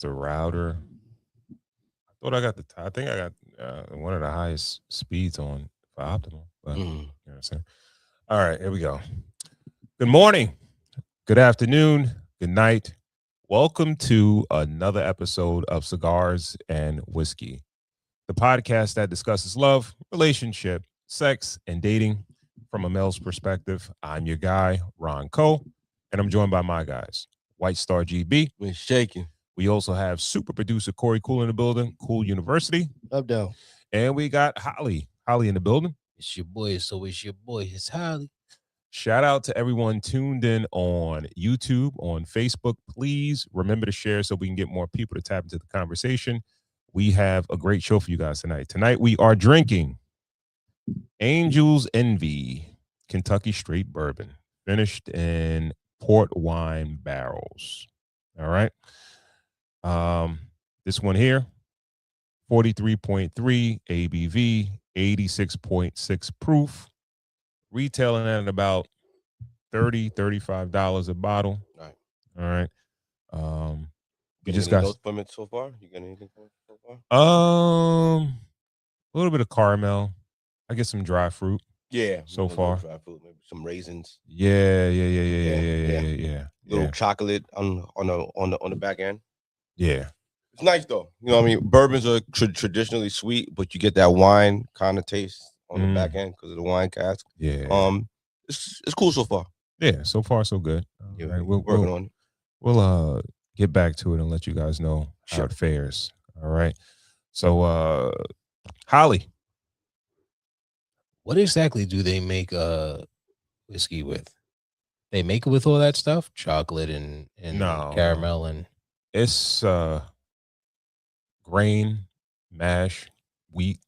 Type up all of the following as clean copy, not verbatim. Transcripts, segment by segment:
the router. I thought I got I think I got one of the highest speeds on for optimal. But you know what I'm saying. All right, here we go. Good morning, good afternoon, good night. Welcome to another episode of Cigars and Whiskey, the podcast that discusses love, relationship, sex, and dating from a male's perspective. I'm your guy, Ron Cole, and I'm joined by my guys, White Star GB. We're shaking. We also have super producer Corey Cool in the building, Cool University. Up, down. And we got Holly in the building. It's your boy, so it's your boy. It's Holly. Shout out to everyone tuned in on YouTube, on Facebook. Please remember to share so we can get more people to tap into the conversation. We have a great show for you guys tonight. Tonight we are drinking Angel's Envy Kentucky Straight Bourbon, finished in port wine barrels. All right. This one here, 43.3 ABV, 86.6 proof, retailing at about $35 a bottle. Right. All right. You just got from it so far? You got anything from it so far? A little bit of caramel. I get some dry fruit. Yeah. So far. Dry fruit, maybe some raisins. Yeah. Little chocolate on the back end. Yeah. It's nice though. You know what I mean? Bourbons are traditionally sweet, but you get that wine kind of taste on the back end because of the wine cask. Yeah. It's cool so far. Yeah, so far so good. Yeah, right, we're working on it. We'll get back to it and let you guys know how it fares. All right. So Holly. What exactly do they make whiskey with? They make it with all that stuff? Chocolate and caramel and it's grain, mash, wheat,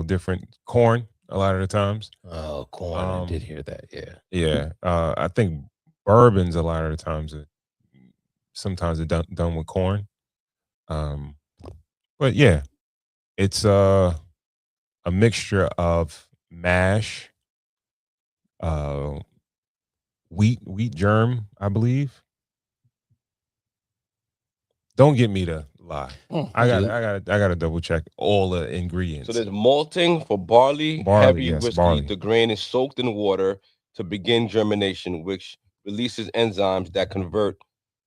different corn a lot of the times. Oh, corn. I did hear that. Yeah. Yeah. I think bourbons a lot of the times sometimes they're done with corn. But yeah, it's a mixture of mash, wheat germ, I believe. Don't get me to lie. I gotta double check all the ingredients. So there's malting for barley heavy whiskey. Barley. The grain is soaked in water to begin germination, which releases enzymes that convert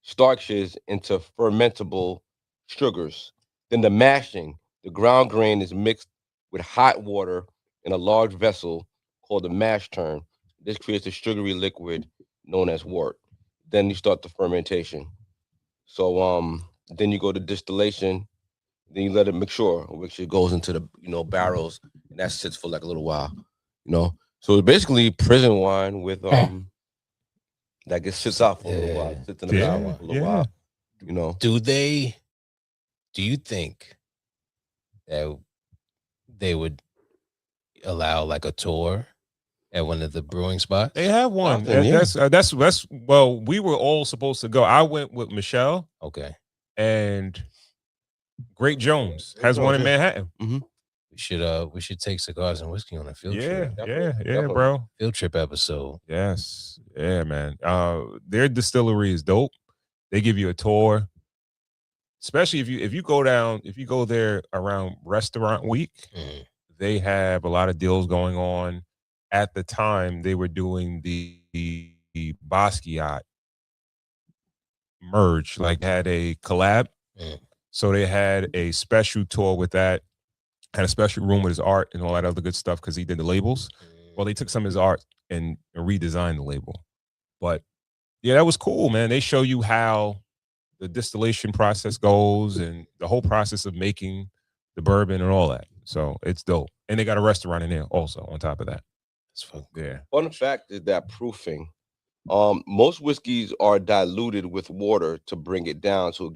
starches into fermentable sugars. Then the mashing, the ground grain is mixed with hot water in a large vessel called the mash tun. This creates a sugary liquid known as wort. Then you start the fermentation. So then you go to distillation. Then you let it mature, which it goes into the barrels, and that sits for like a little while. So it's basically prison wine with that gets sits out for a little while, sits in the barrel for a little while. Do you think that they would allow like a tour at one of the brewing spots? They have one. That's well, we were all supposed to go. I went with Michelle. Okay. And Great Jones has one in Manhattan. Mm-hmm. We should take Cigars and Whiskey on a field trip. Yeah, bro. Field trip episode. Yes. Yeah, man. Their distillery is dope. They give you a tour. Especially if you go there around restaurant week, they have a lot of deals going on. At the time, they were doing the Basquiat merge, like had a collab. So they had a special tour with that, had a special room with his art and all that other good stuff because he did the labels. Well, they took some of his art and redesigned the label. But yeah, that was cool, man. They show you how the distillation process goes and the whole process of making the bourbon and all that. So it's dope. And they got a restaurant in there also on top of that. That's fun. Yeah. Fun fact is that proofing. Most whiskeys are diluted with water to bring it down to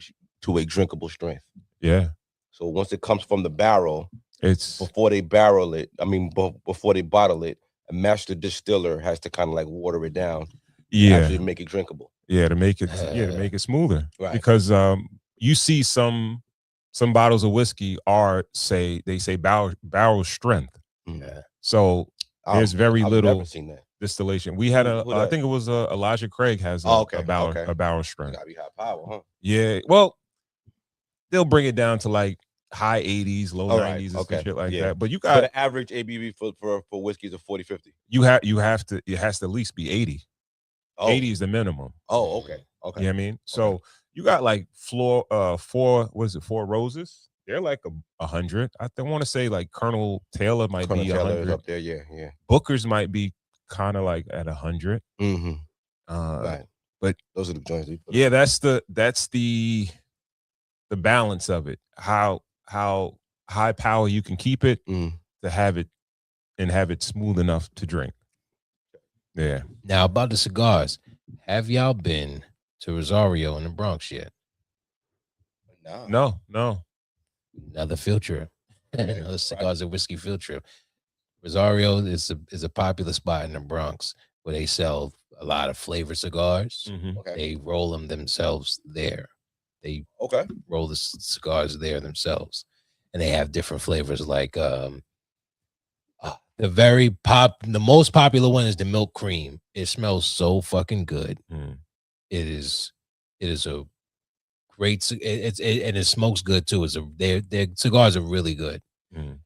a drinkable strength. Yeah. So once it comes from the barrel, it's before they barrel it. Before they bottle it, a master distiller has to kind of like water it down. Yeah. Actually make it drinkable. Yeah, to make it smoother. Right. Because you see some bottles of whiskey say barrel strength. Yeah. So there's very little never seen that. distillation. We had I think it was Elijah Craig has a barrel strength. Gotta be high power, huh? Yeah. Well, they'll bring it down to like high 80s, low All right, 90s, and okay, some shit like yeah. that. But you But got the average ABV for whiskey is a 40, 50. you have to it has to at least be 80. Oh, 80 is the minimum. oh, okay, okay. You know what I mean? So you got like four roses? They're like 100. I want to say like Colonel Taylor might Colonel be Taylor is 100. up there, yeah. Booker's might be kind of like at 100. Mm-hmm. Right. But But those are the joints. Yeah, that's the balance of it. How high power you can keep it to have it and have it smooth enough to drink. Yeah. Now about the cigars, have y'all been to Rosario in the Bronx yet? No. Another field trip. Another cigars and whiskey field trip. Rosario is a popular spot in the Bronx where they sell a lot of flavored cigars. Okay. They roll them themselves there. They roll the cigars there themselves, and they have different flavors. Like the most popular one is the milk cream. It smells so fucking good. It is a great. And it smokes good too. Their cigars are really good.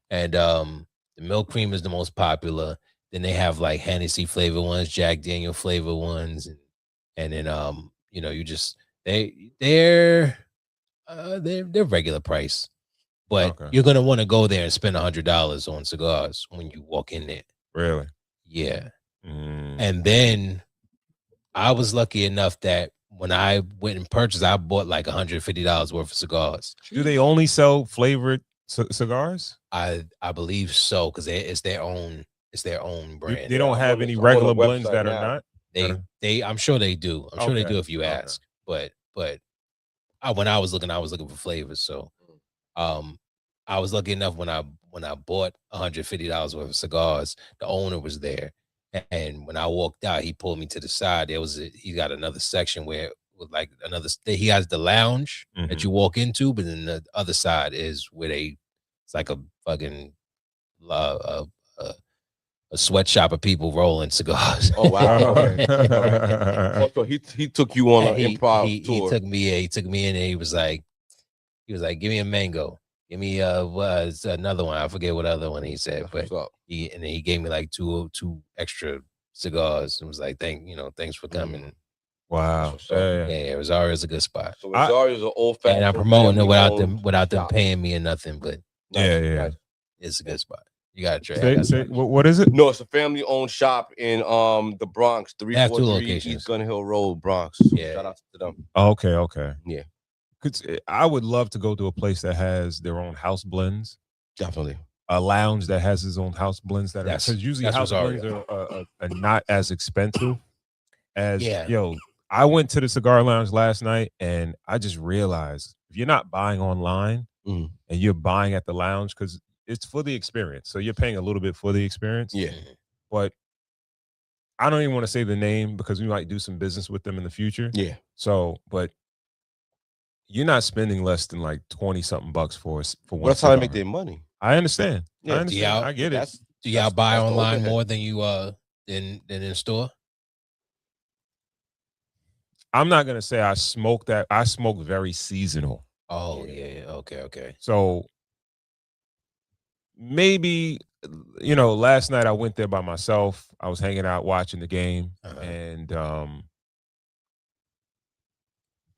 And the milk cream is the most popular. Then they have like Hennessy flavor ones, Jack Daniel flavor ones, and then you just they're regular price, but you're gonna want to go there and spend $100 on cigars when you walk in there. Really? Yeah. And then I was lucky enough that when I went and purchased, I bought like $150 worth of cigars. Do they only sell flavored cigars? I believe so, because it's their own brand. They don't have any regular blends that are not. I'm sure they do. I'm sure they do if you ask. But when I was looking for flavors. So I was lucky enough when I bought $150 worth of cigars, the owner was there. And when I walked out, he pulled me to the side. He got another section where he has the lounge that you walk into, but then the other side is where it's like a fucking a sweatshop of people rolling cigars. Oh wow! So he took you on an improv tour. He took me in, and he was like, give me a mango, give me another one. I forget what other one he said, but then he gave me like two extra cigars and was like, thanks for coming. Wow. Yeah, Rosario's a good spot. So Rosario's an old fashioned. And I'm promoting it without them paying me or nothing, but nice. It's a good spot. You gotta try. What is it? No, it's a family-owned shop in the Bronx, 343 East Gun Hill Road, Bronx. Yeah, shout out to them. Okay. Yeah, I would love to go to a place that has their own house blends. Definitely, a lounge that has his own house blends that because usually house blends are not as expensive as I went to the cigar lounge last night and I just realized if you're not buying online and you're buying at the lounge because it's for the experience. So you're paying a little bit for the experience. Yeah. But I don't even want to say the name because we might do some business with them in the future. Yeah. So, but you're not spending less than like 20 something bucks for one. That's how they make their money. I understand. Yeah. I understand. I get it. Do y'all buy online more than you than in store? I'm not gonna say I smoke that. I smoke very seasonal. Oh yeah. Okay. So maybe last night I went there by myself. I was hanging out watching the game, and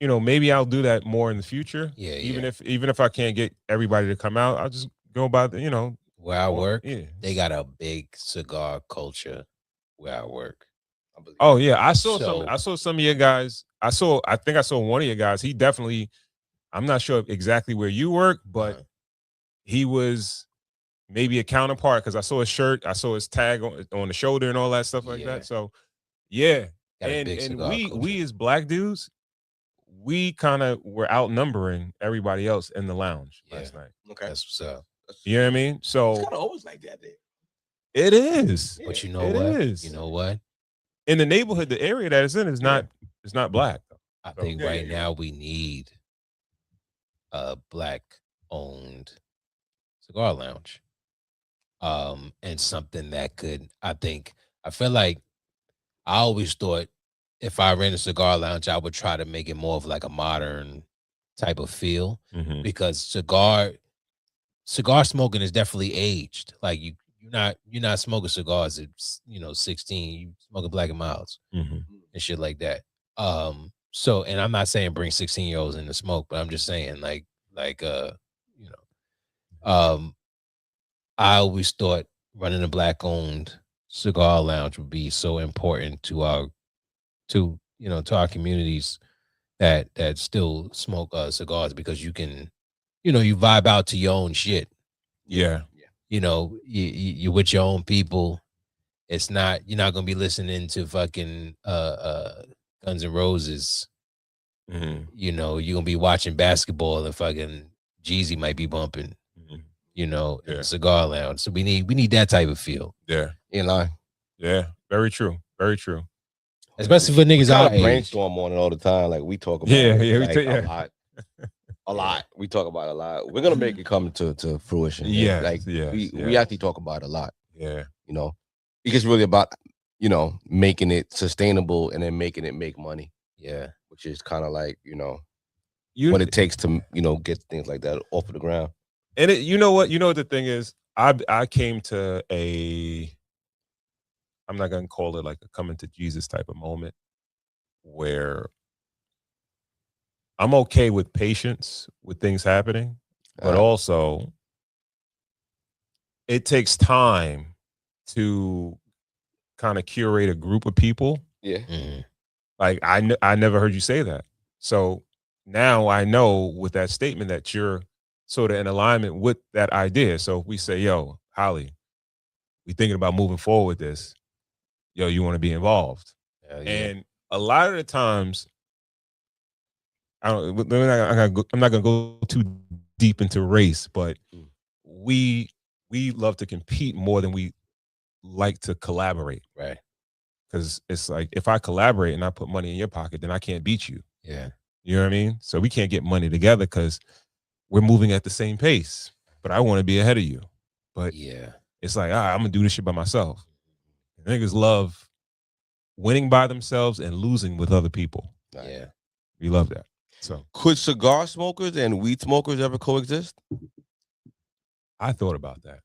maybe I'll do that more in the future. Yeah. Even if I can't get everybody to come out, I'll just go by the where I work. Yeah, they got a big cigar culture where I work. Oh yeah, I saw some of your guys. I think I saw one of your guys. He definitely. I'm not sure exactly where you work, but he was maybe a counterpart because I saw his shirt, I saw his tag on the shoulder and all that stuff like that. So yeah, and we as black dudes, we kind of were outnumbering everybody else in the lounge last night. Okay, that's what's up. You know what I mean? So it's kind of always like that. It is, but you know what? You know what? In the neighborhood, the area that it's in is not black. I think right now we need a black-owned cigar lounge, and something that could. I feel like I always thought if I ran a cigar lounge, I would try to make it more of like a modern type of feel because cigar smoking is definitely aged. Like you're not smoking cigars at 16. You smoking Black and Milds and shit like that. So, and I'm not saying bring 16-year-olds in to smoke, but I'm just saying I always thought running a Black owned cigar lounge would be so important to our communities that still smoke cigars, because you can, you vibe out to your own shit. Yeah. You with your own people. It's not, you're not gonna be listening to fucking Guns N' Roses. You're gonna be watching basketball and fucking Jeezy might be bumping. In the cigar lounge. So we need that type of feel. Yeah. Yeah. Very true. Very true. Especially for niggas our age. Brainstorm on it all the time. Like we talk about a lot. We talk about it a lot. We're gonna make it come to fruition. Yeah. We actually talk about it a lot. Yeah. It gets really about making it sustainable and then making it make money. Yeah. Which is kind of like, what it takes to, get things like that off of the ground. And you know what the thing is, I came to I'm not gonna call it like a coming to Jesus type of moment, where I'm okay with patience with things happening, but also it takes time to kind of curate a group of people. Yeah. Like I never heard you say that. So now I know with that statement that you're sort of in alignment with that idea. So if we say, yo, Holly, we thinking about moving forward with this, yo, you want to be involved. And a lot of the times, I'm not gonna go too deep into race, but we love to compete more than we like to collaborate. Right. Because it's like, if I collaborate and I put money in your pocket, then I can't beat you. Yeah. You know what I mean? So we can't get money together because we're moving at the same pace, but I want to be ahead of you. But it's like, I'm gonna do this shit by myself. Niggas love winning by themselves and losing with other people. Yeah. We love that. So could cigar smokers and weed smokers ever coexist? I thought about that.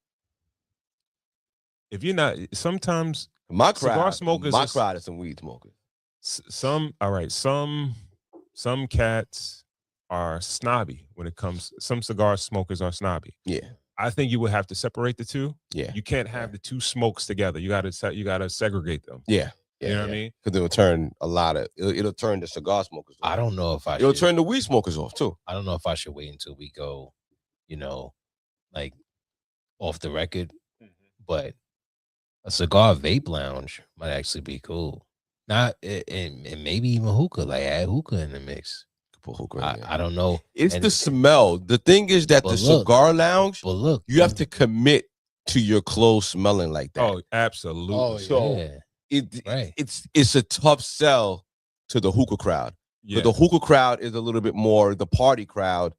If you're not, sometimes my cigar smokers, crowd is some weed smokers. Some cats are snobby when it comes. Some cigar smokers are snobby. Yeah, I think you would have to separate the two. Yeah, you can't have the two smokes together. You got to segregate them. Yeah, you know what I mean? Because it'll turn it'll turn the cigar smokers off. I don't know if it'll turn the weed smokers off too. I don't know if I should wait until we go, like off the record, but a cigar vape lounge might actually be cool. Not and maybe even hookah, like add hookah in the mix. I don't know. It's the smell. The thing is that the cigar lounge, you have to commit to your clothes smelling like that. Oh, absolutely. Oh, so it's a tough sell to the hookah crowd. But the hookah crowd is a little bit more the party crowd.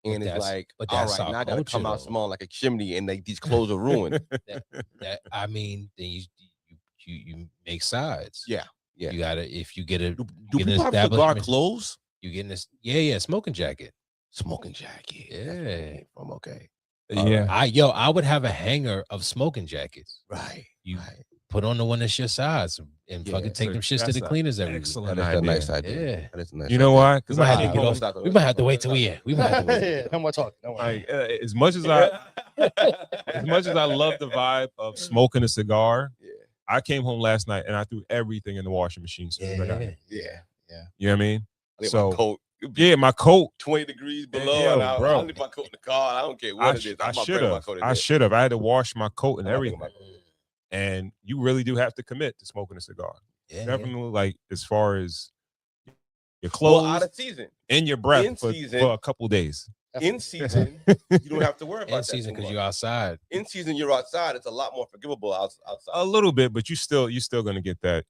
And it's like, all right, now I gotta come out smelling like a chimney, and these clothes are ruined. I mean, then you make sides. Yeah. You gotta, if you get a do people have cigar clothes? You getting this? Smoking jacket. Yeah. I'm okay. Yeah. I would have a hanger of smoking jackets. Right. You put on the one that's your size and fucking take them shits to the cleaners every week. Excellent. That's a nice idea. Yeah. That is a nice you know why? We might have to get off. We might have to wait till we end. We might have to wait. No more talking. Like, as much as I love the vibe of smoking a cigar, I came home last night and I threw everything in the washing machine. So yeah. You know what I mean? So my coat. Yeah, my coat 20 degrees below. Yeah, bro. I leave my coat in the car. I don't care what it is. I should have. I had to wash my coat and everything. And you really do have to commit to smoking a cigar. Definitely, like as far as your clothes, out of season, and your breath for a couple days. In season, you don't have to worry about in season because you're outside. In season, you're outside. It's a lot more forgivable outside. A little bit, but you're still gonna get that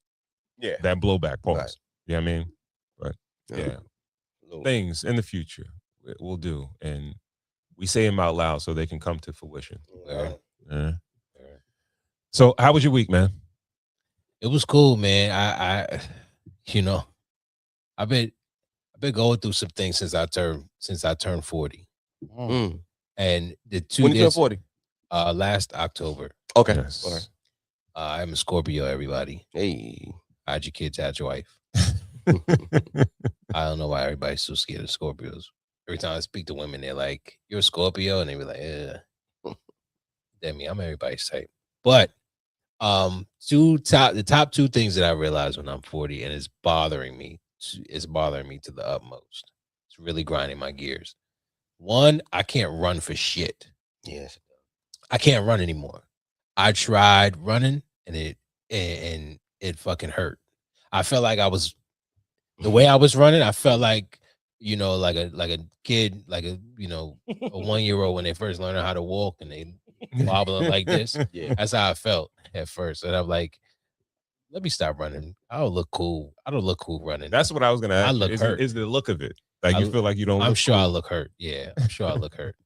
that blowback pause. Right. You know what I mean? But things in the future we'll do, and we say them out loud so they can come to fruition. So how was your week, man? It was cool, man. I've been I've been going through some things since I turned 40. And the two When you turn days 40? last October. Okay. Yes. All right. I'm a Scorpio, everybody. Hey. Hide your kids, hide your wife. I don't know why everybody's so scared of Scorpios. Every time I speak to women, they're like, "You're a Scorpio," and they be like, "Yeah." That mean I'm everybody's type. But the top two things that I realized when I'm 40, and it's bothering me. It's bothering me to the utmost. It's really grinding my gears. One, I can't run for shit. Yes. I can't run anymore. I tried running and it fucking hurt. I felt like I was the way I was running, I felt like, like a kid, like a 1-year-old when they first learn how to walk and they wobbling like this. Yeah. That's how I felt at first. And I'm like, let me stop running. I don't look cool. I don't look cool running. That's what I was gonna ask. I look hurt. Is the look of it? Like you feel like you don't. I'm look sure cool. I look hurt. Yeah, I'm sure I look hurt.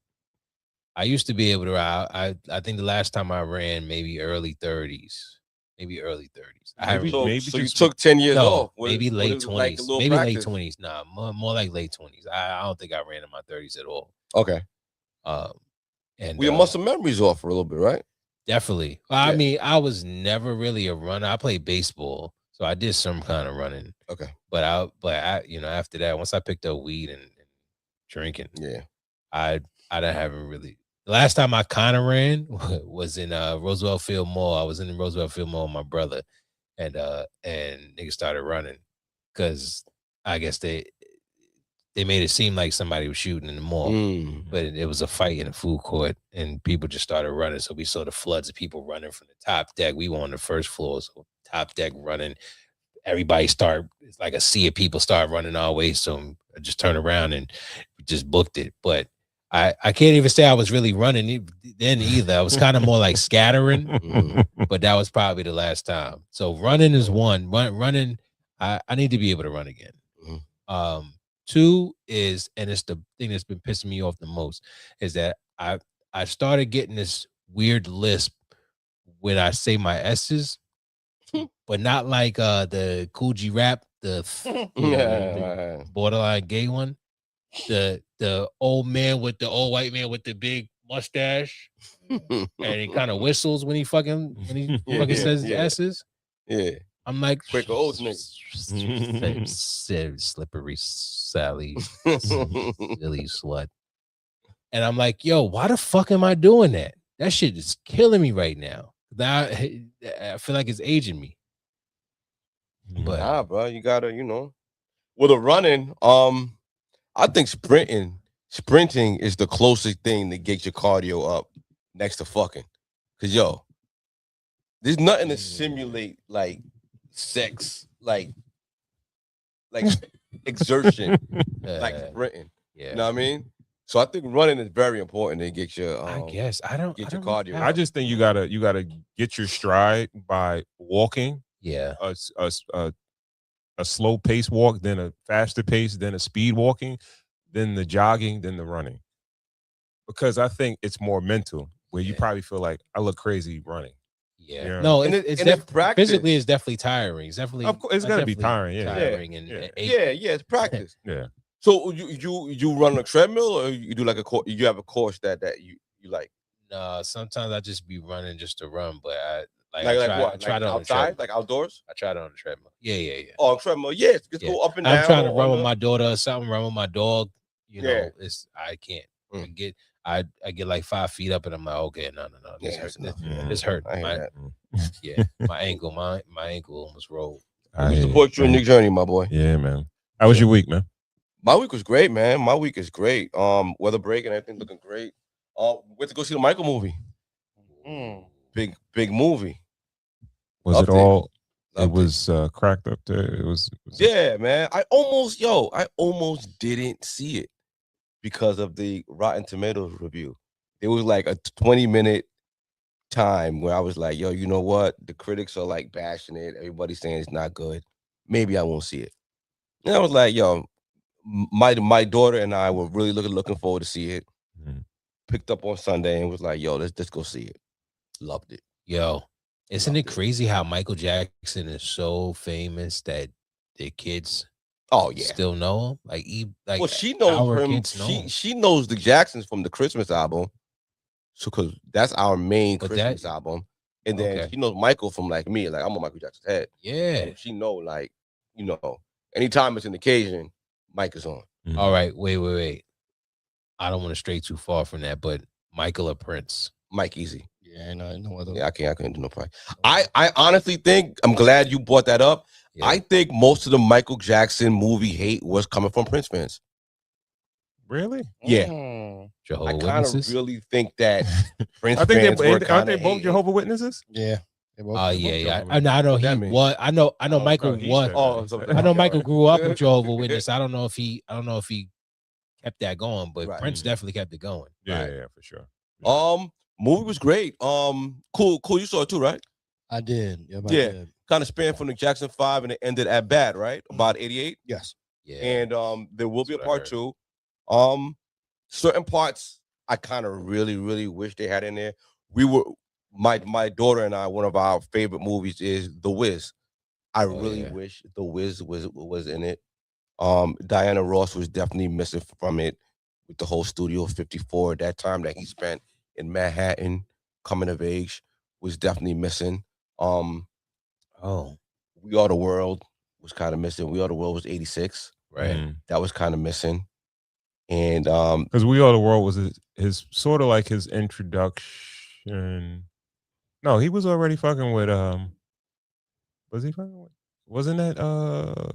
I used to be able to ride. I think the last time I ran, maybe early 30s. Maybe early 30s. So you took 10 years off. Maybe late 20s. Like maybe late 20s. Nah, more like late 20s. I don't think I ran in my 30s at all. Okay. And your muscle memory's off for a little bit, right? Definitely. Well, I mean, I was never really a runner. I played baseball, so I did some kind of running. Okay. But I after that, once I picked up weed and drinking, I haven't really. The last time I kind of ran was in Roosevelt Field Mall. I was in the Roosevelt Field Mall with my brother, and niggas started running because I guess they made it seem like somebody was shooting in the mall, but it was a fight in a food court, and people just started running. So we saw the floods of people running from the top deck. We were on the first floor, so top deck running. Everybody it's like a sea of people start running our way. So I just turned around and just booked it. But I can't even say I was really running then either. I was kind of more like scattering, but that was probably the last time. So running is one. Running, I need to be able to run again. Two is, and it's the thing that's been pissing me off the most, is that I started getting this weird lisp when I say my S's, but not like the Cool G rap, the borderline gay one. The old man with the old white man with the big mustache, and he kind of whistles when he fucking says S's. Yeah. I'm like, quick old nigga. Slippery Sally, silly slut. And I'm like, yo, why the fuck am I doing that? That shit is killing me right now. I feel like it's aging me. But nah, bro, you gotta, with a running, I think sprinting is the closest thing that gets your cardio up next to fucking. Cause there's nothing to simulate like sex, like exertion, like sprinting. Yeah. You know what I mean? So I think running is very important to get your I guess I don't get your cardio. I just think you gotta get your stride by walking. Yeah. A slow pace walk, then a faster pace, then a speed walking, then the jogging, then the running. Because I think it's more mental, where you probably feel like I look crazy running. Yeah. No, it's physically it's definitely tiring. It's definitely of course it's gonna be tiring. Yeah. Tiring it's practice. Yeah. So you run a treadmill, or you do like you have a course that you like? No, sometimes I just be running just to run, but I tried it outside, like outdoors. I tried it on the treadmill. Yeah. Oh, treadmill. Yeah, just go up and down. I'm trying to run with my daughter or something. Run with my dog. I can't. I get like 5 feet up, and I'm like, okay, no. This hurt. My ankle almost rolled. We support you in your journey, my boy. Yeah, man. How was your week, man? My week was great, man. My week is great. Weather break and everything looking great. Went to go see the Michael movie. Big movie. Was it all? It was cracked up there. It was. Yeah, man. I almost didn't see it because of the Rotten Tomatoes review. It was like a 20-minute time where I was like, yo, you know what? The critics are like bashing it. Everybody's saying it's not good. Maybe I won't see it. And I was like, yo, my daughter and I were really looking forward to see it. Picked up on Sunday and was like, yo, let's go see it. Loved it. Yo, isn't it crazy how Michael Jackson is so famous that the kids Oh yeah, still know him. Like well, she knows our him. kids know him. She knows the Jacksons from the Christmas album, so because that's our main But Christmas album. And then okay. she knows Michael from like me. Like I'm on Michael Jackson's head. Yeah. So she know like anytime it's an occasion, Mike is on. Mm-hmm. All right. Wait. I don't want to stray too far from that, but Michael or Prince? Mike easy. Yeah, no other. Yeah, I couldn't do no price. I honestly think I'm glad you brought that up. Yeah. I think most of the Michael Jackson movie hate was coming from Prince fans. Really? Yeah. Jehovah's I kind of really think that Prince I think fans aren't they both Jehovah's Witnesses? Yeah. Oh yeah. I know he was. I know Michael was. I know Michael grew up with Jehovah's Witness. I don't know if he kept that going, but Prince definitely kept it going. Yeah, for sure. Yeah. Movie was great. Cool. You saw it too, right? I did. I did. Kind of spanned from the Jackson 5 and it ended at Bad, right? About 88. Yes. Yeah. And there will be a part 2. Certain parts I kind of really, really wish they had in there. My daughter and I, one of our favorite movies is The Wiz. I really wish The Wiz was in it. Diana Ross was definitely missing from it with the whole Studio 54. That time that he spent in Manhattan, coming of age, was definitely missing. We Are the World was kind of missing. We Are the World was 86. Right. That was kind of missing. And because We Are the World was his sort of like his introduction. No, he was already fucking with was he fucking with? Wasn't that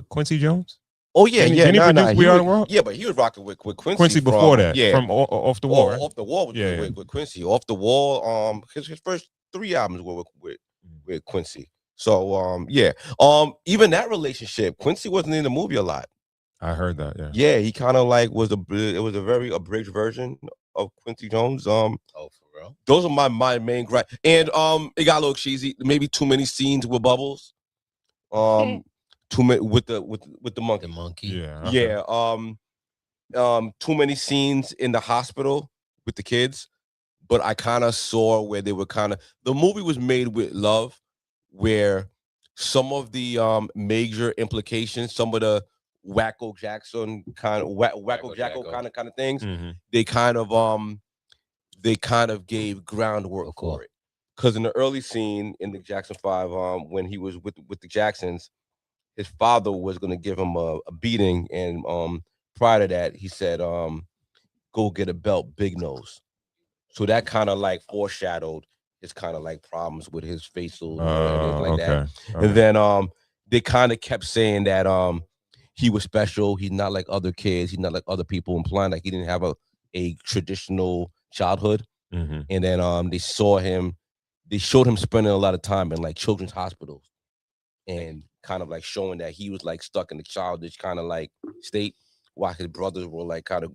Quincy Jones? Oh yeah, Didn't he produce We Are the World? Yeah, but he was rocking with Quincy. Quincy before that. Yeah, from Off the Wall. Off the Wall was with Quincy. Off the Wall. His first 3 albums were with Quincy. So even that relationship, Quincy wasn't in the movie a lot. I heard that. Yeah. Yeah, he kind of like was it was a very abridged version of Quincy Jones. For real. Those are my main gripe. And it got a little cheesy. Maybe too many scenes with Bubbles. Too many with the monkey. The monkey. Yeah. Okay. Yeah. Too many scenes in the hospital with the kids. But I kind of saw where they were the movie was made with love, where some of the major implications, some of the Wacko Jackson kind of Wacko Jacko kind of things, they kind of gave groundwork for it. Because in the early scene in the Jackson 5, when he was with the Jacksons, his father was going to give him a beating, and prior to that, he said, "Go get a belt, Big Nose." So that kind of like foreshadowed his kind of like problems with his facial and like that. Okay. And then they kind of kept saying that he was special. He's not like other kids. He's not like other people, implying like he didn't have a traditional childhood. And then they showed him spending a lot of time in like children's hospitals, and kind of like showing that he was like stuck in the childish kind of like state, while his brothers were like kind of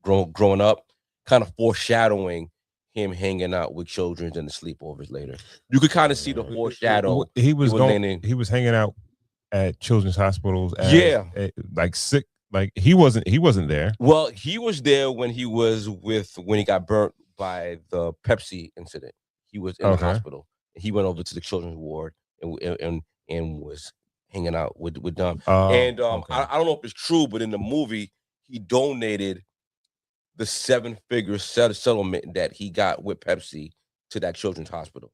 growing up, kind of foreshadowing him hanging out with children and the sleepovers later. You could kind of see the foreshadow. He was hanging out at children's hospitals. Like sick. Like he wasn't there. Well, he was there when he got burnt by the Pepsi incident. He was in the hospital. He went over to the children's ward and was hanging out with them. I don't know if it's true, but in the movie, he donated the 7-figure settlement that he got with Pepsi to that children's hospital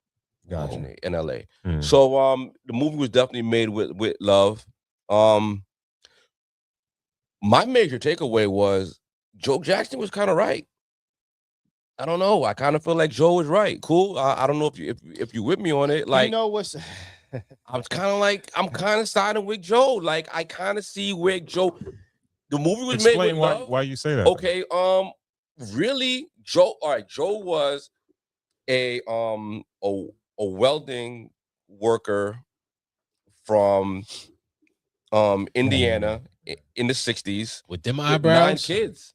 in LA. So the movie was definitely made with love. My major takeaway was Joe Jackson was kind of right. I don't know. I kind of feel like Joe was right. Cool. I don't know if you with me on it. Like, what's I'm kind of siding with Joe. Like, I kind of see where Joe. The movie was made with love. Why you say that? Okay. Really, Joe. All right. Joe was a welding worker from Indiana in the 60s with them eyebrows. 9 kids.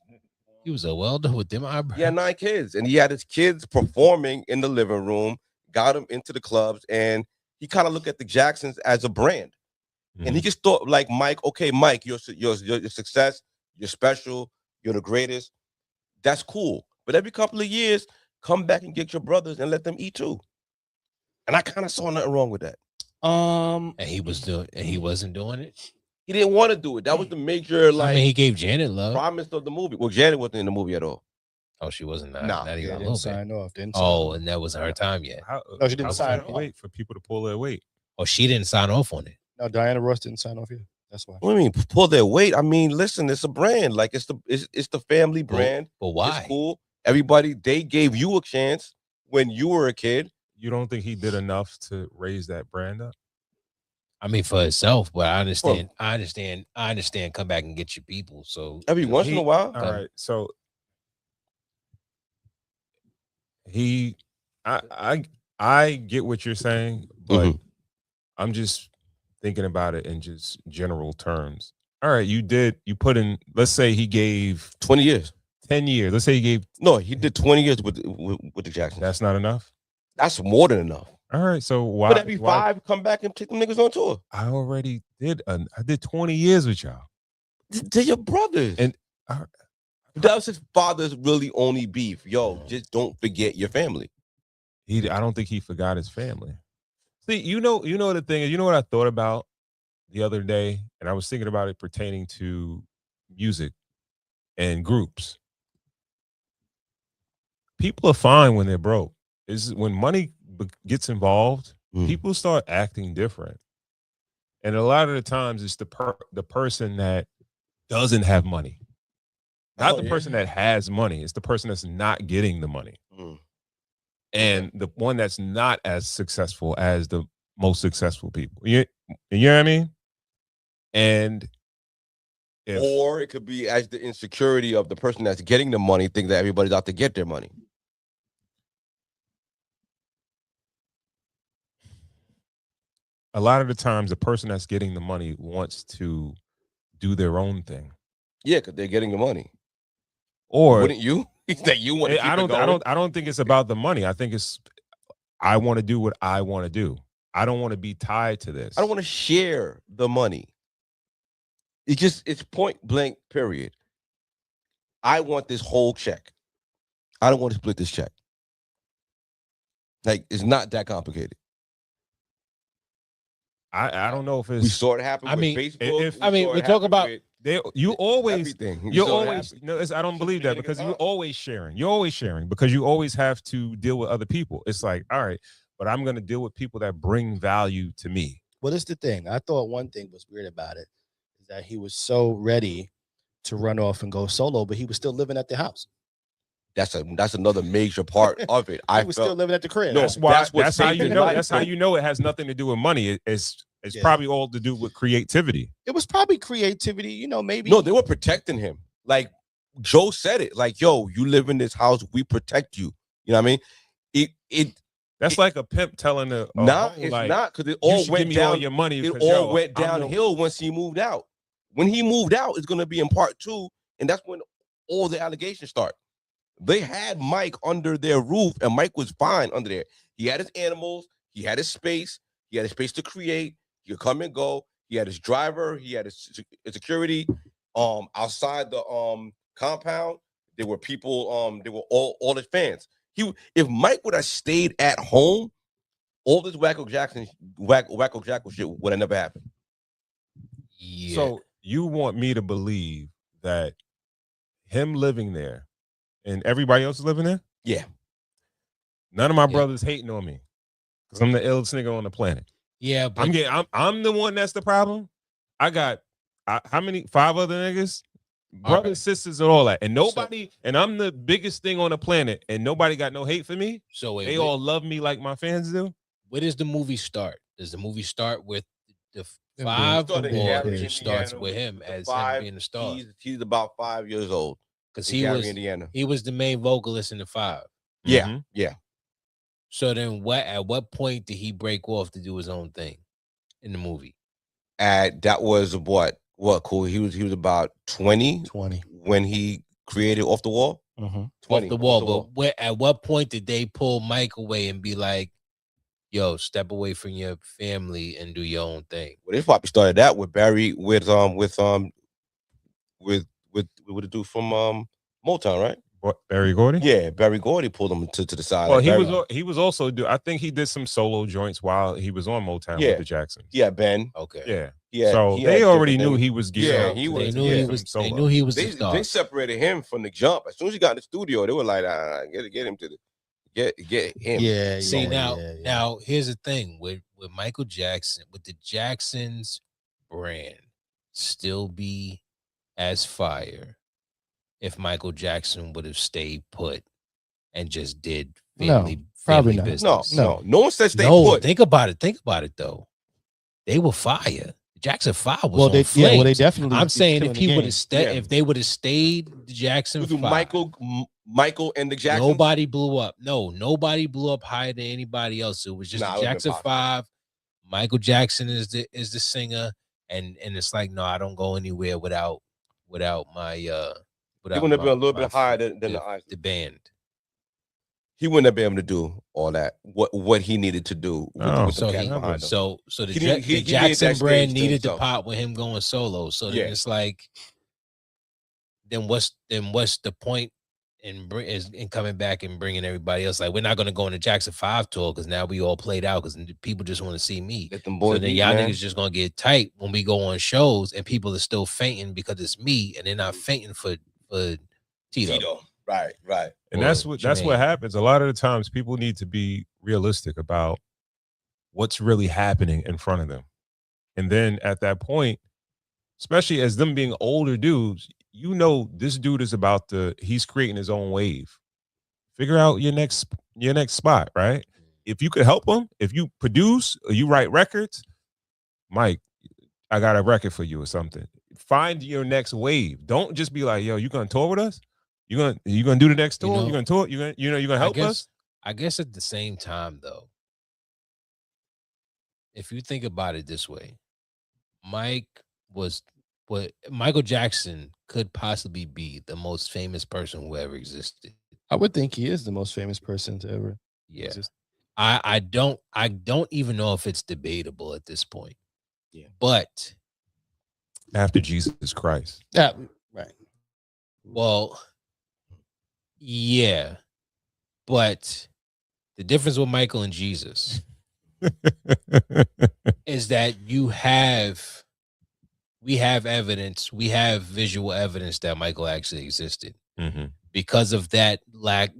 He was a welder with them eyebrows. Yeah, 9 kids, and he had his kids performing in the living room. Got them into the clubs, and he kind of looked at the Jacksons as a brand. And he just thought, like, Mike, okay, Mike, your success, you're special, you're the greatest. That's cool. But every couple of years, come back and get your brothers and let them eat too. And I kind of saw nothing wrong with that. And he wasn't doing it. He didn't want to do it. That was the major he gave Janet love. promise of the movie. Well, Janet wasn't in the movie at all. Oh, she wasn't. Nah. Not even a Didn't little sign bit. off. Didn't Oh, and that wasn't her time yet. No, she didn't sign off. off. Wait for people to pull their weight. Oh, she didn't sign off on it. No, Diana Ross didn't sign off yet. That's why. What do you mean pull their weight? I mean, listen, it's a brand. Like it's the family brand. But why? It's cool. Everybody, they gave you a chance when you were a kid. You don't think he did enough to raise that brand up? I mean, for herself, but I understand. I understand. Come back and get your people. So Every once in a while. All right. So I get what you're saying, but I'm just thinking about it in just general terms. All right, you put in, let's say he gave 20 years. 10 years. Let's say he gave. No, he did 20 years with the Jacksons. That's not enough? That's more than enough. All right, so why? But every 5, come back and take them niggas on tour. I already did. I did 20 years with y'all. They're your brothers. And that was his father's really only beef. Yo, just don't forget your family. I don't think he forgot his family. See, you know the thing is, you know what I thought about the other day, and I was thinking about it pertaining to music and groups. People are fine when they're broke. Is when money gets involved, people start acting different, and a lot of the times it's the person that doesn't have money, not the person that has money. It's the person that's not getting the money, and the one that's not as successful as the most successful people. You know what I mean? And or it could be as the insecurity of the person that's getting the money, think that everybody's out to get their money. A lot of the times, the person that's getting the money wants to do their own thing. Yeah, because they're getting the money. Or wouldn't you? That you want to I don't think it's about the money. I think it's I want to do what I want to do. I don't want to be tied to this. I don't want to share the money. It's point blank, period. I want this whole check. I don't want to split this check. Like, it's not that complicated. I don't know if it's. We saw it happen with Facebook. We talk about you always. Everything. You're always. No, I don't believe that because you're always sharing. You're always sharing because you always have to deal with other people. It's like, all right, but I'm going to deal with people that bring value to me. Well, that's the thing. I thought one thing was weird about it is that he was so ready to run off and go solo, but he was still living at the house. That's another major part of it. He was still living at the crib. No, that's how you know. That's how you know it has nothing to do with money. It's probably all to do with creativity. It was probably creativity, you know, maybe. No, they were protecting him. Like Joe said it. Like, yo, you live in this house, we protect you. You know what I mean? That's like a pimp telling it's not because it all went down. All your money. It all went downhill once he moved out. When he moved out, it's going to be in part 2, and that's when all the allegations start. They had Mike under their roof, and Mike was fine under there. He had his animals. He had his space. He had a space to create. He could come and go. He had his driver. He had his security. Outside the compound, there were people. There were all his fans. If Mike would have stayed at home, all this Wacko Jackal shit would have never happened. Yeah. So you want me to believe that him living there and everybody else is living there? Yeah. None of my brothers hating on me because I'm the illest nigga on the planet. Yeah, but I'm the one that's the problem. I got how many? 5 other niggas, brothers, sisters, and all that, and nobody. And I'm the biggest thing on the planet, and nobody got no hate for me. So they all love me like my fans do. Where does the movie start? Does the movie start with the 5, or it starts with him as him being the star? He's about 5 years old because he was the main vocalist in the 5. Yeah, yeah. So then, at what point did he break off to do his own thing in the movie? That was what cool. He was about 20 when he created Off the Wall. 20 Off the Wall. But at what point did they pull Mike away and be like, "Yo, step away from your family and do your own thing"? Well, they probably started that with Barry with the dude from Motown, right? What, Barry Gordy? Yeah, Barry Gordy pulled him to the side. Well, like he was also I think he did some solo joints while he was on Motown Yeah. with the Jacksons. Yeah, Ben. Okay. Yeah. So they already knew he was geared Yeah, up. he to was- They get knew he some was. solo. They knew he was They the star. they separated him from the jump. As soon as he got in the studio, they were like, get him to the get him. Yeah. See yeah, yeah. now here's the thing with Michael Jackson, with the Jacksons brand still be as fire if Michael Jackson would have stayed put and just did family probably family not. business. No one said stay No, put. think about it though. They were fire. Jackson 5 was Well, on they flames. well they definitely. I'm saying killing if the he game. would have stayed, Yeah. if they would have stayed the Jackson You do 5, Michael and the Jacksons. nobody blew up. No, nobody blew up higher than anybody else. It was just Nah, it the would've been Jackson possible. 5. Michael Jackson is the singer, and it's like, no, I don't go anywhere without my He without wouldn't have been a little my bit higher than the the band. He wouldn't have been able to do all that. What he needed to do with, No. with the So cats he, behind him. so the, He Ja- need- he the needed Jackson that brand stage to needed to himself. pop with him going solo. So then Yeah. it's like, then what's the point in coming back and bringing everybody else? Like, we're not going to go on the Jackson 5 tour because now we all played out because people just want to see me. Let them So boys then eat, y'all man. niggas just gonna get tight when we go on shows and people are still fainting because it's me and they're not fainting for Tito. Right. And Or that's what Jermaine. happens. A lot of the times people need to be realistic about what's really happening in front of them. And then at that point, especially as them being older dudes, you know this dude is he's creating his own wave. Figure out your next spot, right? If you could help him, if you produce or you write records, Mike, I got a record for you or something. Find your next wave. Don't just be like, yo, you gonna tour with us? You gonna do the next tour? You gonna tour? You gonna help us? I guess at the same time, though, if you think about it this way, Michael Jackson could possibly be the most famous person who ever existed. I would think he is the most famous person to ever. Yeah. exist. I don't even know if it's debatable at this point. Yeah. But After Jesus Christ. Yeah, right. well, yeah. But the difference with Michael and Jesus is that we have evidence, we have visual evidence that Michael actually existed. Mm-hmm. Because of that lack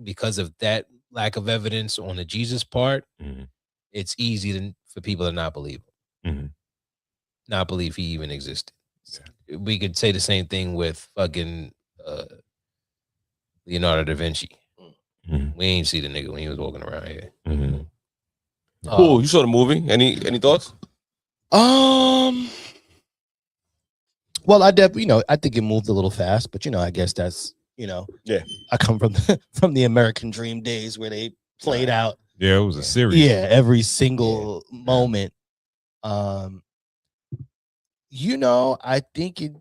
of evidence on the Jesus part, Mm-hmm. it's easy for people to not believe him. Mm-hmm. Not believe he even existed. Yeah. We could say the same thing with fucking Leonardo da Vinci. Mm-hmm. We ain't see the nigga when he was walking around here. Mm-hmm. Cool. You saw the movie? Any thoughts? Well, I think it moved a little fast, but I guess that's Yeah. I come from the American Dream days where they played out. Yeah, it was a series. Yeah, every single moment. I think it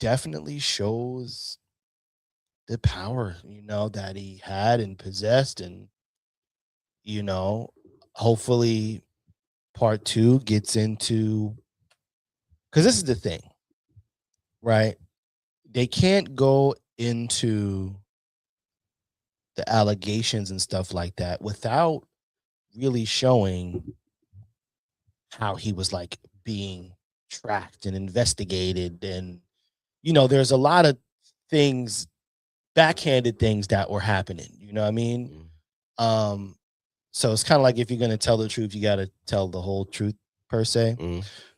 definitely shows the power, that he had and possessed, and hopefully part 2 gets into, because this is the thing, right? They can't go into the allegations and stuff like that without really showing how he was like being tracked and investigated, and there's a lot of things, backhanded things that were happening, you know what I mean? So it's kind of like, if you're going to tell the truth, you got to tell the whole truth, per se.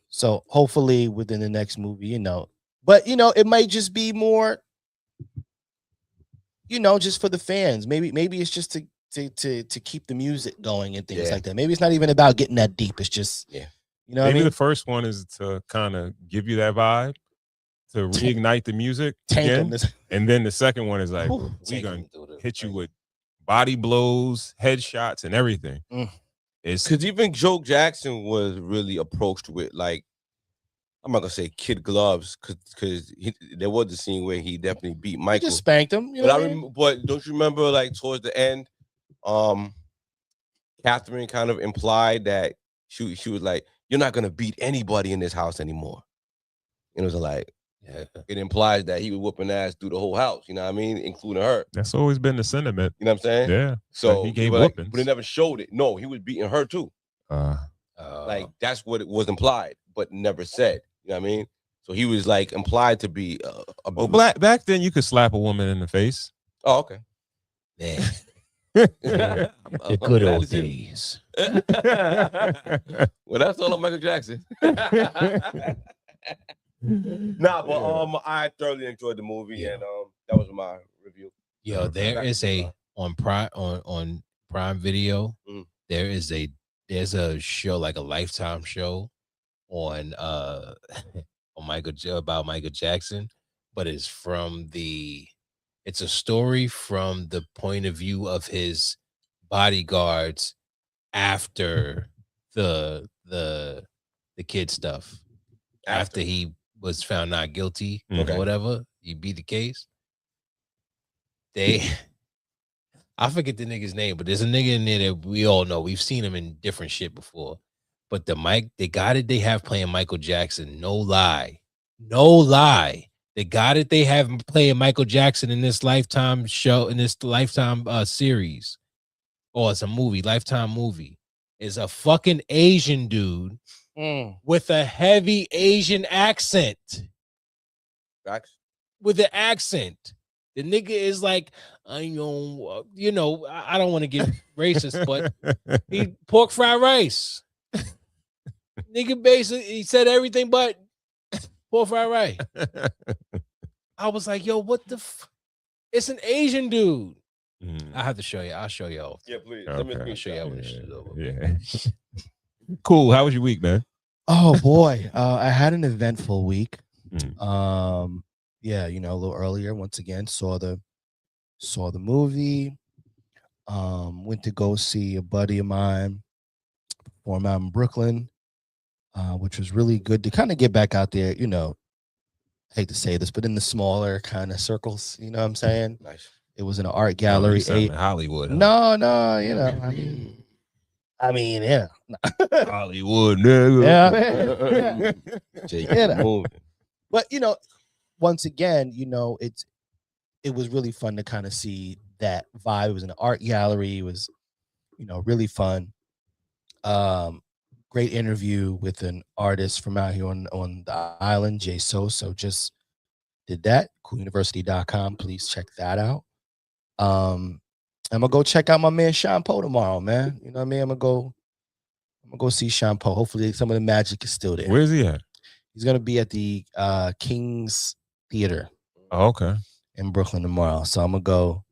So hopefully within the next movie, but it might just be more, just for the fans. Maybe it's just to keep the music going and things like that. Maybe it's not even about getting that deep. It's just, Maybe what I mean? the first one is to kind of give you that vibe, to reignite the music again. And then the second one is like, we're going to hit you with body blows, headshots, and everything. It's because even Joe Jackson was really approached with, like, I'm not gonna say kid gloves, because there was a scene where he definitely beat Michael. He just spanked him. But don't you remember, like, towards the end, Catherine kind of implied that she was like, "You're not gonna beat anybody in this house anymore," and it was like, it implies that he was whooping ass through the whole house. You know what I mean, including her. That's always been the sentiment. You know what I'm saying? Yeah. So he gave like, whoopings, but they never showed it. No, he was beating her too. Like that's what it was implied, but never said. You know what I mean? So he was like implied to be a well, back then you could slap a woman in the face. Oh, okay. Man. The good old days. Well, that's all on Michael Jackson. Nah, but I thoroughly enjoyed the movie, and that was my review. Yo, there is a on Prime Video. There's a show, like a Lifetime show on about Michael Jackson, but it's a story from the point of view of his bodyguards after the kid stuff. After he was found not guilty or whatever, he beat the case. I forget the nigga's name, but there's a nigga in there that we all know. We've seen him in different shit before. But the guy that they have playing Michael Jackson, no lie. The guy that they have playing Michael Jackson in this Lifetime show, in this Lifetime series, or it's a movie, Lifetime movie, is a fucking Asian dude with a heavy Asian accent. Facts. With an accent. The nigga is like, I don't want to get racist, but he pork fried rice. Nigga basically, he said everything but pork fried rice. I was like, yo, what the it's an Asian dude. I have to show you. I'll show y'all. Yeah, please. Okay. Let me show you what shit over. Yeah. Cool. How was your week, man? Oh boy, I had an eventful week. Mm. A little earlier. Once again, saw the movie. Went to go see a buddy of mine perform out in Brooklyn, which was really good to kind of get back out there. I hate to say this, but in the smaller kind of circles. You know what I'm saying? Nice. It was in an art gallery. In Hollywood. Huh? No. I mean, yeah. Hollywood, nigga. Yeah. But once again, it was really fun to kind of see that vibe. It was in an art gallery. It was, really fun. Great interview with an artist from out here on the island, Jay So just did that. cooluniversity.com. Please check that out. I'm gonna go check out my man Sean Poe tomorrow, man. You know what I mean? I'm gonna go see Sean Poe. Hopefully some of the magic is still there. Where's he at? He's gonna be at the King's Theater. Oh, okay. In Brooklyn tomorrow. So I'm gonna go.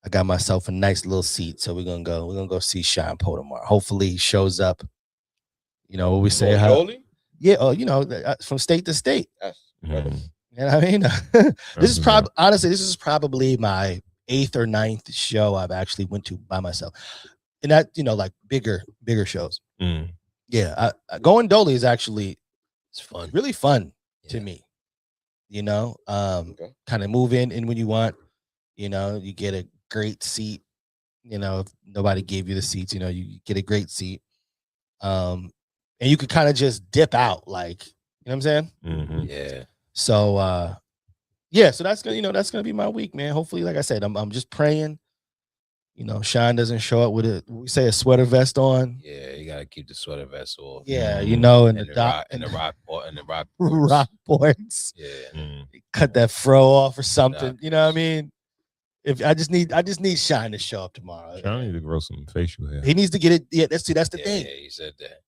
I got myself a nice little seat. So we're gonna go see Sean Poe tomorrow. Hopefully he shows up. What we say? From state to state. Yes. Mm-hmm. You know what I mean? This is probably my 8th or 9th show I've actually went to by myself. And that, like bigger shows. Mm. Yeah. Going Dolly is actually, it's fun. Really fun to me. Kind of move in when you want, you get a great seat. If nobody gave you the seats, you get a great seat. And you could kind of just dip out, like, you know what I'm saying? Mm-hmm. Yeah. So, so that's gonna be my week, man. Hopefully, like I said, I'm just praying. Sean doesn't show up with a sweater vest on. Yeah, you gotta keep the sweater vest off. Yeah, and the rock boards. Yeah, cut that fro off or something. You know what I mean? If I just need Sean to show up tomorrow. Sean needs to grow some facial hair. He needs to get it. Yeah, that's the thing. Yeah, he said that.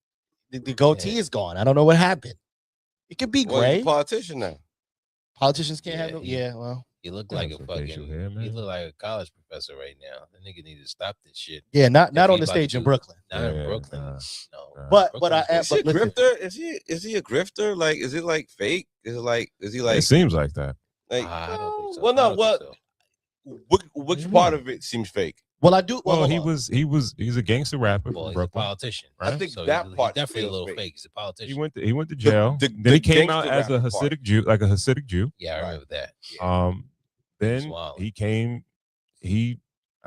The goatee is gone. I don't know what happened. It could be gray. He's a politician now. Politicians can't have no. Yeah, well, he looked like a fucking. He looked like a college professor right now. The nigga need to stop this shit. Yeah, not on the stage in Brooklyn. Not in Brooklyn. No. But is he a grifter? Is he a grifter? Like, is it like fake? Is he like? It seems like that. Like, I don't think so. Well, no. Which part of it seems fake? Well, I do. Well, he's a gangster rapper. Well, from he's Brooklyn, a politician. Right? I think so that part definitely a little fake. He's a politician. He went to jail. Then he came out as a Hasidic Jew, like a Hasidic Jew. Yeah, I remember that. Yeah. Then he came. I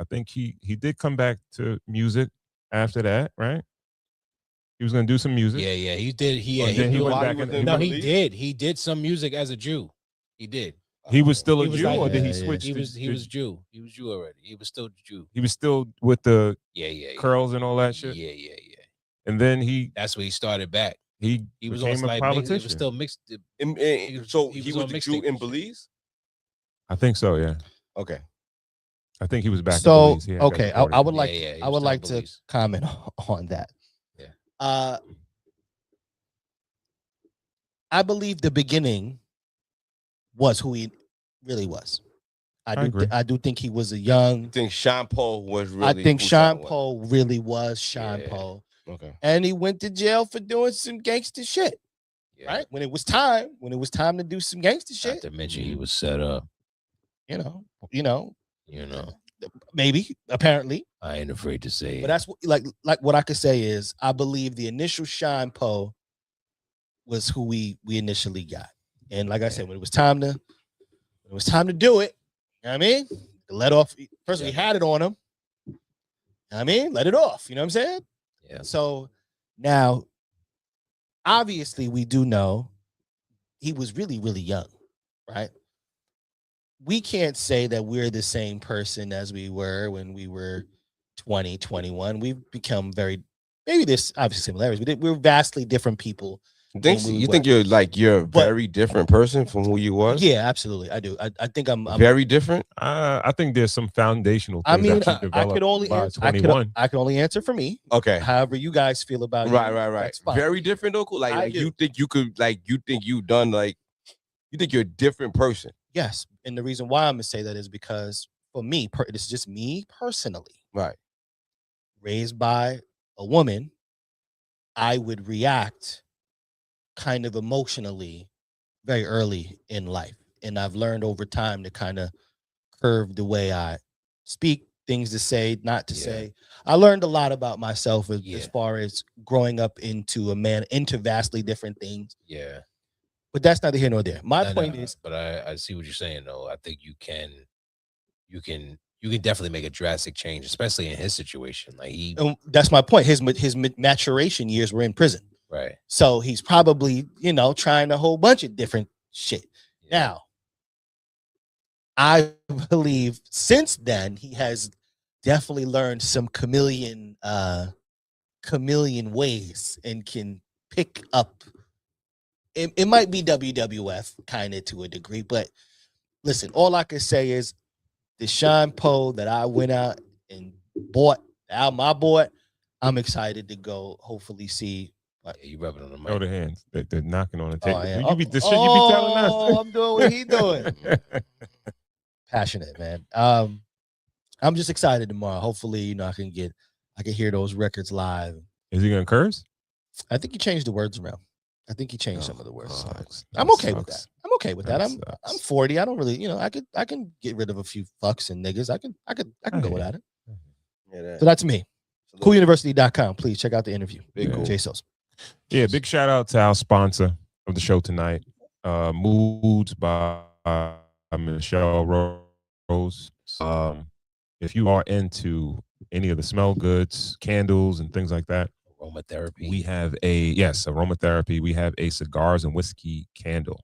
think he did come back to music after that, right? He was gonna do some music. Yeah, he did. He went back. No, he did. He did some music as a Jew. He did. He was still a He was Jew, like- or did he Yeah, yeah. switch? He was Jew. He was Jew already. He was still Jew. He was still with the Yeah. curls and all that shit. Yeah. And then he That's when he started back. he He was became on a It politician. was still mixed. So he he was was on the Jew mixtape in and shit. Belize? I think so. Yeah, Okay. I think he was back. So in Belize. He had got okay, deported. I would like Yeah, he I was would still like in to Belize. comment on that. Yeah. I believe the beginning was who he really was. I agree. I do think he was a I young. think Sean Paul was really. I think who Sean was. Paul really was Sean Yeah. Paul, Okay. and he went to jail for doing some gangster shit. Yeah. Right when it was time to do some gangster Not shit. to mention he was set up. You know, You know, maybe apparently. I ain't afraid to say But it. that's like what I could say is I believe the initial Sean Poe was who we initially got. And like I said, when it was time to do it, you know what I mean? Let off first we had it on him. You know what I mean? Let it off. You know what I'm saying? Yeah. So now obviously we do know he was really, really young, right? We can't say that we're the same person as we were when we were 20, 21. We've become maybe there's obviously similarities, but we're vastly different people. You we think you're a very different person from who you was? Yeah, absolutely. I do. I think I'm very different. I think there's some foundational I things mean, that you I developed could only by answer, 21. I can only answer for me. Okay. However you guys feel about Right. that's fine. Very different though. Like you think you could you think you've done you think you're a different person. Yes. And the reason why I'm gonna say that is because for me, this is just me personally. Right. Raised by a woman, I would react kind of emotionally very early in life. And I've learned over time to kind of curve the way I speak, things to say, not to say. I learned a lot about myself as far as growing up into vastly different things. Yeah. But that's neither here nor there. My point is, but I see what you're saying though. I think you can definitely make a drastic change, especially in his situation. Like that's my point. His maturation years were in prison. Right. So he's probably, trying a whole bunch of different shit. Yeah. Now, I believe since then he has definitely learned some chameleon ways and can pick up. It might be WWF kind of to a degree, but listen, all I can say is the Sean Poe that I went out and bought, the album I bought, I'm excited to go hopefully see. You rubbing on the mic. Show the hands. They're knocking on the table. Oh, yeah. You be telling us. Oh, I'm doing what he doing. Passionate, man. I'm just excited tomorrow. Hopefully, I can hear those records live. Is he gonna curse? I think he changed the words around. I think he changed some of the words. Sucks. I'm okay with that. I'm okay with that. I'm 40. I don't really, I can get rid of a few fucks and niggas. I can go without it. Yeah, so that's me. CoolUniversity.com. Please check out the interview. Big cool. Jay Sos. Yeah, big shout out to our sponsor of the show tonight, Moods by Michelle Rose. If you are into any of the smell goods, candles, and things like that, aromatherapy, we have aromatherapy. We have a cigars and whiskey candle.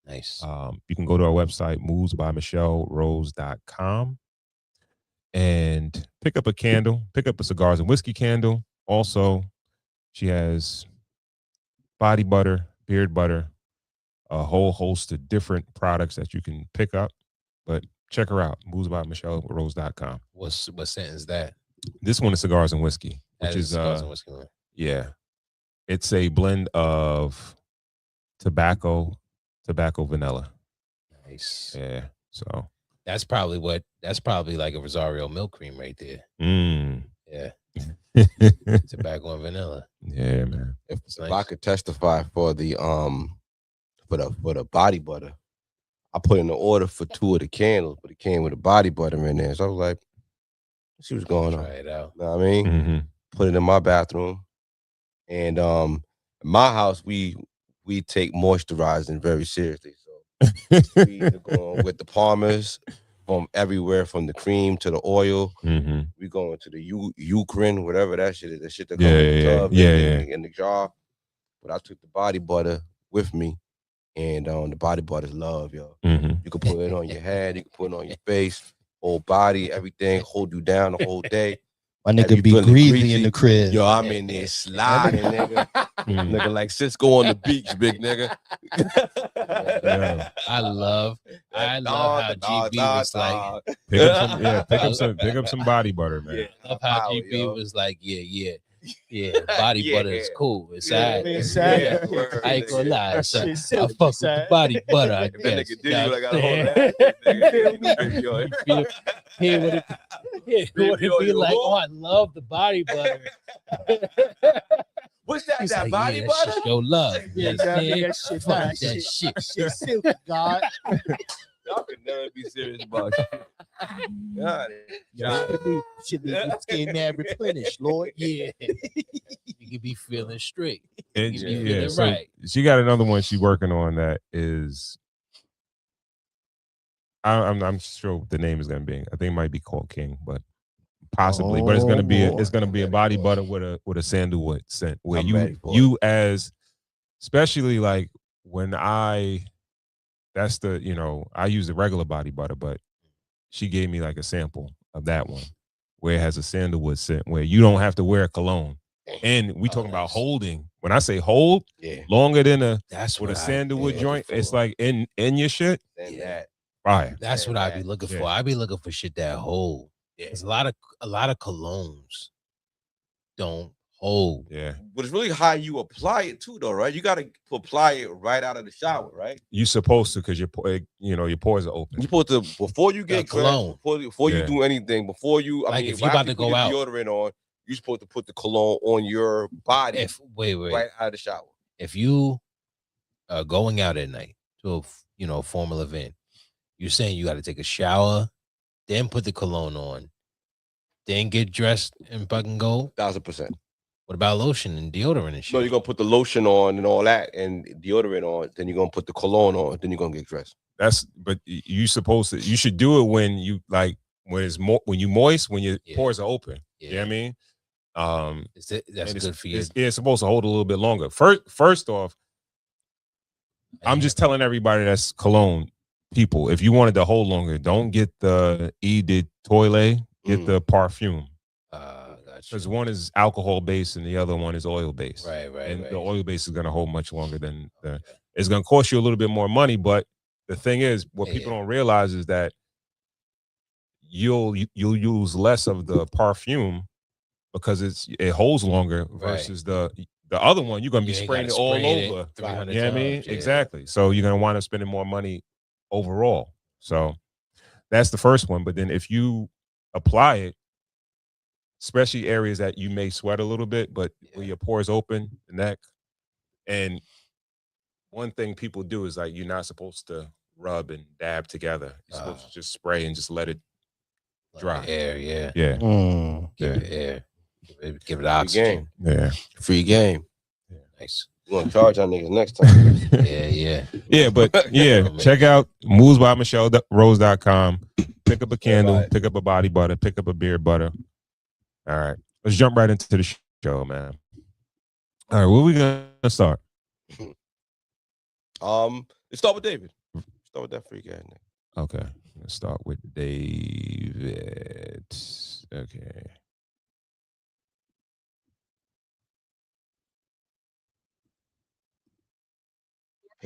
Nice. You can go to our website, moodsbymichellerose.com, and pick up a candle, pick up a cigars and whiskey candle. Also, she has body butter, beard butter, a whole host of different products that you can pick up. But check her out, moodsbymichellerose.com. What scent is that? This one is cigars and whiskey, which is cigars and whiskey. Yeah, it's a blend of tobacco, vanilla. Nice. Yeah, so that's probably like a Rosario milk cream right there. Yeah. Tobacco and vanilla. Yeah, man. If I could testify for the body butter, I put in the order for 2 of the candles, but it came with a body butter in there. So I was like, let's see what's going on. Try it out. You know what I mean? Mm-hmm. Put it in my bathroom. And in my house, we take moisturizing very seriously. So we either going with the Palmers from everywhere, from the cream to the oil. Mm-hmm. We going to the Ukraine, whatever that shit is. The shit that comes in the tub in in the jar. But I took the body butter with me. And the body butter is love, yo. Mm-hmm. You can put it on your head, you can put it on your face, whole body, everything, hold you down the whole day. My nigga be greasy in the crib. Yo, I'm in there sliding, nigga. Nigga like Cisco on the beach, big nigga. Yeah. I love how GB was like, pick up some body butter, man. Yeah, I love how GB was like, yeah, body butter is cool. It's sad. I ain't gonna lie, son. I fuck with the body butter. I guess. He would be like, oh, I love the body butter. What's that? That like, body butter? That's your love. Yeah, that shit. Fuck that shit. Shit silky, God. Y'all could never be serious about shit. God, should be getting mad replenished, Lord. Yeah. You can be feeling straight. And you be feeling right. She got another one she's working on that is I'm sure the name is gonna be, I think it might be called King, but possibly, but it's gonna be a body butter with a sandalwood scent where you as especially like when I use the regular body butter, but she gave me like a sample of that one where it has a sandalwood scent where you don't have to wear a cologne. And we talking about holding. When I say hold, longer than a sandalwood joint, it's like in your shit. Right. That's what I be looking for. I be looking for shit that hold. Yeah. There's a lot of colognes don't hold. Yeah. But it's really how you apply it too, though, right? You got to apply it right out of the shower, right? You're supposed to, because your pores are open. You're supposed to, before you get cologne, before you do anything, before you, like if you're about to go out, deodorant on, you're supposed to put the cologne on your body. Wait, right out of the shower. If you are going out at night to a formal event, you're saying you got to take a shower, then put the cologne on, then get dressed and fucking go? 1,000%. What about lotion and deodorant and shit? No, you're going to put the lotion on and all that and deodorant on, then you're going to put the cologne on, then you're going to get dressed. But you should do it when you like, when you moist, when your pores are open. Yeah. You know what I mean? That's good for you. It's supposed to hold a little bit longer. First off, I'm just telling everybody that's cologne people, if you wanted to hold longer, don't get the Eau de Toilette, get the perfume. Because one is alcohol based and the other one is oil based. Right. And the oil base is going to hold much longer than it's going to cost you a little bit more money. But the thing is, what people don't realize is that you'll use less of the perfume because it holds longer versus the other one. You're going to be spraying it all over. You know what I mean? Yeah. Exactly. So you're going to wind up spending more money overall. So that's the first one. But then if you apply it, especially areas that you may sweat a little bit, but where your pores open, the neck, and one thing people do is like you're not supposed to rub and dab together. You're supposed to just spray and just let it dry. Air, yeah. Give it air. Give it oxygen. Yeah. Free game. Yeah. Nice. We're gonna charge our niggas next time. Yeah, but check out movesbymichellerose.com. Pick up a candle, pick up a body butter, pick up a beard butter. All right, let's jump right into the show, man. All right, where we gonna start? Let's start with David. Start with that free guy. Okay, let's start with David. Okay.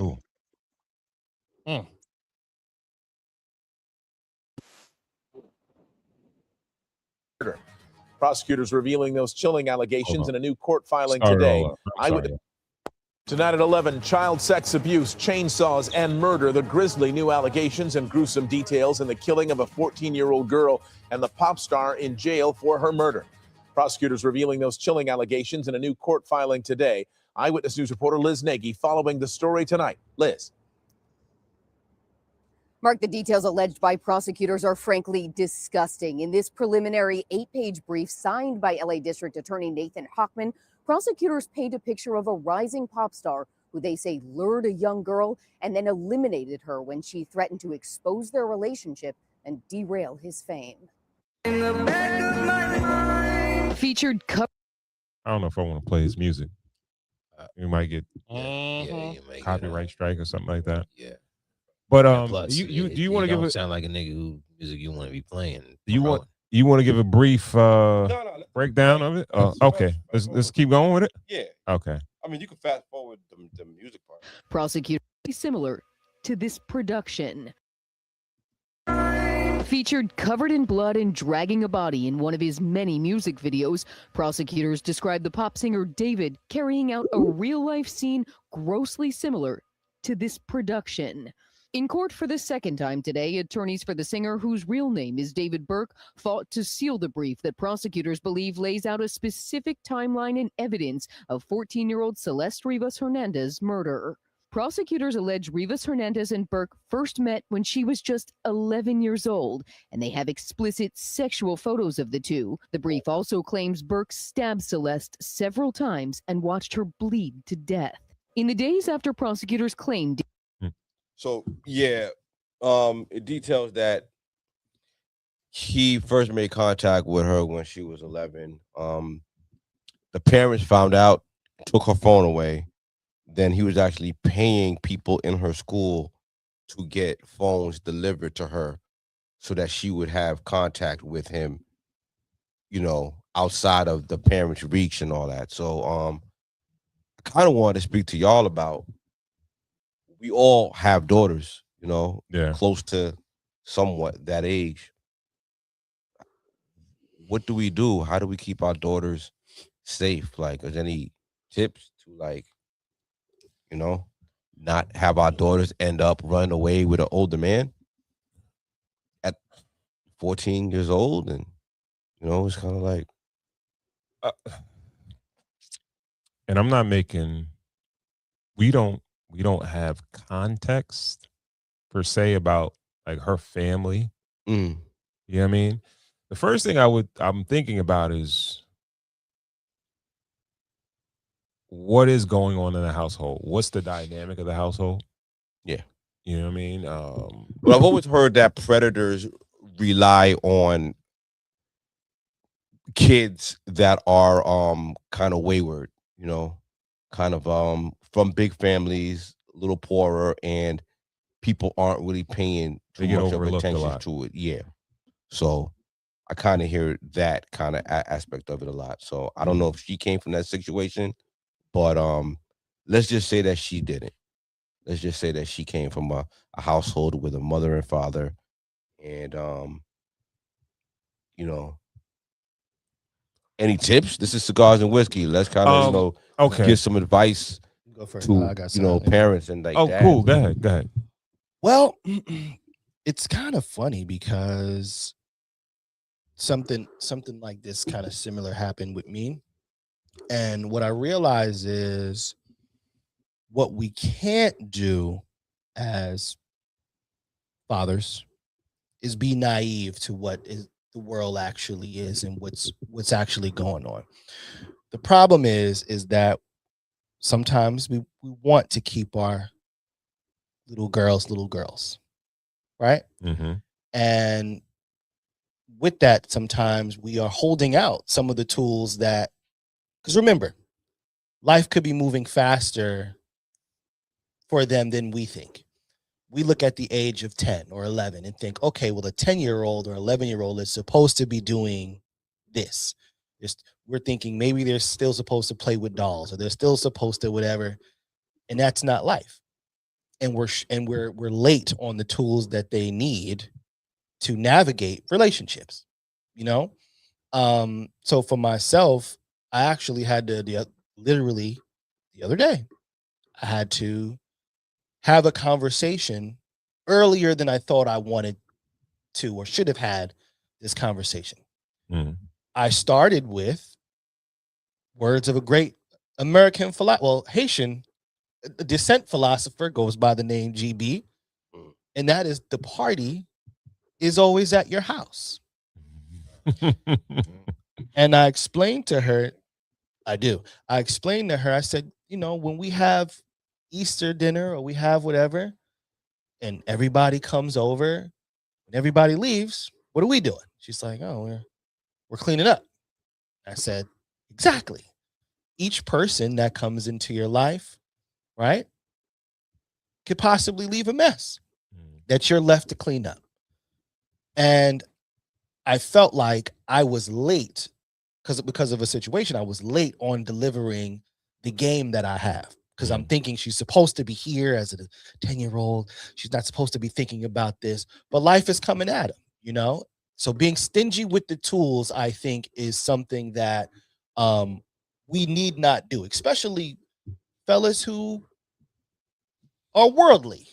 Oh. Prosecutors revealing those chilling allegations in a new court filing today. Tonight at 11, child sex abuse, chainsaws, and murder. The grisly new allegations and gruesome details in the killing of a 14-year-old girl and the pop star in jail for her murder. Prosecutors revealing those chilling allegations in a new court filing today. Eyewitness News reporter Liz Nagy following the story tonight. Liz. Mark, the details alleged by prosecutors are frankly disgusting. In this preliminary 8-page brief signed by LA District Attorney Nathan Hochman, prosecutors paint a picture of a rising pop star who they say lured a young girl and then eliminated her when she threatened to expose their relationship and derail his fame. Featured I don't know if I want to play his music. You might get you might copyright strike or something like that. Yeah. But And plus, do you want to give it? Sound like a nigga who music you want to be playing? Do you want to give a brief breakdown of it? Okay, let's keep going with it. Yeah. Okay. I mean, you can fast forward the music part. Prosecutor similar to this production. Featured covered in blood and dragging a body in one of his many music videos, prosecutors described the pop singer David carrying out a real-life scene grossly similar to this production. In court for the second time today, attorneys for the singer, whose real name is David Burke, fought to seal the brief that prosecutors believe lays out a specific timeline and evidence of 14-year-old Celeste Rivas Hernandez's murder. Prosecutors allege Rivas Hernandez and Burke first met when she was just 11 years old, and they have explicit sexual photos of the two. The brief also claims Burke stabbed Celeste several times and watched her bleed to death. In the days after prosecutors claimed... So, yeah, it details that he first made contact with her when she was 11. The parents found out, took her phone away. Then he was actually paying people in her school to get phones delivered to her so that she would have contact with him, you know, outside of the parents' reach and all that. So I kind of wanted to speak to y'all about, we all have daughters, you know, close to somewhat that age. What do we do? How do we keep our daughters safe? Like, is there any tips to, like, you know, not have our daughters end up running away with an older man at 14 years old? And, you know, it's kind of like. And I'm not making, we don't have context per se about like her family. You know what I mean? The first thing I'm thinking about is, what is going on in the household? What's the dynamic of the household? Yeah. You know what I mean? Well, I've always heard that predators rely on kids that are kind of wayward, you know, kind of from big families, a little poorer, and people aren't really paying too much of attention to it. Yeah. So I kind of hear that kind of aspect of it a lot. So I don't know if she came from that situation, but let's just say that she didn't. Let's just say that she came from a household with a mother and father, and you know, any tips? This is Cigars and Whiskey. Let's kind of give some advice to parents and like. Oh, dads. Cool. Go ahead. Well, it's kind of funny because something like this kind of similar happened with me. And what I realize is what we can't do as fathers is be naive to what the world actually is and what's actually going on. The problem is that sometimes we want to keep our little girls, right? Mm-hmm. And with that, sometimes we are holding out some of the tools that, because remember, life could be moving faster for them than we think. We look at the age of 10 or 11 and think, okay, well, a 10-year-old or 11-year-old is supposed to be doing this. We're thinking maybe they're still supposed to play with dolls or they're still supposed to whatever. And that's not life. And we're late on the tools that they need to navigate relationships, you know? So for myself, I actually had to literally the other day, I had to have a conversation earlier than I thought I wanted to or should have had this conversation. Mm-hmm. I started with words of a great American Haitian descent philosopher goes by the name GB, and that is, the party is always at your house. And I explained to her, I said, you know, when we have Easter dinner or we have whatever, and everybody comes over and everybody leaves, what are we doing? She's like, oh, we're cleaning up. I said, exactly. each person that comes into your life, right, could possibly leave a mess that you're left to clean up. And I felt like I was late because of a situation. I was late on delivering the game that I have, because I'm thinking she's supposed to be here as a 10-year-old. She's not supposed to be thinking about this, but life is coming at him, So being stingy with the tools, I think, is something that we need not do, especially fellas who are worldly.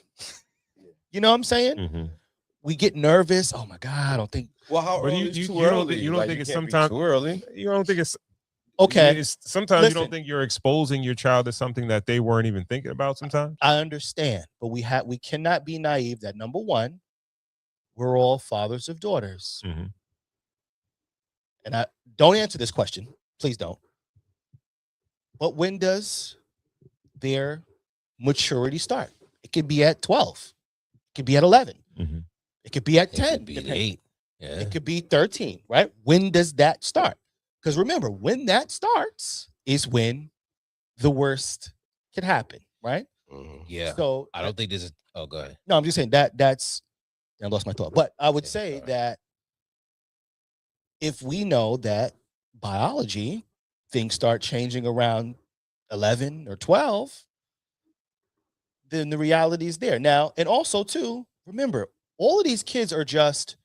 You know what I'm saying? Mm-hmm. We get nervous. Oh my God, I don't think. Well, how But early you is too don't early? think, you don't Like, think you it's can't be sometimes too early. You don't think it's okay. Sometimes Listen, you don't think you're exposing your child to something that they weren't even thinking about. Sometimes I understand, but we cannot be naive that, number one, we're all fathers of daughters. Mm-hmm. And I don't answer this question, please don't. But when does their maturity start? It could be at 12. It could be at 11. Mm-hmm. It could be at It 10. could be at 8. Yeah. It could be 13, right? When does that start? Because remember, when that starts is when the worst can happen, right? Yeah. So I don't think this is. Oh, go ahead. no, I'm just saying that's I lost my thought. But I would say that if we know that biology, things start changing around 11 or 12, then the reality is there. Now, and also too, remember, all of these kids are just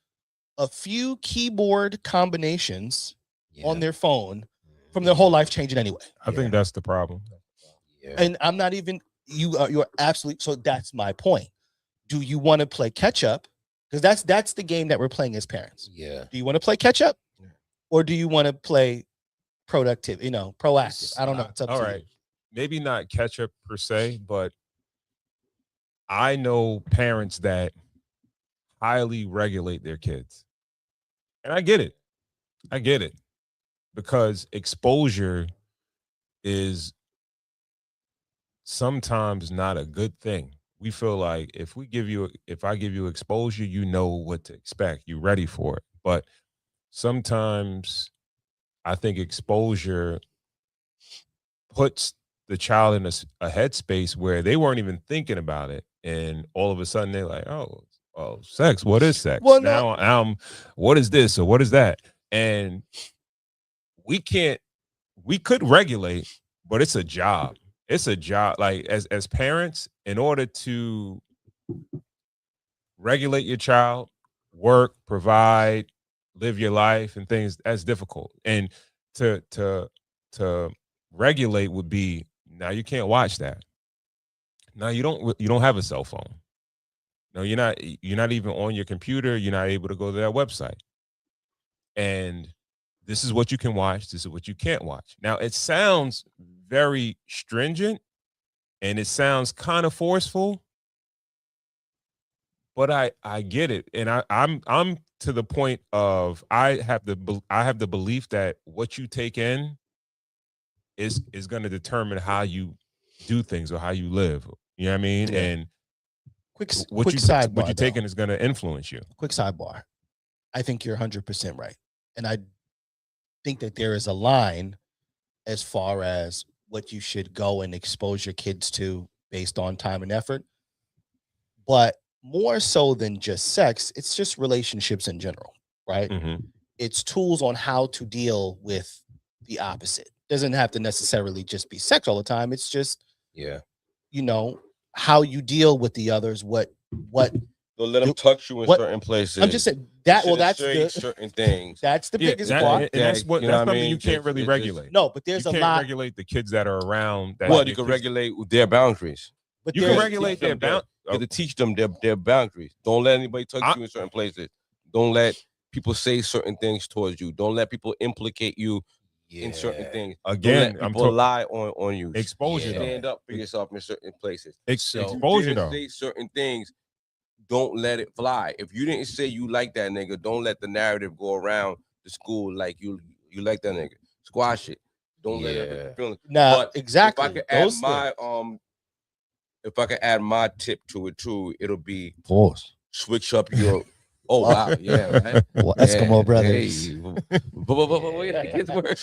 a few keyboard combinations on their phone from their whole life changing anyway. I think that's the problem. Yeah. And I'm not even, you're absolutely, so that's my point. Do you want to play catch up? Because that's the game that we're playing as parents. Yeah. Do you want to play catch up, or do you want to play productive? Proactive. I don't know. It's up to you. Maybe not catch up per se, but I know parents that highly regulate their kids, and I get it. Because exposure is sometimes not a good thing. We feel like if I give you exposure, you know what to expect. You're ready for it. But sometimes I think exposure puts the child in a headspace where they weren't even thinking about it. And all of a sudden they're like, oh, sex. What is sex? Well, now, what is this or what is that? And we could regulate, but it's a job. It's a job. Like as parents, in order to regulate your child, work, provide, live your life and things, that's difficult. And to regulate would be, now you can't watch that. Now you don't have a cell phone. No, you're not even on your computer. You're not able to go to that website. And this is what you can watch. This is what you can't watch. Now it sounds very stringent and it sounds kind of forceful, but I get it. And I'm to the point of I have the belief that what you take in is going to determine how you do things or how you live. You know what I mean? Yeah. And what you taking is going to influence you. Quick sidebar. I think you're 100% right. And I think that there is a line as far as what you should go and expose your kids to based on time and effort. But more so than just sex, it's just relationships in general, right? Mm-hmm. It's tools on how to deal with the opposite. Doesn't have to necessarily just be sex all the time. It's just, how you deal with the others, what don't let them touch you in certain places. I'm just saying that. Well, that's certain things. That's the biggest part. And that's something you can't really regulate. No, but there's you a can't lot. Regulate the kids that are around. Well, you can regulate their boundaries. But you can regulate their boundaries. You have to teach them their boundaries. Don't let anybody touch you in certain places. Don't let people say certain things towards you. Don't let people implicate you in certain things. Again, don't let people lie on you. Exposure. Stand up for yourself in certain places. Exposure, though. Say certain things. Don't let it fly. If you didn't say you like that nigga, don't let the narrative go around the school like you like that nigga. Squash it. Don't let it feel. Nah, exactly. If I could add my tip to it too, it'll be pause. Switch up your Oh wow, yeah, right. Well, Eskimo brothers. Hey, wait, I get word.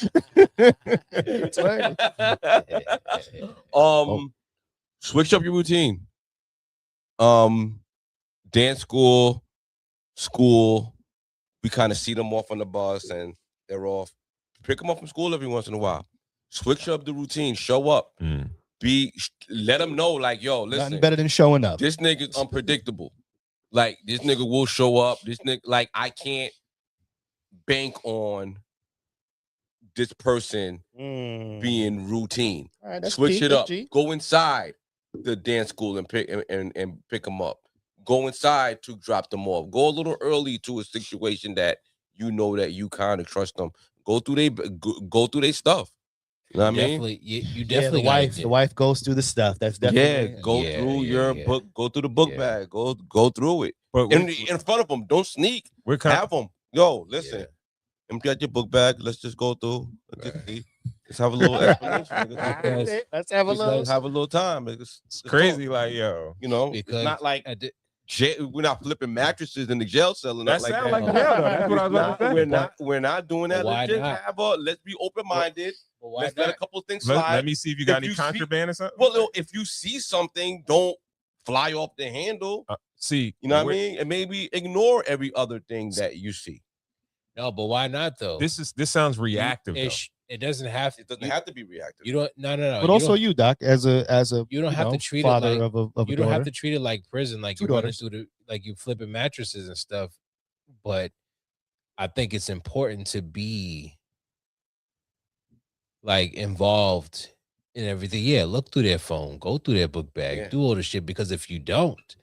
Switch up your routine. Dance school. We kind of see them off on the bus and they're off. Pick them up from school every once in a while. Switch up the routine. Show up. Let them know, like, yo, listen. Nothing better than showing up. This nigga's unpredictable. Like, this nigga will show up. This nigga, like, I can't bank on this person being routine. Right, switch it up. Go inside the dance school and pick them up. Go inside to drop them off. Go a little early to a situation that you know that you kind of trust them. Go through their stuff. You know what I mean? You definitely the wife goes through the stuff. That's definitely go through your book. Go through the book bag. Go through it. But in front of them, don't sneak. Have them. Yo, listen. Empty out your book bag. Let's just go through. Let's have a little explanation. Let's have a little time. It's crazy, talk. Like, yo, you know, it's not like we're not flipping mattresses in the jail cell. That sounds like jail. That's what I was about to say. We're not doing that. Let's be open-minded. Let's let a couple things slide. Let me see if you got any contraband or something. Well, if you see something, don't fly off the handle. You know what I mean? And maybe ignore every other thing that you see. No, but why not though? This sounds reactive. It doesn't have to. It doesn't have to be reactive. You don't. No. But also, you, Doc, as a you don't have to treat it like you don't have to treat it like prison, like you're running through like you flipping mattresses and stuff. But I think it's important to be like involved in everything. Yeah, look through their phone, go through their book bag, do all the shit. Because if you don't,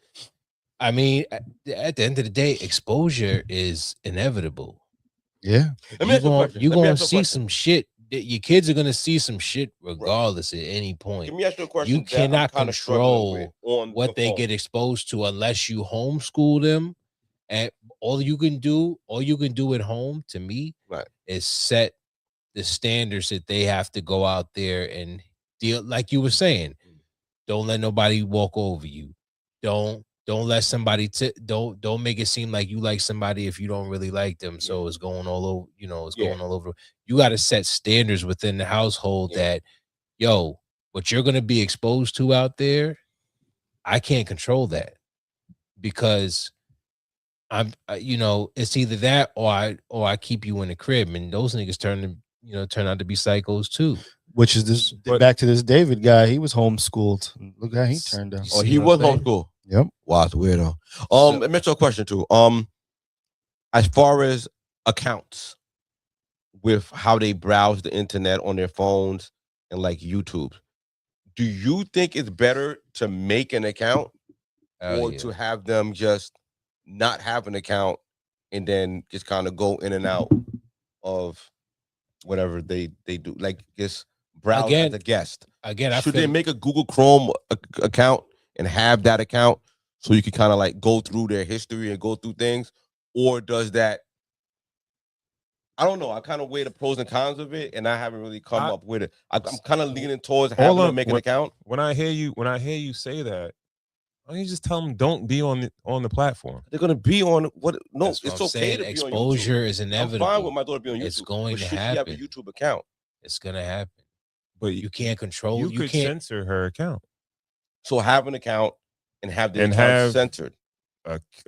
I mean, at the end of the day, exposure is inevitable. Yeah, you're gonna see some shit. Your kids are gonna see some shit regardless at any point. Let me ask you a question. You cannot control what they get exposed to unless you homeschool them. And all you can do at home, to me, is set the standards that they have to go out there and deal. Like you were saying, don't let nobody walk over you. Don't let somebody don't make it seem like you like somebody if you don't really like them. So it's going all over, going all over. You got to set standards within the household that, yo, what you're going to be exposed to out there, I can't control that because it's either that or I keep you in the crib, and those niggas turn out to be psychos too. Which is back to this David guy. He was homeschooled. Look how he turned out. Oh, he was homeschooled. Yep. Wow, it's weirdo. Let me ask you a question too. As far as accounts with how they browse the internet on their phones and like YouTube, do you think it's better to make an account or to have them just not have an account and then just kind of go in and out of whatever they do? Like just browse as a guest. Should they make a Google Chrome account and have that account so you can kind of like go through their history and go through things? Or does that, I don't know. I kind of weigh the pros and cons of it, and I haven't really come up with it. I'm kind of leaning towards having to make an account. When I hear you say that, why don't you just tell them don't be on the platform? They're gonna be on what? No, it's okay saying. To be exposure on YouTube. is inevitable. I'm fine with my daughter being on YouTube. It's going to happen. She have a YouTube account. It's gonna happen, but you can't control. You can't censor her account. So have an account and have the account censored,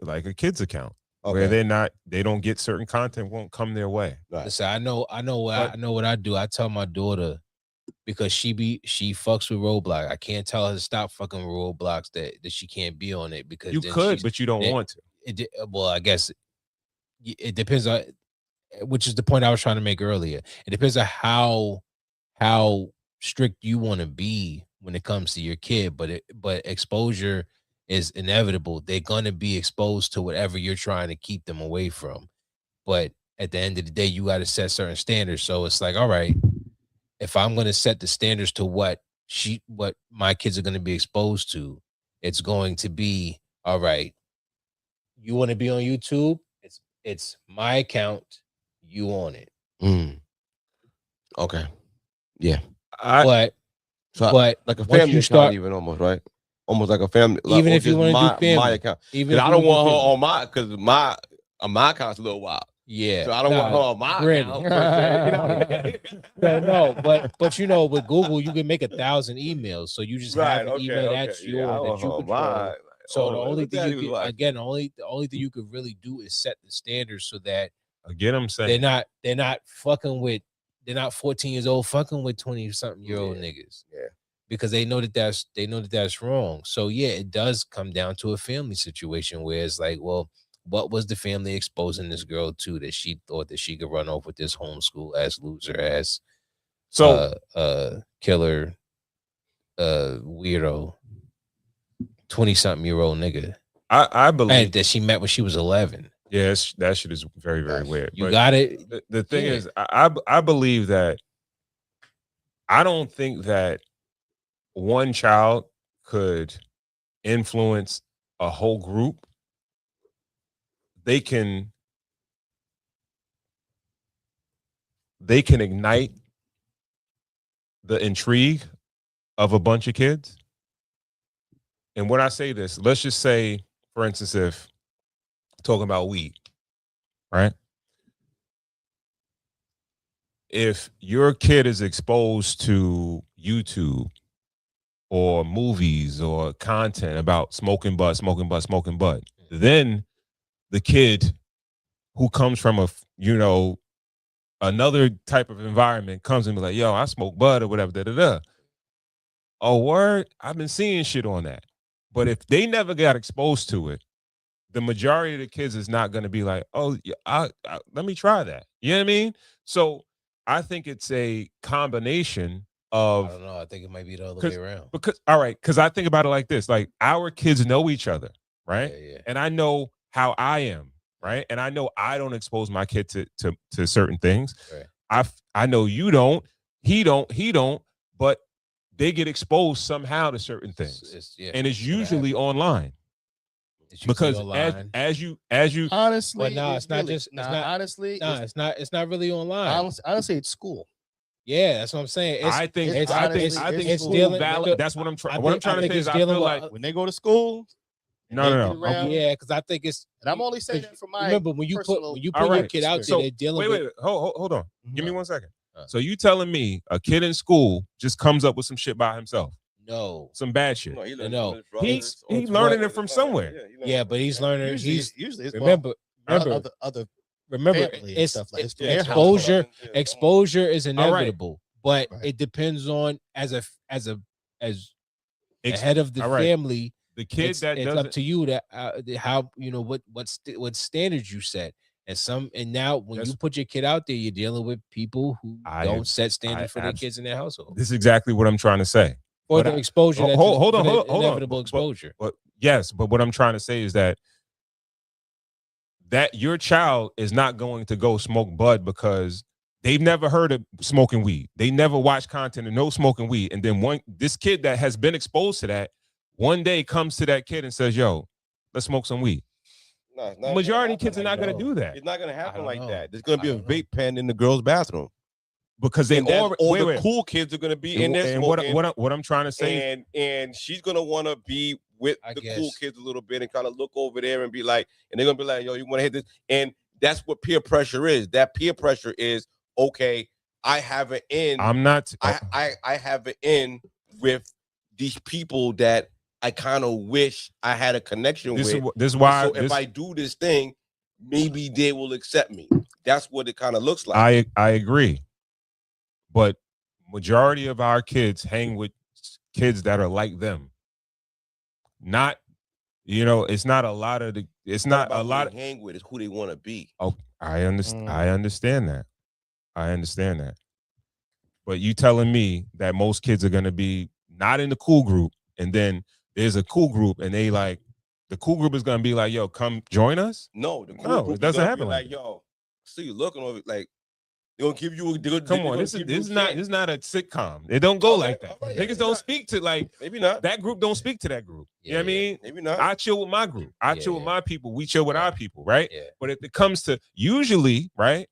like a kid's account. Where they don't get certain content, won't come their way. Right. Listen, I know what I do. I tell my daughter, because she fucks with Roblox. I can't tell her to stop fucking with Roblox that she can't be on it because you could, but you don't want to. Well, I guess it depends on, which is the point I was trying to make earlier. It depends on how strict you want to be when it comes to your kid, but exposure is inevitable. They're gonna be exposed to whatever you're trying to keep them away from. But at the end of the day, you got to set certain standards. So it's like, all right, if I'm gonna set the standards to what my kids are gonna be exposed to, it's going to be, all right, you want to be on YouTube? It's my account, you on it. Okay. Yeah. But like a family account, even almost, right? Almost like a family. Even if you want to do family, my account. I don't want her on my, because My account's a little wild. Yeah. So I don't want her on my granted. account. Per se, No, but you know, with Google, you can make 1,000 emails. So you just have an email that's yours that you control. So the only thing you can, again, the only thing you could really do is set the standards so that again, I'm saying they're not fucking with, they're not 14 years old fucking with 20-something-year-old niggas. Yeah. Because they know that that's wrong. So yeah, it does come down to a family situation where it's like, well, what was the family exposing this girl to that she thought that she could run off with this homeschool ass loser ass killer weirdo 20-something-year-old nigga? I believe and that she met when she was 11. Yes, that shit is very, very weird. You got it. The thing is, I believe that I don't think that one child could influence a whole group. They can ignite the intrigue of a bunch of kids. And when I say this, let's just say, for instance, if talking about weed, right? If your kid is exposed to YouTube or movies or content about smoking bud, then the kid who comes from another type of environment comes and be like, yo, I smoke bud or whatever, Oh, word, I've been seeing shit on that. But if they never got exposed to it, the majority of the kids is not going to be like, oh, let me try that. You know what I mean? So I think it's a combination of, I don't know. I think it might be the other way around. Because I think about it like this, like our kids know each other, right? Yeah. And I know how I am, right? And I know I don't expose my kid to certain things. Right. I know you don't, he don't, but they get exposed somehow to certain things. And it's usually online. Because as you honestly, but no, it's not really, just honestly, it's not really online. Honestly, it's school. Yeah, that's what I'm saying. I think it's dealing. That's what I'm trying. What I'm trying to say is, I feel like when they go to school. No. Yeah, because I think it's. And I'm only saying that from my. Remember when you put your kid out there, they're dealing. Wait, hold on. Give me 1 second. So you telling me a kid in school just comes up with some shit by himself? No, some bad shit. No, he's learning it from somewhere. Yeah, but he's learning. Usually remember. Other remember, it's exposure. Exposure is inevitable, but it depends on as head of the family. The kid it's up to you that how what standards you set. And now when you put your kid out there, you're dealing with people who don't set standards for their kids in their household. This is exactly what I'm trying to say. Or the exposure. Hold on. Inevitable exposure. But yes, but what I'm trying to say is that your child is not going to go smoke bud because they've never heard of smoking weed. They never watched content of no smoking weed. And then this kid that has been exposed to that one day comes to that kid and says, yo, let's smoke some weed. No, majority of kids are not going to do that. It's not going to happen like that. There's going to be a vape pen in the girl's bathroom. Because they the cool kids are going to be in there smoking. What I'm trying to say, and she's going to want to be with the cool kids a little bit and kind of look over there and be like, and they're going to be like, yo, you want to hit this? And that's what peer pressure is. That peer pressure is, okay, I have an in. I have an in with these people that I kind of wish I had a connection with. This is why. So if I do this thing, maybe they will accept me. That's what it kind of looks like. I agree. But majority of our kids hang with kids that are like them. Not, it's not a lot of it's not a lot of hang with, it's who they want to be. Oh, I understand. I understand that. But you telling me that most kids are going to be not in the cool group, and then there's a cool group and they like, the cool group is going to be like, yo, come join us? No, the cool group it doesn't happen like, yo, see you looking over like, they'll give you a come on. This is not a sitcom. It don't go like that. Niggas don't speak to maybe not. That group don't speak to that group. You know what I mean? Maybe not. I chill with my group. I chill with my people. We chill with our people, right? Yeah. But if it comes to usually, right,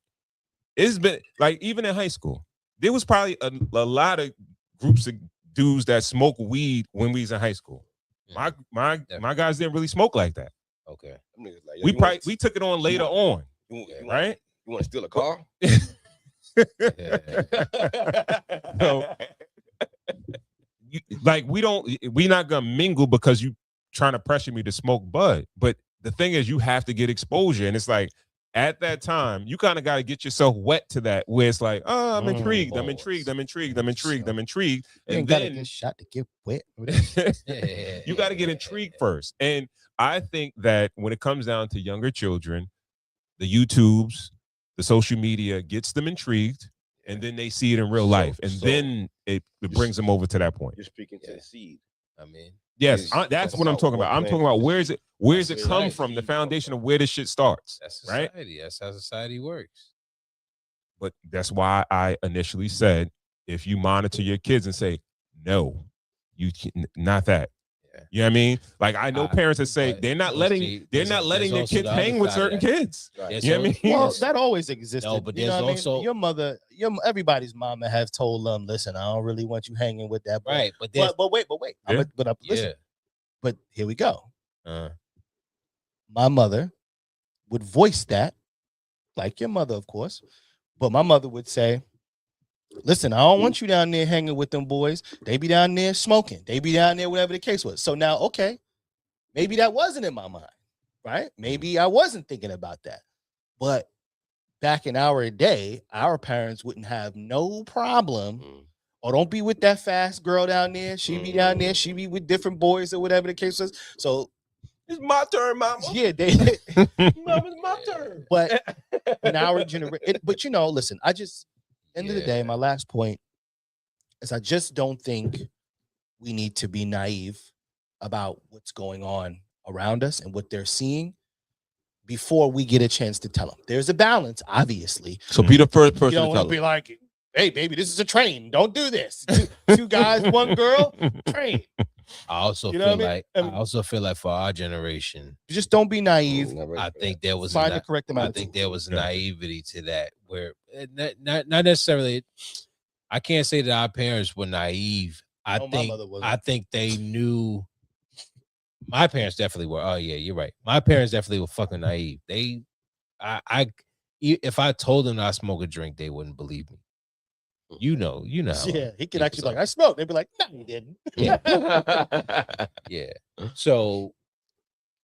it's been like even in high school, there was probably a lot of groups of dudes that smoke weed when we was in high school. My guys didn't really smoke like that. Okay. Like, we took it on later on, right? You want to steal a car? So, we not gonna mingle because you trying to pressure me to smoke bud. But the thing is, you have to get exposure, and it's like at that time, you kind of got to get yourself wet to that, where it's like, oh, I'm intrigued, I'm intrigued, I'm intrigued, I'm intrigued, I'm intrigued, and then get shot to get wet. You got to get intrigued first. And I think that when it comes down to younger children, the YouTubes, the social media gets them intrigued, and then they see it in real life, and then it brings them over to that point. You're speaking to the seed. I mean, yes, that's what I'm talking about. I'm talking about where does it come from? The foundation of where this shit starts. That's society. Right? That's how society works. But that's why I initially said, if you monitor your kids and say, no, you not that. You know what I mean? Like, I know parents that say they're not letting their kids hang with certain kids. Right. You know what I mean? Well, that always existed. No, but you there's know what also I mean? Your mother, everybody's mama have told them, listen, I don't really want you hanging with that boy. Right, but wait. Yeah. Listen. But here we go. My mother would voice that, like your mother, of course. But my mother would say, listen, I don't want you down there hanging with them boys. They be down there smoking. They be down there, whatever the case was. So now, okay, maybe that wasn't in my mind, right? Maybe I wasn't thinking about that. But back in our day, our parents wouldn't have no problem. Or don't be with that fast girl down there. She be down there. She be with different boys or whatever the case was. So it's my turn, mama. Yeah, Mama's my turn. But in our generation, but listen, end of the day, my last point is I just don't think we need to be naive about what's going on around us and what they're seeing before we get a chance to tell them. There's a balance, obviously. So be the first person you don't to tell want to them. be like, hey, baby, this is a train. Don't do this. Two guys, one girl, train. I also feel like for our generation, just don't be naive. I think there was find the correct amount. I think there was naivety to that, where not necessarily. I can't say that our parents were naive. I think they knew. My parents definitely were. Oh yeah, you're right. My parents definitely were fucking naive. If I told them I smoke a drink, they wouldn't believe me. You know. Yeah, he could actually be like, I smoked. They'd be like, no, you didn't. Yeah. Yeah. So,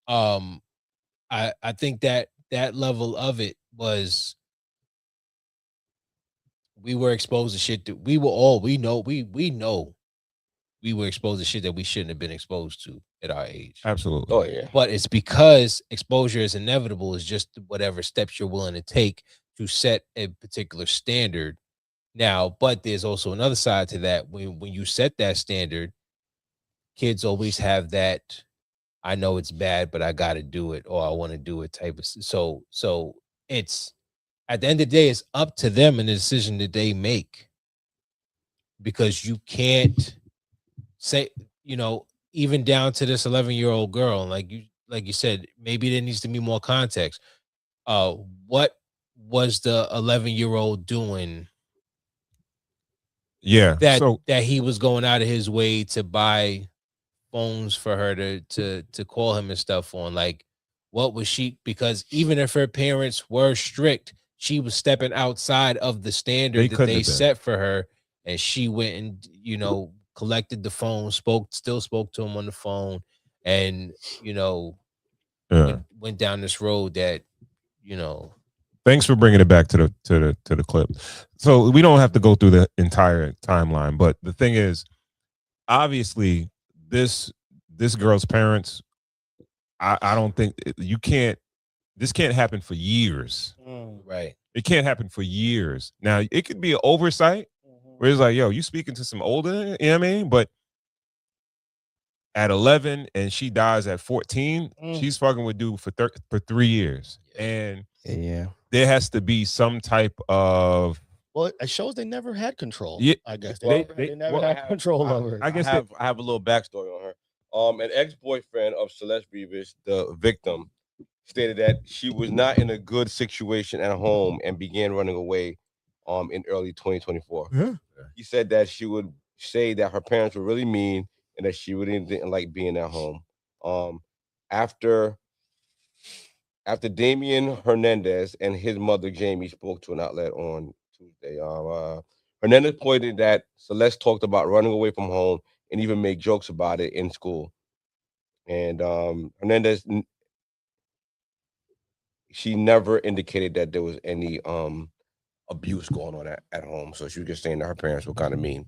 I think that level of it was, we were exposed to shit that we know we were exposed to shit that we shouldn't have been exposed to at our age. Absolutely. Oh yeah. But it's because exposure is inevitable. It's just whatever steps you're willing to take to set a particular standard. Now, but there's also another side to that. When you set that standard, kids always have that, I know it's bad, but I got to do it, or I want to do it type of. So it's, at the end of the day, it's up to them and the decision that they make, because you can't say, even down to this 11-year-old girl, like you said, maybe there needs to be more context. What was the 11-year-old doing? Yeah, that he was going out of his way to buy phones for her to call him and stuff on. Like, what was she? Because even if her parents were strict, she was stepping outside of the standard that they set for her, and she went and collected the phone, still spoke to him on the phone, and went down this road that Thanks for bringing it back to the clip. So we don't have to go through the entire timeline, but the thing is, obviously, this girl's parents, I don't think this can't happen for years. Right. It can't happen for years. Now, it could be an oversight where it's like, yo, you speaking to some older, you know what I mean? But at 11 and she dies at 14, she's fucking with dude for 3 years. And there has to be some type of. Well, it shows they never had control. Yeah, I guess they never had control over her. I have a little backstory on her. An ex-boyfriend of Celeste Rivas, the victim, stated that she was not in a good situation at home and began running away in early 2024. Yeah. He said that she would say that her parents were really mean and that she really didn't like being at home. After After Damian Hernandez and his mother Jamie spoke to an outlet on Tuesday, Hernandez pointed that Celeste talked about running away from home and even made jokes about it in school. And Hernandez, she never indicated that there was any abuse going on at home. So she was just saying that her parents were kind of mean.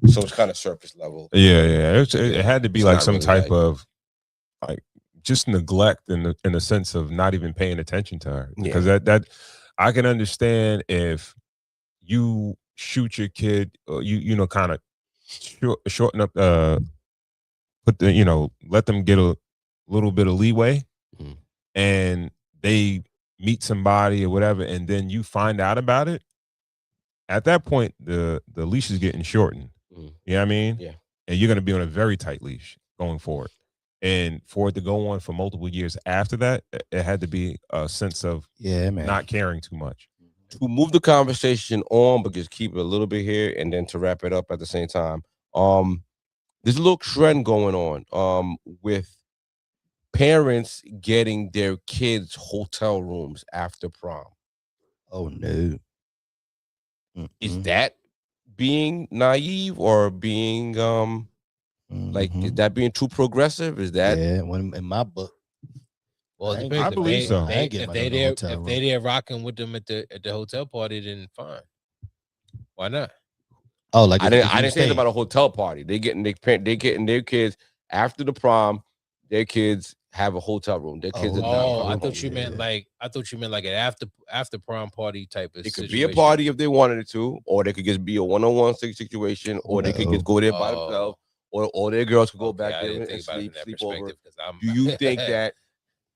So it's kind of surface level. Yeah. It had to be It's like not some really type like- of like just neglect in the sense of not even paying attention to her. Because that I can understand if you shoot your kid, or you know, kind of shorten up, put the, let them get a little bit of leeway, and they meet somebody or whatever, and then you find out about it. At that point, the leash is getting shortened. You know what I mean? Yeah. And you're going to be on a very tight leash going forward. And for it to go on for multiple years after that, it had to be a sense of not caring too much. To move the conversation on, but just keep it a little bit here, and then to wrap it up at the same time. There's a little trend going on with parents getting their kids hotel rooms after prom. Oh no. Is that being naive or being like, is that being too progressive? Is that when in my book? Well, I it ain't depends. I believe so. If they there rocking with them at the hotel party, then fine. Why not? Oh, like I didn't say it's about a hotel party. They getting their kids after the prom. Their kids have a hotel room. Their kids are not. Oh, I coming thought home. you meant like an after prom party type of. It could situation. be a party if they wanted it to, or they could just be a one-on-one situation, or they could just go there by themselves, or their girls could go back there and sleep over. Do you think that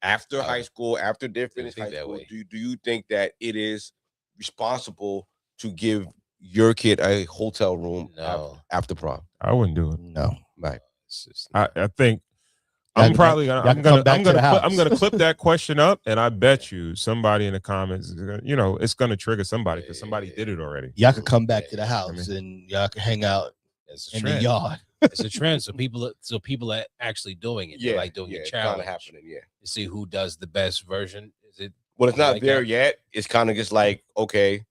after high school, after they're finished high school, do you think that it is responsible to give your kid a hotel room after prom? I wouldn't do it. No, right. I think I'm gonna clip that question up, and I bet you somebody in the comments, it's gonna trigger somebody because somebody did it already. Y'all could come back to the house and y'all can hang out in the yard. It's a trend, so people are actually doing it. They're like doing a challenge. Kind of happening, to see who does the best version. Is it? Well, it's not there yet. It's kind of just like, okay,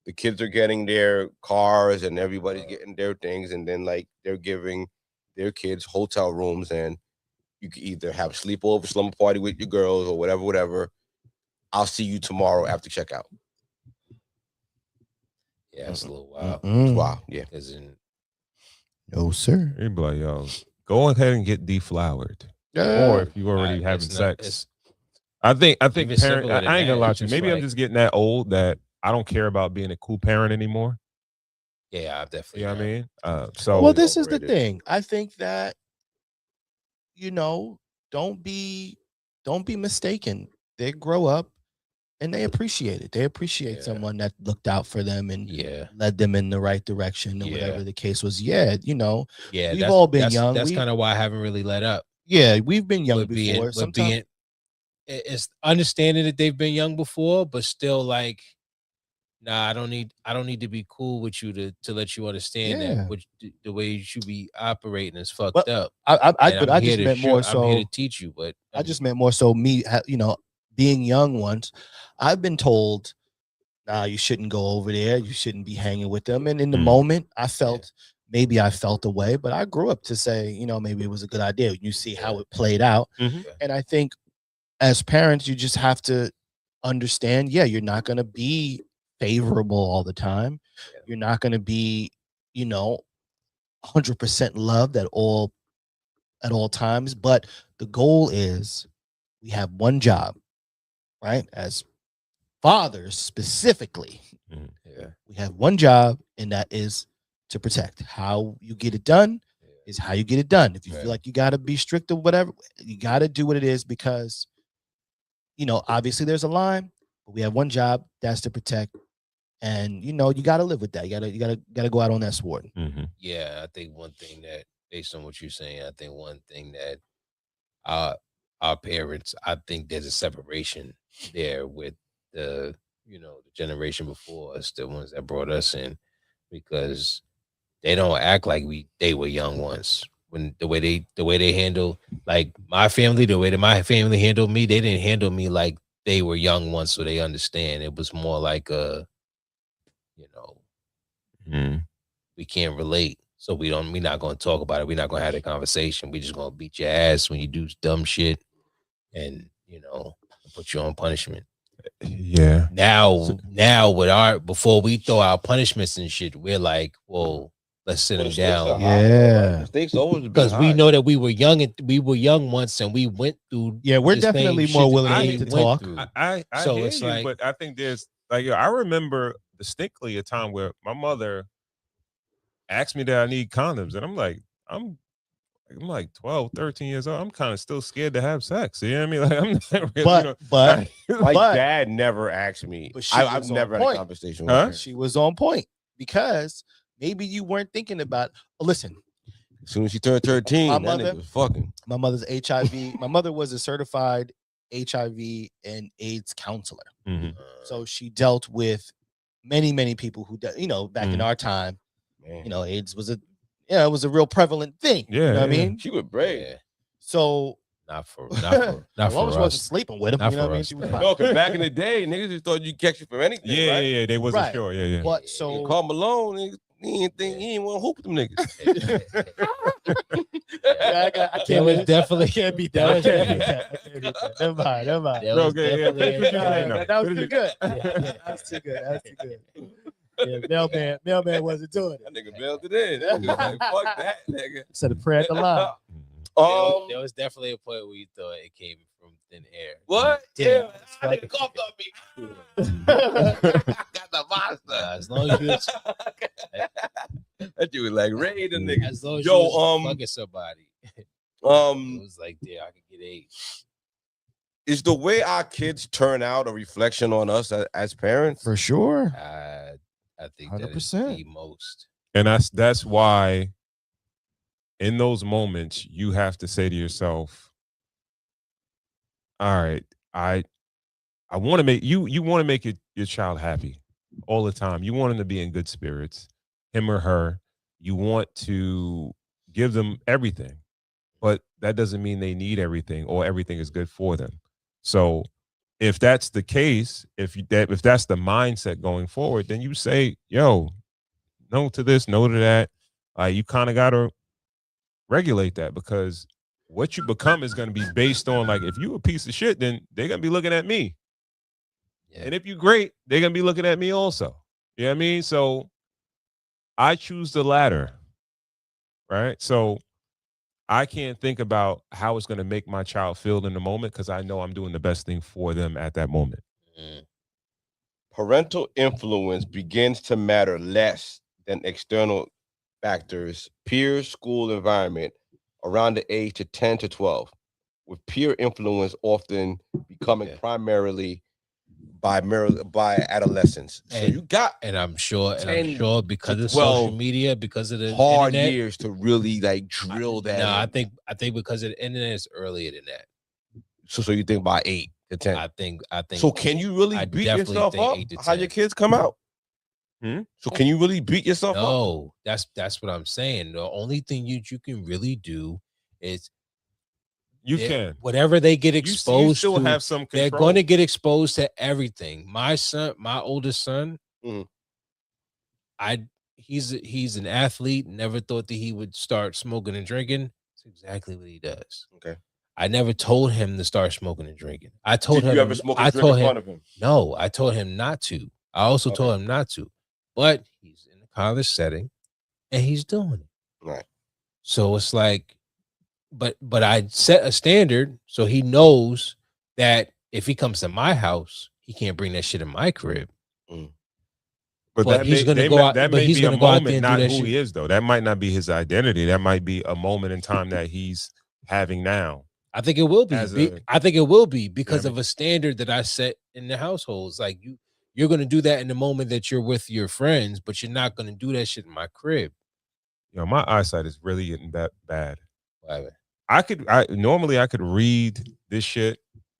the kids are getting their cars and everybody's getting their things, and then like they're giving their kids hotel rooms, and you can either have sleepover, slumber party with your girls or whatever. I'll see you tomorrow after checkout. Yeah, it's a little wild. Wow, yeah. No, sir. You'd be like, yo, go ahead and get deflowered. Or if you already having sex. I think parents, I ain't gonna lie to you. Maybe I'm just getting that old that I don't care about being a cool parent anymore. Yeah, I've definitely. You know what I mean? So well, this is the thing. I think that don't be mistaken. They grow up and they appreciate it. They appreciate someone that looked out for them and led them in the right direction, or whatever the case was. We've all been young. That's kind of why I haven't really let up. Yeah, we've been young before. Sometimes it's understanding that they've been young before, but still like, nah, I don't need to be cool with you to let you understand that the way you should be operating is fucked up. I just meant more so. I'm here to teach you, but I just meant more so me, being young once. I've been told, nah, you shouldn't go over there. You shouldn't be hanging with them. And in the moment, I felt maybe I felt away, but I grew up to say, maybe it was a good idea. You see how it played out. And I think as parents, you just have to understand, you're not going to be favorable all the time. You're not going to be, 100% loved at all times. But the goal is we have one job, right? As fathers specifically, we have one job, and that is to protect. How you get it done is how you get it done. If you feel like you got to be strict or whatever, you got to do what it is, because obviously there's a line, but we have one job, that's to protect. And you got to live with that. You got to go out on that sword. Yeah, I think one thing that, based on what you're saying, I think one thing that our parents, I think there's a separation there with the generation before us, the ones that brought us in, because they don't act like they were young once. When the way they handle like my family, the way that my family handled me, they didn't handle me like they were young ones, so they understand. It was more like we can't relate, so we're not going to talk about it. We're not going to have a conversation. We're just going to beat your ass when you do dumb shit, and put you on punishment. Yeah. Now with before we throw out punishments and shit, we're like, well, let's sit them down. Yeah, mistakes always because we know that we were young once, and we went through. Yeah, we're definitely more willing to talk. I So hear it's you, like, but I think there's I remember distinctly a time where my mother asked me that I need condoms, and I'm like 12, 13 years old. I'm kind of still scared to have sex. You know what I mean? Like, I'm not really, but my dad never asked me. But I've never had a conversation with her. She was on point because maybe you weren't thinking about. Listen, as soon as she turned 13, my that mother nigga was fucking. My mother's HIV. My mother was a certified HIV and AIDS counselor. Mm-hmm. So she dealt with many people who, back in our time, AIDS was it was a real prevalent thing. Yeah, you know what I mean? She was brave. Yeah. So not for as long as she wasn't us. sleeping with him. Not You know for what I mean? us. She was No, because back in the day, niggas just thought you catch it from anything. Yeah, right? yeah, they wasn't Right. sure. Yeah. But so Carl Malone, nigga, he didn't want to hoop with them niggas. I There was definitely can't beat that. Never mind. There was Okay, definitely That was too good. That's too good. Yeah, mailman wasn't doing That it. nigga bailed it in. That nigga was like, fuck that, nigga. Said a prayer at the line. there was definitely a point where you thought it came from thin air. What? Yeah. I nigga coughed on me. Got the monster. As long as you That dude was like Ray the nigga. as long as Yo, you was fucking somebody, it was like, yeah, I could get AIDS. Is the way our kids turn out a reflection on us as parents? For sure. I think that is 100%. the most. And that's why in those moments you have to say to yourself, all right, I want to make you want to make your child happy all the time. You want him to be in good spirits, him or her. You want to give them everything, but that doesn't mean they need everything or everything is good for them. So if that's the case, if that's the mindset going forward, then you say, yo, no to this, no to that. You kind of got to regulate that, because what you become is going to be based on, like, if you a piece of shit, then they're going to be looking at me. Yeah. And if you're great, they're going to be looking at me also. You know what I mean? So I choose the latter, right? So I can't think about how it's going to make my child feel in the moment, because I know I'm doing the best thing for them at that moment. Parental influence begins to matter less than external factors, peers, school environment, around the age of 10 to 12, with peer influence often becoming primarily by adolescence. So you got, and I'm sure because of 12 social media, because of the hard internet, years to really like drill that. No, in. I think because of the internet, it's earlier than that. So you think by 8 to 10? I think. So can you really beat yourself up? 8 to 10. How your kids come out? So can you really beat yourself up? No, that's what I'm saying. The only thing you can really do is can whatever they get exposed you still to. Have some control. They're going to get exposed to everything. My oldest son, he's an athlete. Never thought that he would start smoking and drinking. That's exactly what he does. Okay. I never told him to start smoking and drinking. I told Did him. You ever smoke and drink in front of him? No, I told him not to. I also told him not to. But he's in a college setting, and he's doing it. Right. So it's like, but I set a standard so he knows that if he comes to my house, he can't bring that shit in my crib. But he's going to go out. That But may he's be a going to go out moment, there and not do that who shit. he is, though. That might not be his identity. That might be a moment in time that he's having now. I think it will be. I think it will be because of a standard that I set in the households. Like you're going to do that in the moment that you're with your friends, but you're not going to do that shit in my crib. You know, my eyesight is really getting bad. Whatever. Normally I could read this shit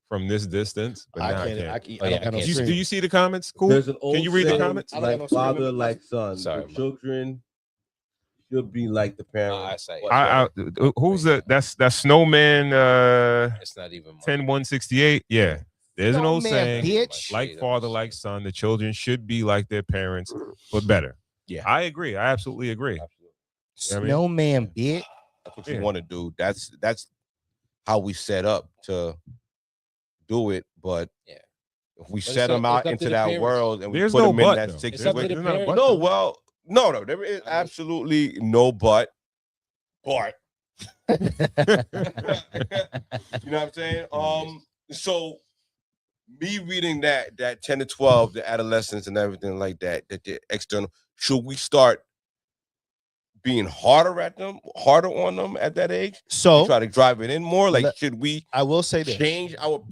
from this distance, but now I can't. Do you see the comments? Cool. Can you read the comments? Like father, like son. Sorry, the children should be like the parents. Who's the that's Snowman? It's not even 10168. Yeah. There's an old man, saying, bitch. like father, like son. The children should be like their parents, but better. Yeah, I agree. I absolutely agree. Snowman, bitch. That's what you want to do. That's how we set up to do it. But if we set them out into that world and we put them in that situation, no, there is absolutely no but. But you know what I'm saying? So me reading that 10 to 12, the adolescents and everything like that, the external, should we start being harder on them at that age? So try to drive it in more. Like, should we? I will say this: change our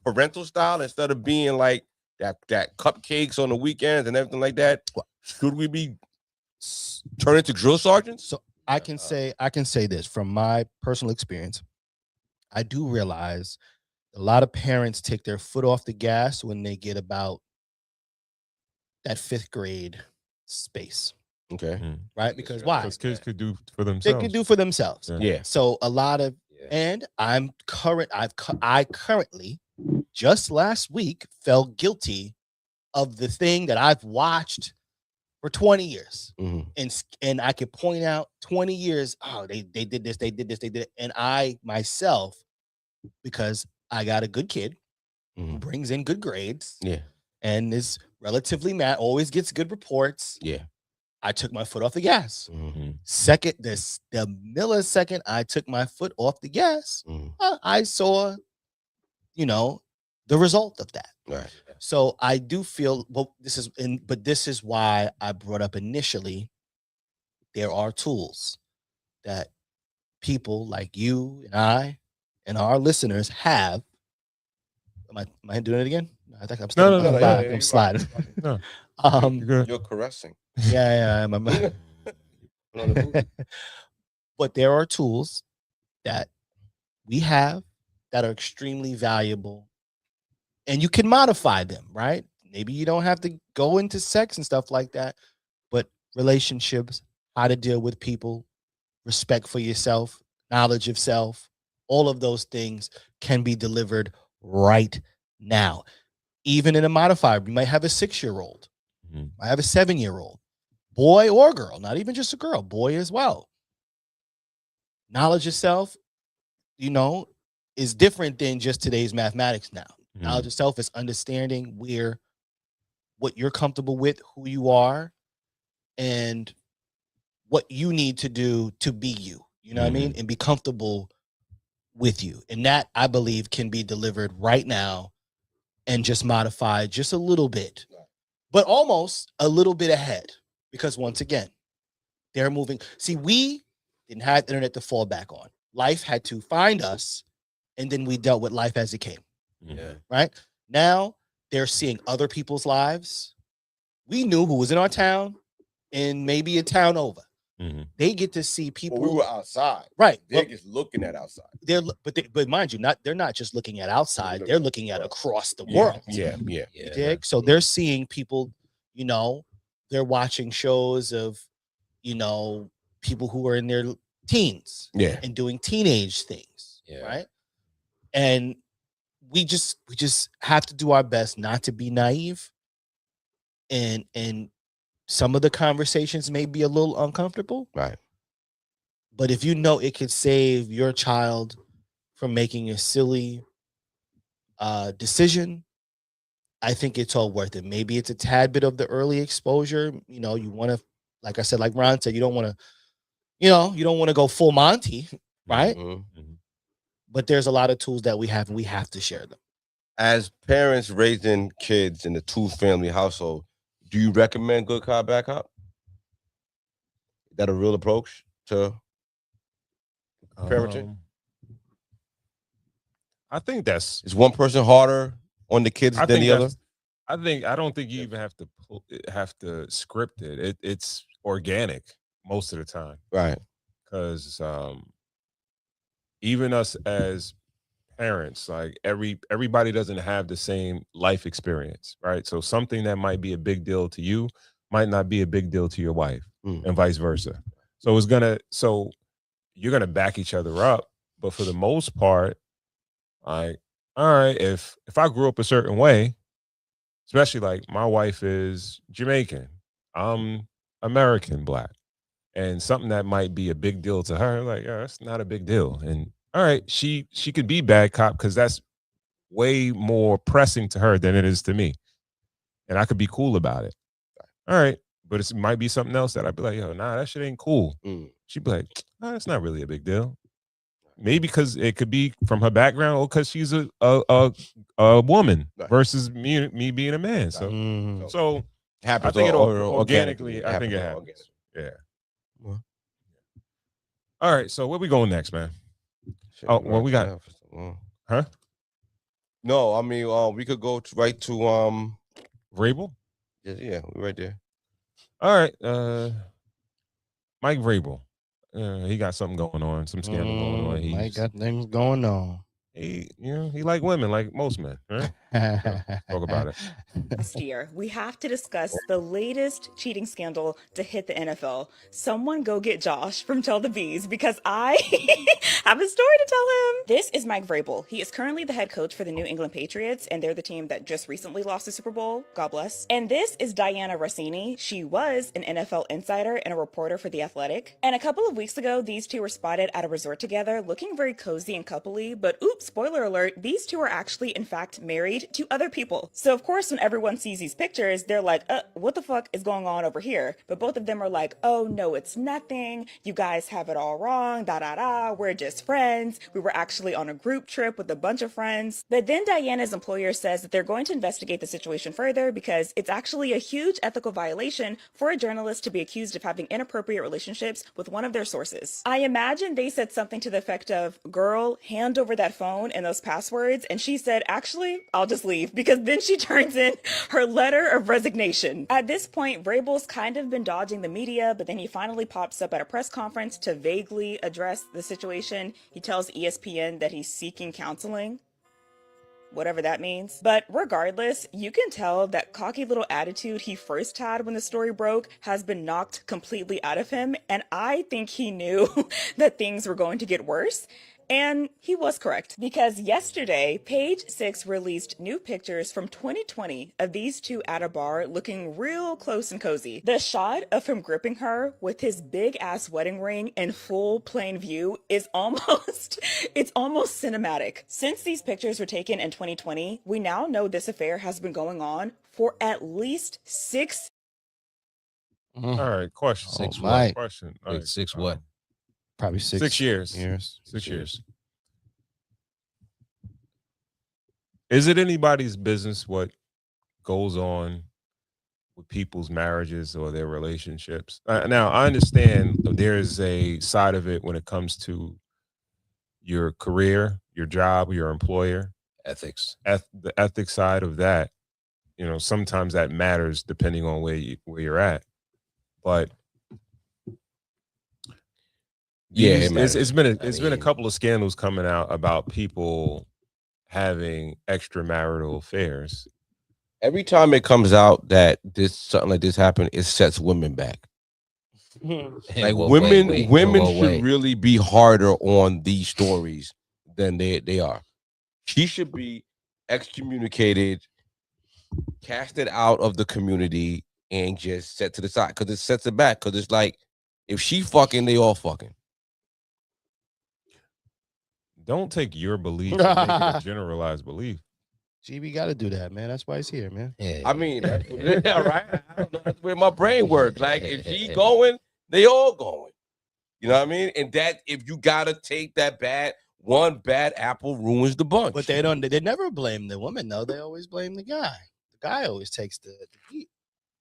parental style instead of being like that cupcakes on the weekends and everything like that. Should we be turning to drill sergeants? So I can say this from my personal experience. I do realize a lot of parents take their foot off the gas when they get about that 5th grade space. Okay. Right? Because why? Because kids could do for themselves. They could do for themselves. Yeah. So a lot of, and I currently just last week felt guilty of the thing that I've watched for 20 years. And I could point out 20 years, oh, they did this, they did this, they did it. And I myself, because I got a good kid who brings in good grades. Yeah. And is relatively always gets good reports. Yeah. I took my foot off the gas. Second, the millisecond I took my foot off the gas, I saw, the result of that. Right. So I do feel, this is why I brought up initially, there are tools that people like you and I and our listeners have. Am I doing it again? I think I'm still I'm sliding. No. You're caressing. Yeah, but there are tools that we have that are extremely valuable, and you can modify them, right? Maybe you don't have to go into sex and stuff like that, but relationships, how to deal with people, respect for yourself, knowledge of self, all of those things can be delivered right now. Even in a modifier, you might have a 6-year-old, I have a 7-year-old, boy or girl, not even just a girl, boy as well. Knowledge of self, is different than just today's mathematics now. Knowledge of self is understanding what you're comfortable with, who you are, and what you need to do to be you. You know what I mean? And be comfortable with you. And that, I believe, can be delivered right now and just modified just a little bit, but almost a little bit ahead. Because once again, they're moving. See, we didn't have internet to fall back on. Life had to find us, and then we dealt with life as it came. Yeah. Right? Now they're seeing other people's lives. We knew who was in our town and maybe a town over. They get to see people. Well, we were outside. Right. They're just looking at outside. But mind you, they're not just looking at outside. They're looking at across the world. Yeah. You dig? So they're seeing people, they're watching shows of, people who are in their teens and doing teenage things. Right. And we just have to do our best not to be naive. And some of the conversations may be a little uncomfortable. Right. But if it could save your child from making a silly decision, I think it's all worth it. Maybe it's a tad bit of the early exposure. You want to, like I said, like Ron said, you don't want to go full Monty, right? But there's a lot of tools that we have, and we have to share them. As parents raising kids in a 2-family household, do you recommend good cop, bad cop? Is that a real approach to parenting? I think is one person harder on the kids than the other? I don't think you even have to script it. It's organic most of the time, right? Because even us as parents, like everybody doesn't have the same life experience, right? So something that might be a big deal to you might not be a big deal to your wife, and vice versa. So you're gonna back each other up, but for the most part, I'm all right, if I grew up a certain way, especially like my wife is Jamaican, I'm American black, and something that might be a big deal to her, like, yeah, that's not a big deal. And all right, she could be bad cop because that's way more pressing to her than it is to me. And I could be cool about it. All right. But it might be something else that I'd be like, yo, nah, that shit ain't cool. She'd be like, nah, that's not really a big deal. Maybe because it could be from her background or because she's a woman versus me being a man. So happens. I think it organically. I think it happens. Yeah. All right. So where we going next, man? Well, we got. Huh? No, I mean, we could go right to Vrabel. Yeah, we're right there. All right, Mike Vrabel. He got something going on, some scandal going on. Mike got things going on. He like women, like most men. Right? Talk about it. Last year, we have to discuss the latest cheating scandal to hit the NFL. Someone go get Josh from Tell the Bees because I have a story to tell him. This is Mike Vrabel. He is currently the head coach for the New England Patriots, and they're the team that just recently lost the Super Bowl. God bless. And this is Diana Rossini. She was an NFL insider and a reporter for The Athletic. And a couple of weeks ago, these two were spotted at a resort together, looking very cozy and coupley. But oops, spoiler alert, these two are actually, in fact, married to other people. So, of course, when everyone sees these pictures, they're like, what the fuck is going on over here? But both of them are like, oh, no, it's nothing. You guys have it all wrong. We're just friends. We were actually on a group trip with a bunch of friends. But then Diana's employer says that they're going to investigate the situation further because it's actually a huge ethical violation for a journalist to be accused of having inappropriate relationships with one of their sources. I imagine they said something to the effect of, girl, hand over that phone and those passwords. And she said, actually, I'll just leave, because then she turns in her letter of resignation. At this point, Vrabel's kind of been dodging the media, but then he finally pops up at a press conference to vaguely address the situation. He tells ESPN that he's seeking counseling, whatever that means. But regardless, you can tell that cocky little attitude he first had when the story broke has been knocked completely out of him, and I think he knew that things were going to get worse. And he was correct, because yesterday, Page Six released new pictures from 2020 of these two at a bar looking real close and cozy. The shot of him gripping her with his big ass wedding ring in full plain view is almost cinematic. Since these pictures were taken in 2020, we now know this affair has been going on for at least 6. All right, question. Six what? Question. All right. Six what? Probably 6 years. 6 years. Is it anybody's business what goes on with people's marriages or their relationships? Now, I understand there is a side of it when it comes to your career, your job, your employer. Ethics. The ethics side of that, sometimes that matters depending on where you're at. But it's been a couple of scandals coming out about people having extramarital affairs. Every time it comes out that something like this happened, it sets women back. Like women should really be harder on these stories than they are. She should be excommunicated, casted out of the community, and just set to the side, because it sets it back. Because it's like, if she fucking, they all fucking. Don't take your belief and make it a generalized belief. GB got to do that, man. That's why he's here, man. Yeah. I mean, right? I don't know. That's where my brain works. Like, if she going, they all going. You know what I mean? And that, if you gotta take that one bad apple ruins the bunch. But they never blame the woman, though. They always blame the guy. The guy always takes the heat.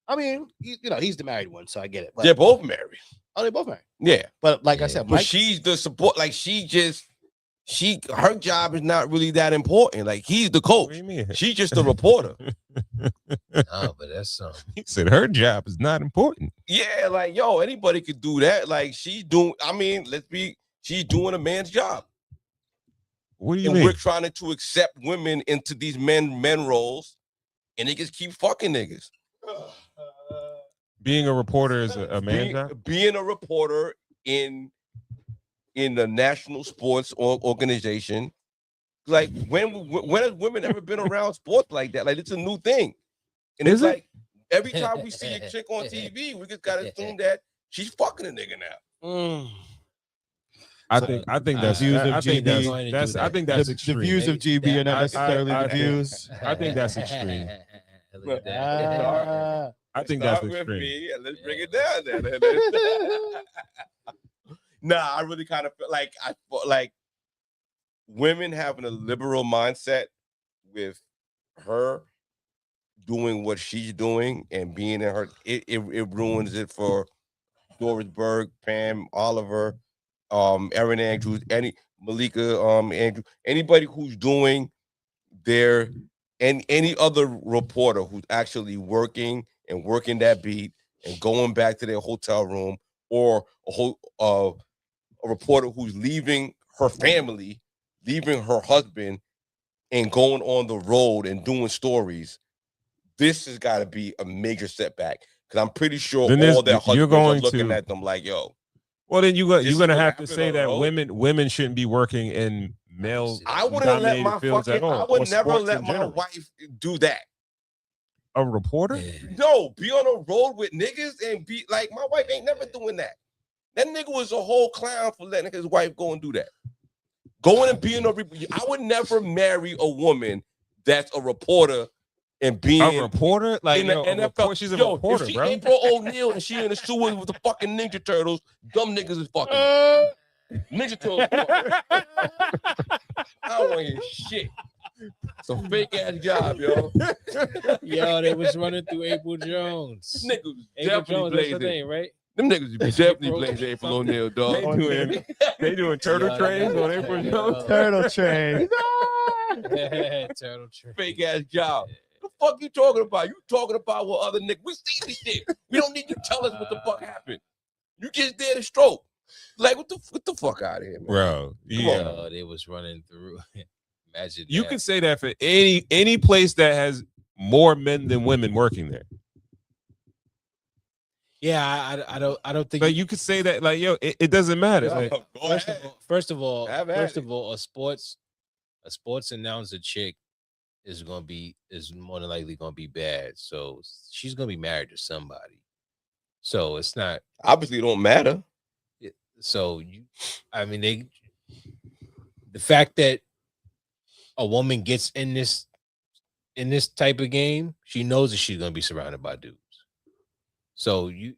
I mean, he's the married one, so I get it. But, they're both married. Oh, they're both married. Yeah. But like I said, but she's the support. Like, her job is not really that important. Like, he's the coach. What do you mean? She's just a reporter. Oh, but that's he said her job is not important. Yeah, like, yo, anybody could do that. Like, she's doing a man's job. What do you and mean? We're trying to accept women into these men roles, and niggas keep fucking niggas. Being a reporter is a man's job? Being a reporter in the national sports organization, Like when has women ever been around sports like that? Like it's a new thing, and Is it's it? like every time we see a chick on TV, we just gotta assume that she's fucking a nigga now. I think that's views of I think GB. I think that's the extreme. views of GB are not necessarily I the views. I think that's extreme. Look at that. I think that's Start with extreme. me and let's bring it down there. Nah, I really kind of feel like women having a liberal mindset with her doing what she's doing and being in her, it ruins it for Doris Berg, Pam, Oliver, Erin Andrews, Malika, Andrew, anybody who's doing their, and any other reporter who's actually working that beat and going back to their hotel room, or a reporter who's leaving her family, leaving her husband, and going on the road and doing stories. This has got to be a major setback, because I'm pretty sure all their husbands are looking at them like, yo. Well, then you're gonna have to say that women shouldn't be working in male. I wouldn't let my fucking. I would never let my wife do that. A reporter? No, be on a road with niggas and be like, my wife ain't never doing that. That nigga was a whole clown for letting his wife go and do that. Going and being I would never marry a woman that's a reporter and being a reporter, like in the NFL. She's a reporter, if she bro. April O'Neil and she in the sewers with the fucking Ninja Turtles, dumb niggas is fucking Ninja Turtles. I don't want to hear shit. It's a fake ass job, yo. Yo, they was running through April Jones. Niggas April definitely Jones, that's her blazing. name, right? Them niggas definitely blazing April O'Neil, dog. They doing turtle trains on April Jones. Turtle train. Turtle train. Fake ass job. What the fuck you talking about? You talking about what other niggas? We see this shit. We don't need you to tell us what the fuck happened. You just did a stroke. Like, what the fuck out of here, man? Bro. Yeah, they was running through. Imagine you that. can say that for any place that has more men than women working there. Yeah, I don't think. But you could say that, like, yo, it doesn't matter. Yo, Like, first of all, a sports announcer chick is more than likely gonna be bad. So she's gonna be married to somebody. So it's not obviously it don't matter. So the fact that a woman gets in this type of game, she knows that she's gonna be surrounded by dudes. So you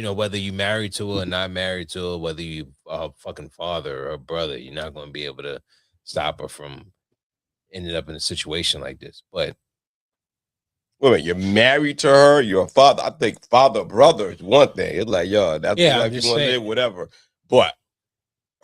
know, whether you married to her or not married to her, whether you a fucking father or a brother, you're not gonna be able to stop her from ending up in a situation like this. But wait a minute, you're married to her, you're a father. I think father, brother is one thing. It's like, yo, that's the life you want to live, whatever. But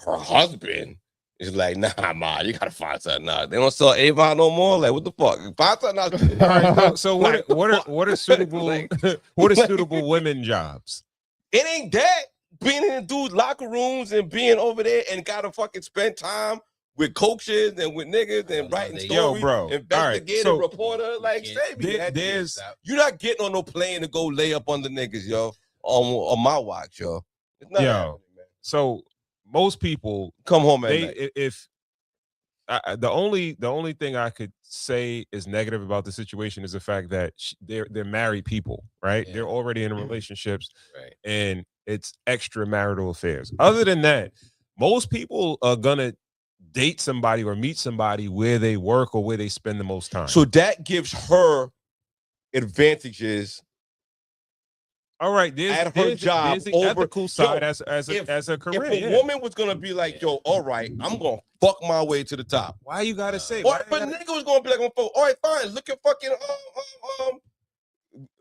her husband is like, nah, ma, you gotta find something out. They don't sell Avon no more. Like, what the fuck? Find something out. all right, so what are suitable what are suitable women jobs? It ain't that. Being in the dude's locker rooms and being over there and gotta fucking spend time with coaches and with niggas and writing stories. Yo, bro. Investigative reporter. Like, say me. You're not getting on no plane to go lay up under niggas, yo, on my watch, yo. It's not happening, man. So most people come home at night. If the only thing I could say is negative about the situation is the fact that they're married people, right? Yeah. They're already in relationships, right? And it's extramarital affairs. Other than that, most people are gonna date somebody or meet somebody where they work or where they spend the most time. So that gives her advantages. All right, at her job, there's the ethical side as a career. If a woman was gonna be like, yo, all right, I'm gonna fuck my way to the top. Why you gotta say? But nigga was gonna be like, all right, fine. Look at fucking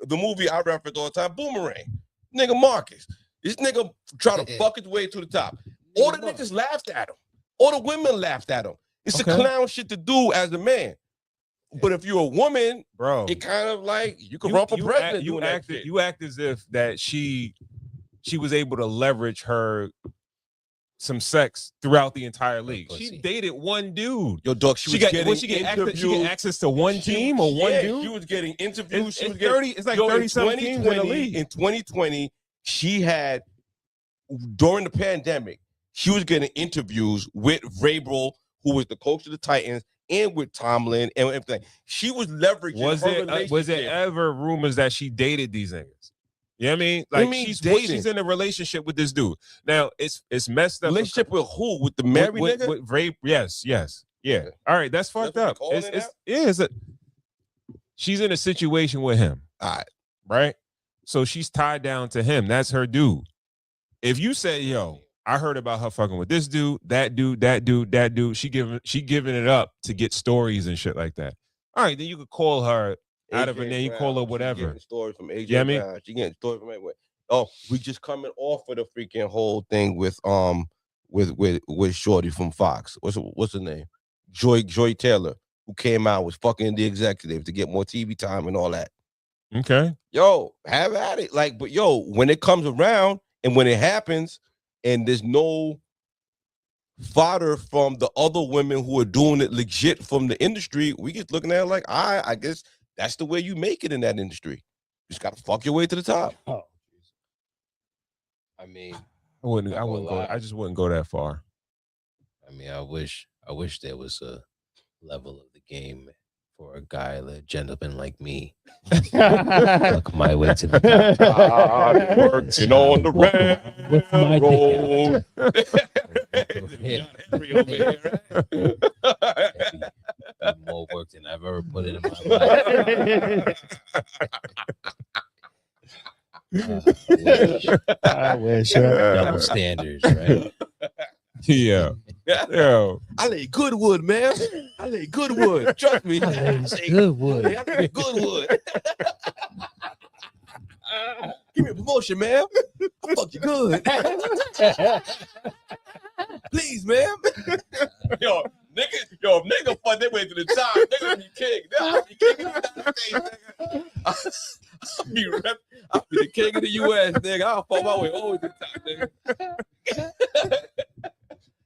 the movie I reference all the time, Boomerang. Nigga Marcus. This nigga try to fuck his way to the top. All the niggas laughed at him. All the women laughed at him. It's a clown shit to do as a man. But if you're a woman, bro, it kind of like you can run for president. You act as if that she was able to leverage some sex throughout the entire league. She dated one dude. Yo, dog, she get access to one team or one dude. She was getting interviews. It's like 30-something teams in the league. In 2020, she had, during the pandemic, she was getting interviews with Vrabel, who was the coach of the Titans, and with Tomlin and everything. She was leveraging her relationship. Was it ever rumors that she dated these niggas? You know what I mean? Like she's in a relationship with this dude. Now it's messed up. Relationship with who? With the married nigga? With rape? Yes. Yeah. All right, that's fucked up. She's in a situation with him. All right? So she's tied down to him. That's her dude. If you say, yo, I heard about her fucking with this dude, that dude, she giving it up to get stories and shit like that. All right, then you could call her out of her name. You call her whatever. She getting stories from AJ Brown. She getting stories from everywhere. Oh, we just coming off of the freaking whole thing with Shorty from Fox. What's her name? Joy Taylor, who came out, was fucking the executive to get more TV time and all that. Okay. Yo, have at it. Like, but yo, when it comes around and when it happens, and there's no fodder from the other women who are doing it legit from the industry, we get looking at it like, I guess that's the way you make it in that industry. You just gotta fuck your way to the top. Oh, I mean, I wouldn't go. I just wouldn't go that far. I mean, I wish there was a level of the game for a guy, a gentleman like me. Look my way to the top. Working on the railroad. More work than I've ever put in my life. I wish. Double standards, right? Yeah. Yo. I lay good wood, man. I lay good wood. Trust me. I lay good wood. I lay good wood. Give me a promotion, man. I fuck you good. Please, man. Yo, nigga fuck their way to the top. Nigga be king. I'll be king of the United States, nigga. I'll be the king of the US, nigga. I'll fall my way always to the top, nigga.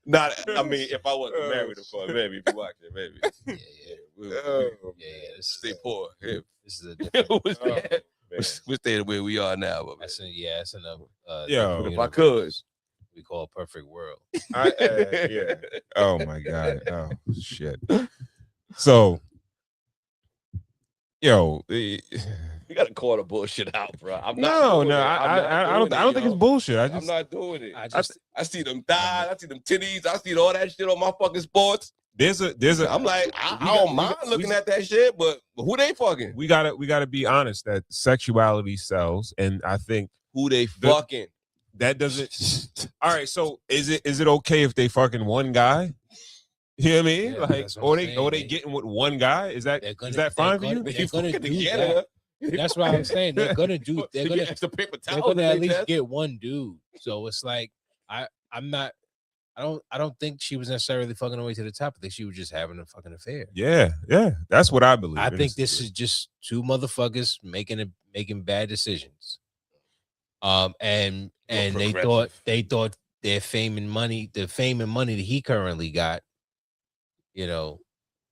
Not, I mean, if I wasn't married, of course, maybe if you watch it, maybe. Yeah. Stay poor. This is a different. We're staying where we are now, but That's enough. Yo, if I could, we call a perfect world. Yeah. Oh my God. Oh shit. So, yo, you gotta call the bullshit out, bro. I'm not. not. I don't think it's bullshit. I'm not doing it. I see them thighs. I see them titties. I see all that shit on my fucking sports. There's a. I'm like, I don't mind looking at that shit, but who they fucking? We gotta be honest that sexuality sells, and I think who they fucking. That doesn't. All right, so is it okay if they fucking one guy? You know what I mean? Yeah, like, or they getting with one guy? Is that fine for you? They're gonna do that. That's what I'm saying. They're gonna do. They're gonna at least get one dude. So it's like I don't think she was necessarily fucking her way to the top. I think she was just having a fucking affair. Yeah. That's what I believe. I think this is just two motherfuckers making bad decisions. And they thought their fame and money, the fame and money that he currently got, you know,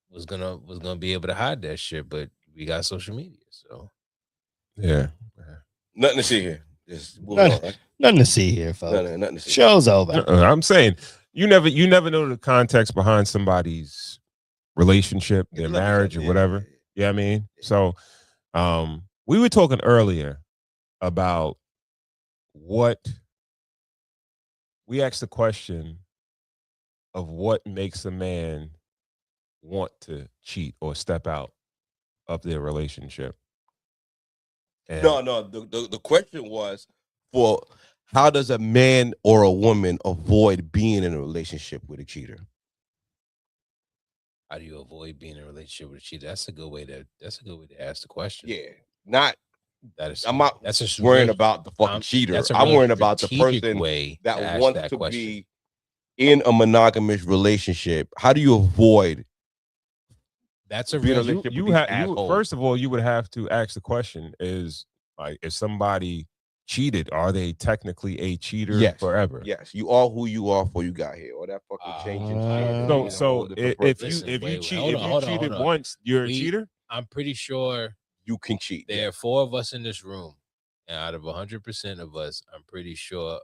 was gonna be able to hide that shit. But we got social media, so yeah. Nothing to see here. Just nothing to see here, folks. Nothing to see. Show's over. I'm saying you never know the context behind somebody's relationship, their marriage, or whatever. You know what I mean? So we were talking earlier about what we asked the question of what makes a man want to cheat or step out of their relationship. And No. The question was for how does a man or a woman avoid being in a relationship with a cheater? How do you avoid being in a relationship with a cheater? That's a good way to ask the question. Yeah, not. I'm not. That's just worrying about the fucking cheater. I'm worrying about the person that wants to be in a monogamous relationship. How do you avoid? That's a real. First of all, you would have to ask the question: is like if somebody cheated, are they technically a cheater forever? Yes, you are who you are before you got here. Or that fucking changing. So if you cheated once, you're a cheater. I'm pretty sure you can cheat. There are 4 of us in this room, and out of 100% of us, I'm pretty sure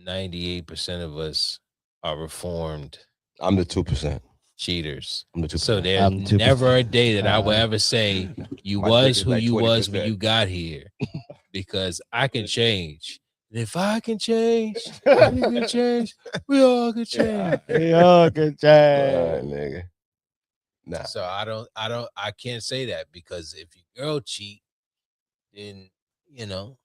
98% of us are reformed. I'm the 2%. Cheaters. I'm the 2%. So there's never a day that I will ever say you My was dick is who like you was when 20%. you got here, because I can change. And if I can change, you can change. We all can change. We all can change. Nigga. Nah. So I can't say that, because if your girl cheat, then you know.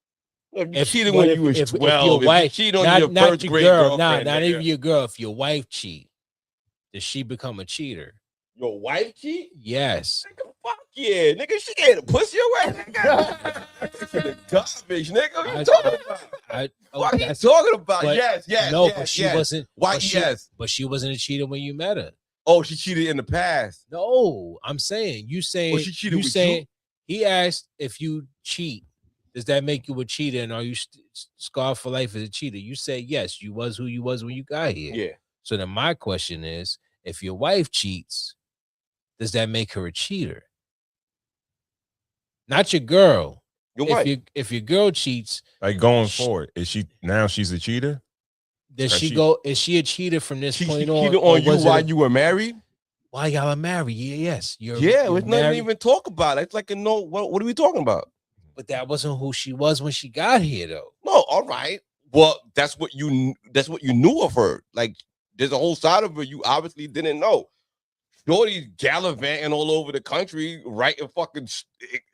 If you cheated when you was 12, your wife, if you cheat on your first grade girl, girlfriend, not even your girl. If your wife cheat, does she become a cheater? Your wife cheat? Yes. Nigga, fuck yeah. Nigga, she get a pussy away, nigga. The garbage, nigga. What you talking about? What are you talking about? Yes. No, but she wasn't. Why? But she wasn't a cheater when you met her. Oh, she cheated in the past. No, I'm saying she cheated with you. He asked, if you cheat, does that make you a cheater, and are you scarred for life as a cheater? You say yes. You was who you was when you got here. Yeah. So then my question is, if your wife cheats, does that make her a cheater? Not your girl. Your wife. If your girl cheats, like going forward, she's a cheater? Does she go? Is she a cheater from this point on? She cheated on you while you were married? While y'all are married? Yes. There's nothing to even talk about. It's like a no. What are we talking about? But that wasn't who she was when she got here, though. No, all right. Well, that's what you knew of her. Like, there's a whole side of her you obviously didn't know. Shorty's gallivanting all over the country, writing fucking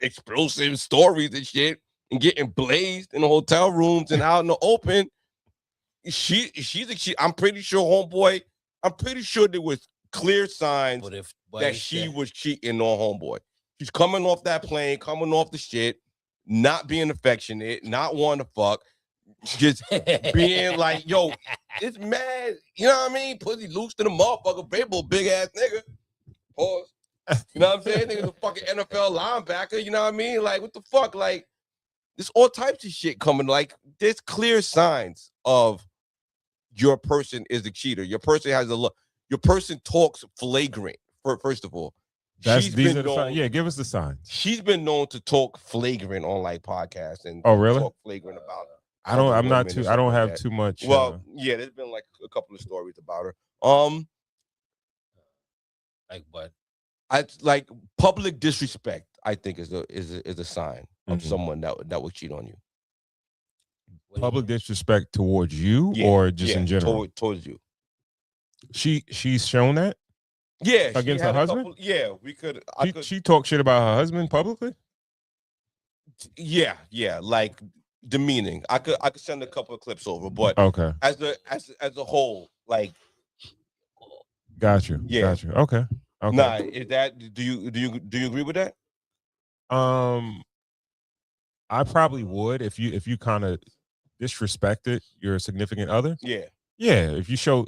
explosive stories and shit, and getting blazed in hotel rooms and out in the open. I'm pretty sure, homeboy. I'm pretty sure there was clear signs that she was cheating on homeboy. She's coming off that plane, coming off the shit, not being affectionate, not wanting to fuck, just being like, yo, it's mad. You know what I mean? Pussy loose to the motherfucker, baseball big ass nigga. Pause. You know what I'm saying? Nigga's a fucking NFL linebacker. You know what I mean? Like, what the fuck? Like, there's all types of shit coming. Like, there's clear signs of your person is a cheater. Your person has a look. Your person talks flagrant. First of all, these are the signs. Yeah, give us the signs. She's been known to talk flagrant on like podcasts and really talk flagrant about her. I don't have too much. Well, yeah, there's been like a couple of stories about her. Like what? I like public disrespect. I think is a sign of someone that would cheat on you. Public disrespect towards you, or just in general towards you. She's shown that. Yeah, against her husband. We could. She talked shit about her husband publicly. Yeah, like demeaning. I could send a couple of clips over, but okay. As a whole, like. Got you. Yeah. Got you. Okay. Nah, is that? Do you agree with that? I probably would if you kind of disrespected your significant other. Yeah. If you show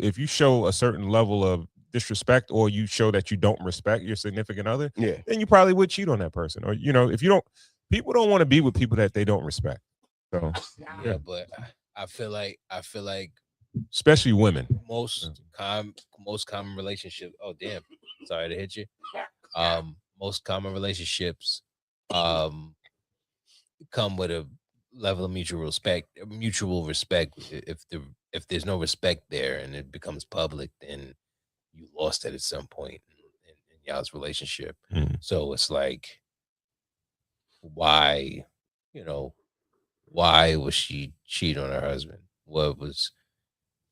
a certain level of disrespect, or you show that you don't respect your significant other, then you probably would cheat on that person. Or if you don't, people don't want to be with people that they don't respect. So but I feel like especially women, most common relationships. Oh damn, sorry to hit you. Most common relationships come with a level of mutual respect. If there's no respect there and it becomes public, then you lost it at some point in y'all's relationship. So it's like, why was she cheating on her husband? What was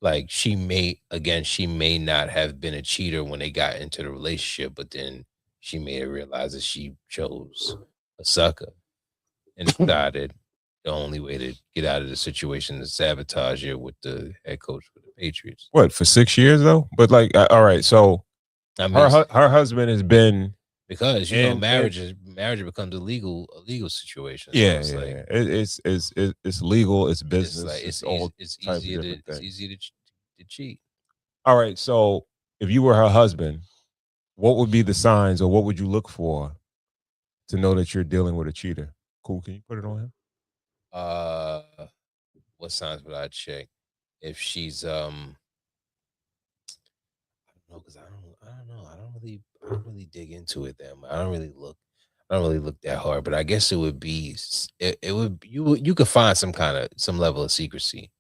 like, she may not have been a cheater when they got into the relationship, but then she may have realized that she chose a sucker and decided the only way to get out of the situation is sabotage it with the head coach for the Patriots. What, for 6 years though? But like, all right, so I mean, her husband has been, because marriage becomes a legal situation. Yeah, so it's legal, it's business, it's easy to cheat. All right, so if you were her husband, what would be the signs, or what would you look for to know that you're dealing with a cheater? Cool, can you put it on him? What signs would I check? If she's I don't know, because I don't know. I don't really dig into it that much. I don't really look that hard, but I guess it would be you could find some level of secrecy.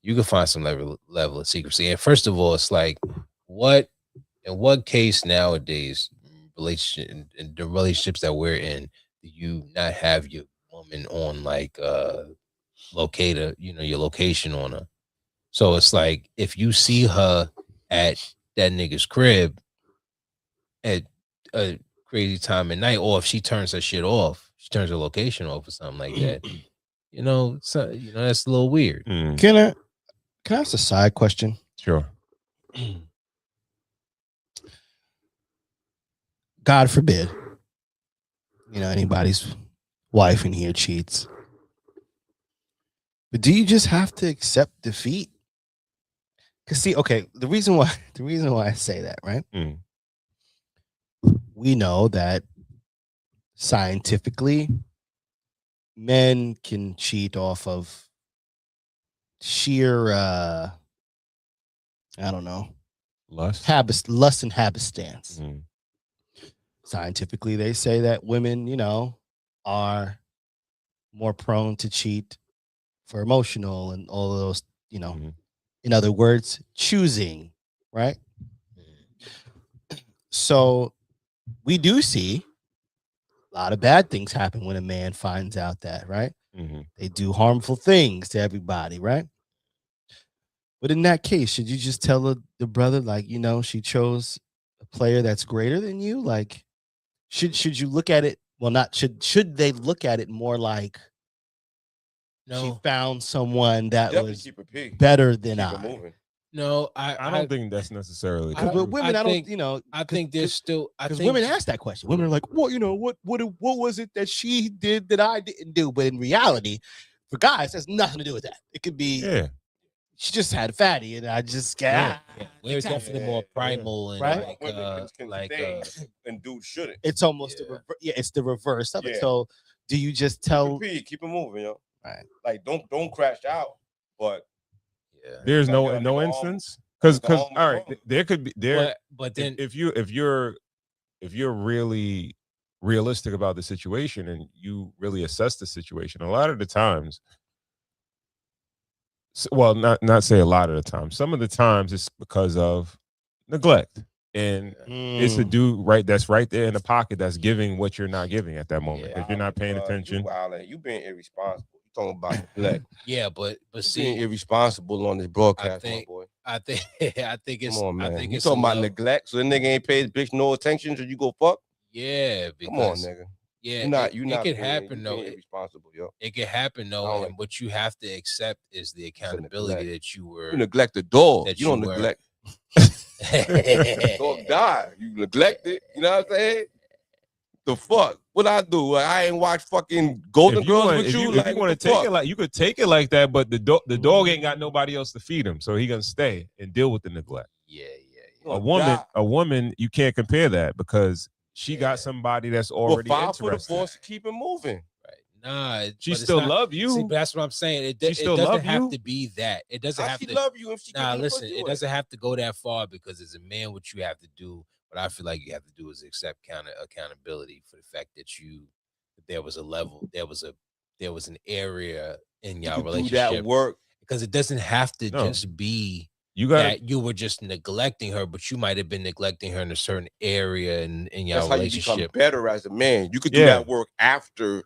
you can find some level of secrecy. And first of all, it's like, in what case nowadays, in the relationships that we're in, do you not have your woman on like locator, your location on her? So it's like if you see her at that nigga's crib at a crazy time of night, or if she turns her shit off, she turns her location off or something like that. So that's a little weird. Can I ask a side question? Sure. God forbid, anybody's wife in here cheats. But do you just have to accept defeat? Because see, okay, the reason why I say that, right? We know that scientifically, men can cheat off of sheer I don't know, lust and happenstance. Scientifically, they say that women, are more prone to cheat for emotional and all of those, in other words, choosing, right? So we do see a lot of bad things happen when a man finds out that, right? They do harmful things to everybody, right? But in that case, should you just tell the brother, like, she chose a player that's greater than you? Like, should you look at it? Well, not should they look at it more like, no, she found someone that was better than I. No, I don't think that's necessarily. But women, I think there's still because women ask that question. Women are like, "Well, what was it that she did that I didn't do?" But in reality, for guys, that's nothing to do with that. It could be, she just had a fatty, and I just got. We're definitely more primal and right? And dudes shouldn't. It's almost it's the reverse of it. So, do you just tell? Keep it moving, yo. Right. Like don't crash out, but. There's no instance because all right, there could be there, but then if you're really realistic about the situation and you really assess the situation, a lot of the times, well, not say a lot of the time, some of the times it's because of neglect, and it's a dude that's right there in the pocket that's giving what you're not giving at that moment because you're not paying attention. You being irresponsible. Talking about neglect. but see, being irresponsible on this broadcast, my boy. I think it's. Come on, man. I think you it's talking about neglect, so the nigga ain't paid the bitch no attention, so you go fuck. Yeah, because, come on, nigga. Yeah, you not. It can happen though. Irresponsible, yo. It can happen though, and what you have to accept is the accountability that you were. You neglect the dog. You don't neglect. Dog die. You neglect it. You know what I'm saying? The fuck? What I do? Like, I ain't watch fucking Golden Girls with you. If you want to take it like you could take it like that, but the dog ain't got nobody else to feed him, so he gonna stay and deal with the neglect. Yeah. A woman, you can't compare that because she got somebody that's already interested. For the force to keep it moving. Right? Nah, she still love you. See, that's what I'm saying. It doesn't have to be that. It doesn't have to love you if she. Nah, listen. It doesn't have to go that far because as a man, what you have to do. What I feel like you have to do is accept accountability for the fact that there was a level, there was an area in your relationship. Do that work because it doesn't have to just be that you were just neglecting her, but you might have been neglecting her in a certain area in your relationship. That's how you become better as a man. You could do that work after.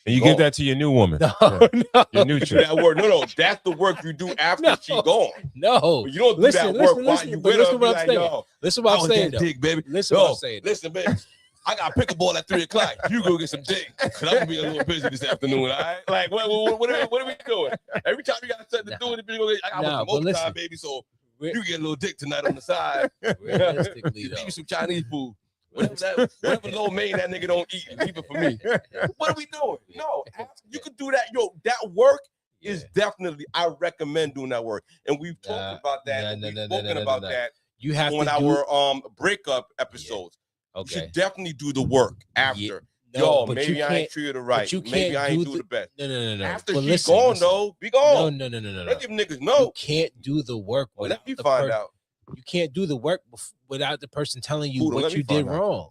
And you give that to your new woman. No. Your new chick. That work. No, that's the work you do after she gone. No. But you don't do that work while you with her. What I'm saying. Listen what I'm saying. Dick, baby. Listen what I'm saying. Listen, baby. I got pickleball at 3:00. You go get some dick. Cause I'm gonna be a little busy this afternoon. All right? Like, what are we doing? Every time you got something to do in the video, I got some overtime, baby. So you get a little dick tonight on the side. Realistically, though. Give you some Chinese food. Whatever little main that nigga don't eat, leave it for me. What are we doing? No, you could do that. Yo, that work is definitely. I recommend doing that work, and we've talked about that. We've spoken about that. You have on our breakup episodes. Yeah. Okay, you should definitely do the work after. Yeah. No, maybe I ain't treated her right. Maybe I ain't do the best. No. After she's gone, though, be gone. No. Let them niggas know. You can't do the work. Let me find out. You can't do the work without the person telling you what you did wrong.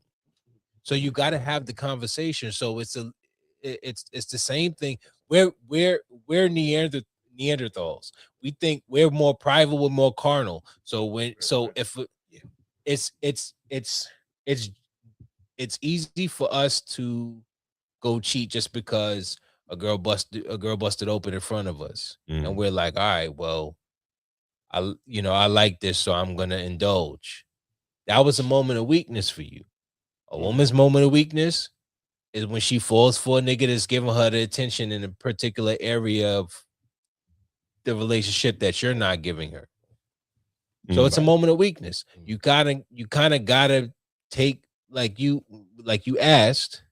So you got to have the conversation. So it's the same thing. We're Neanderthals. We think we're more private, we're more carnal. So if it's easy for us to go cheat just because a girl busted open in front of us, and we're like, all right, well, I like this, so I'm gonna indulge. That was a moment of weakness for you. A woman's moment of weakness is when she falls for a nigga that's giving her the attention in a particular area of the relationship that you're not giving her. So it's a moment of weakness. You kind of gotta take, like you asked,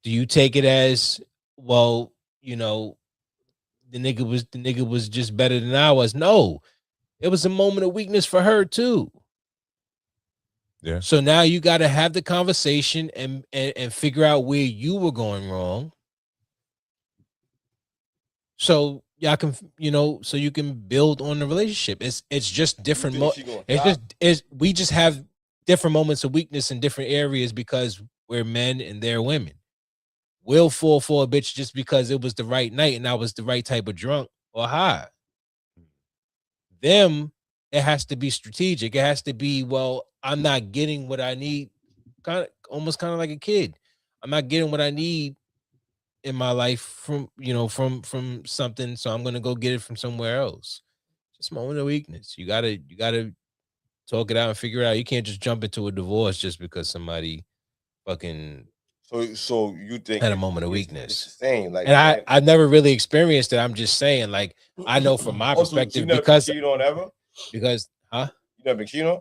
do you take it as, well, the nigga was just better than I was? No, it was a moment of weakness for her too. Yeah. So now you got to have the conversation and figure out where you were going wrong. So y'all can, so you can build on the relationship. It's just different. We just have different moments of weakness in different areas because we're men and they're women. We'll fall for a bitch just because it was the right night and I was the right type of drunk or high. Them, it has to be strategic. It has to be, well, I'm not getting what I need, almost kind of like a kid. I'm not getting what I need in my life from something, so I'm gonna go get it from somewhere else. Just a moment of weakness. You gotta talk it out and figure it out. You can't just jump into a divorce just because somebody fucking so you think had a moment of weakness. It's the same, like, and I never really experienced it. I'm just saying, like, I know from my perspective, you never because been cheated on ever? Because you never been cheated on?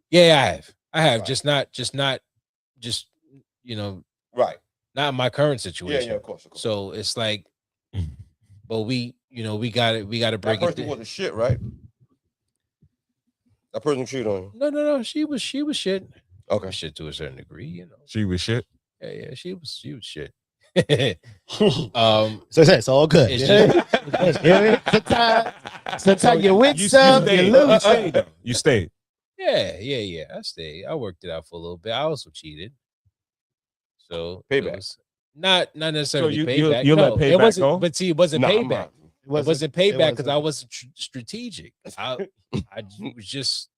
Yeah, I have. Right. Just not right. Not in my current situation. Yeah, of course. So it's like, but we got to break that person it down. wasn't shit, right? That person cheated on you. No. She was shit. Okay. Was shit to a certain degree, She was shit. Yeah. She was shit. So it's all good. Sometimes you win some, you lose. You stayed. Yeah. I stayed. I worked it out for a little bit. I also cheated. So payback. Not necessarily so payback. You let payback wasn't go? But see, it wasn't payback. It wasn't payback because I wasn't strategic. I was just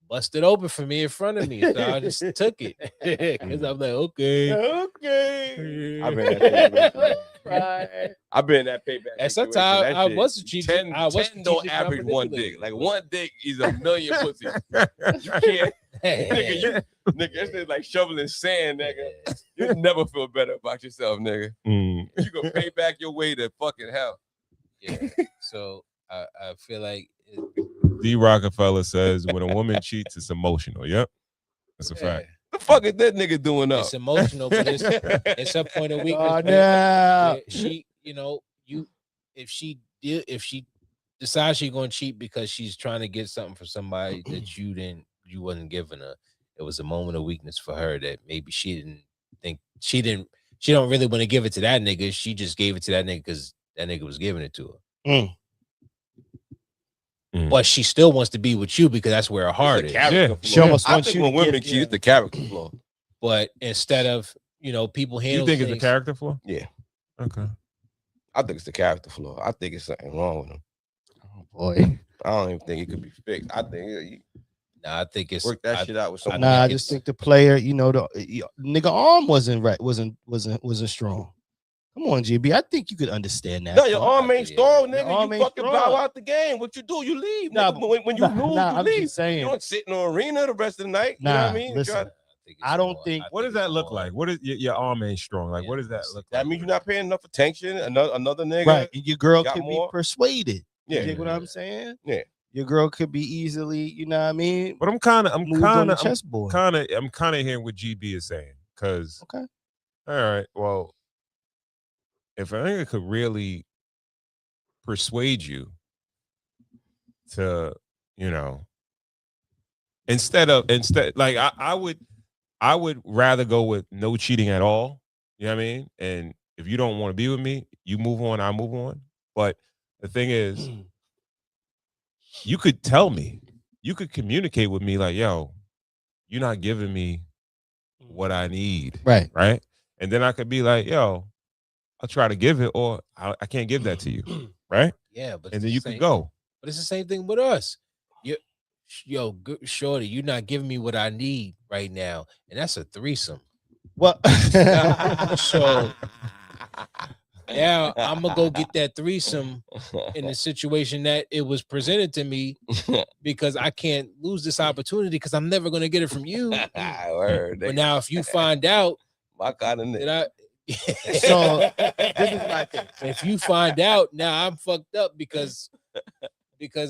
busted open for me in front of me, so I just took it because I'm like, okay. I've been in that payback. And sometimes I was strategic. 10 don't average one dick. Like one dick is a million pussies. You can't, nigga. Nigga, it's like shoveling sand, nigga. You never feel better about yourself, nigga. You gonna pay back your way to fucking hell. Yeah. So I feel like D. Rockefeller says when a woman cheats, it's emotional. Yep, that's a fact. The fuck is that nigga doing up? It's emotional, but it's a point of weakness. Oh, no. She, if she decides she's gonna cheat because she's trying to get something from somebody that you wasn't giving her, it was a moment of weakness for her that maybe she don't really want to give it to that nigga. She just gave it to that nigga because that nigga was giving it to her. But she still wants to be with you because that's where her heart is. Yeah. She almost I wants think you when to women give, cheat, it's the character flaw. But instead of people handle, You think things, it's a character flaw? Yeah. Okay. I think it's the character flaw. I think it's something wrong with him. Oh boy. I don't even think it could be fixed. I think I think it's work that shit out with someone. I just think the player, the nigga arm wasn't right, wasn't strong. Come on, GB. I think you could understand that. No, your arm ain't strong, nigga. arm You ain't fucking strong. bow out the game. What you do, you leave. Nah, nigga. When you lose, you I'm leave. just saying. You don't sit in the arena the rest of the night. You know what I mean? Listen, I don't think. What does that look like? What is your arm ain't strong? Like, what does that look like? That means you're not paying enough attention. Another nigga. Right. And your girl got could more. be persuaded. Yeah. You get what I'm saying? Yeah. Your girl could be easily, you know what I mean? But I'm kind of hearing what GB is saying. Cause okay. All right. Well, if a nigga could really persuade you to, instead like I would rather go with no cheating at all. You know what I mean? And if you don't want to be with me, you move on, I move on. But the thing is, you could tell me, you could communicate with me like, yo, you're not giving me what I need. Right. Right. And then I could be like, yo, I'll try to give it, or I can't give that to you. right? Yeah, but And then you could go. But it's the same thing with us. Shorty, you're not giving me what I need right now, and that's a threesome. Well, so now I'm gonna go get that threesome in the situation that it was presented to me because I can't lose this opportunity because I'm never gonna get it from you. But now, if you find out, my God, that so this is my thing. If you find out, now I'm fucked up because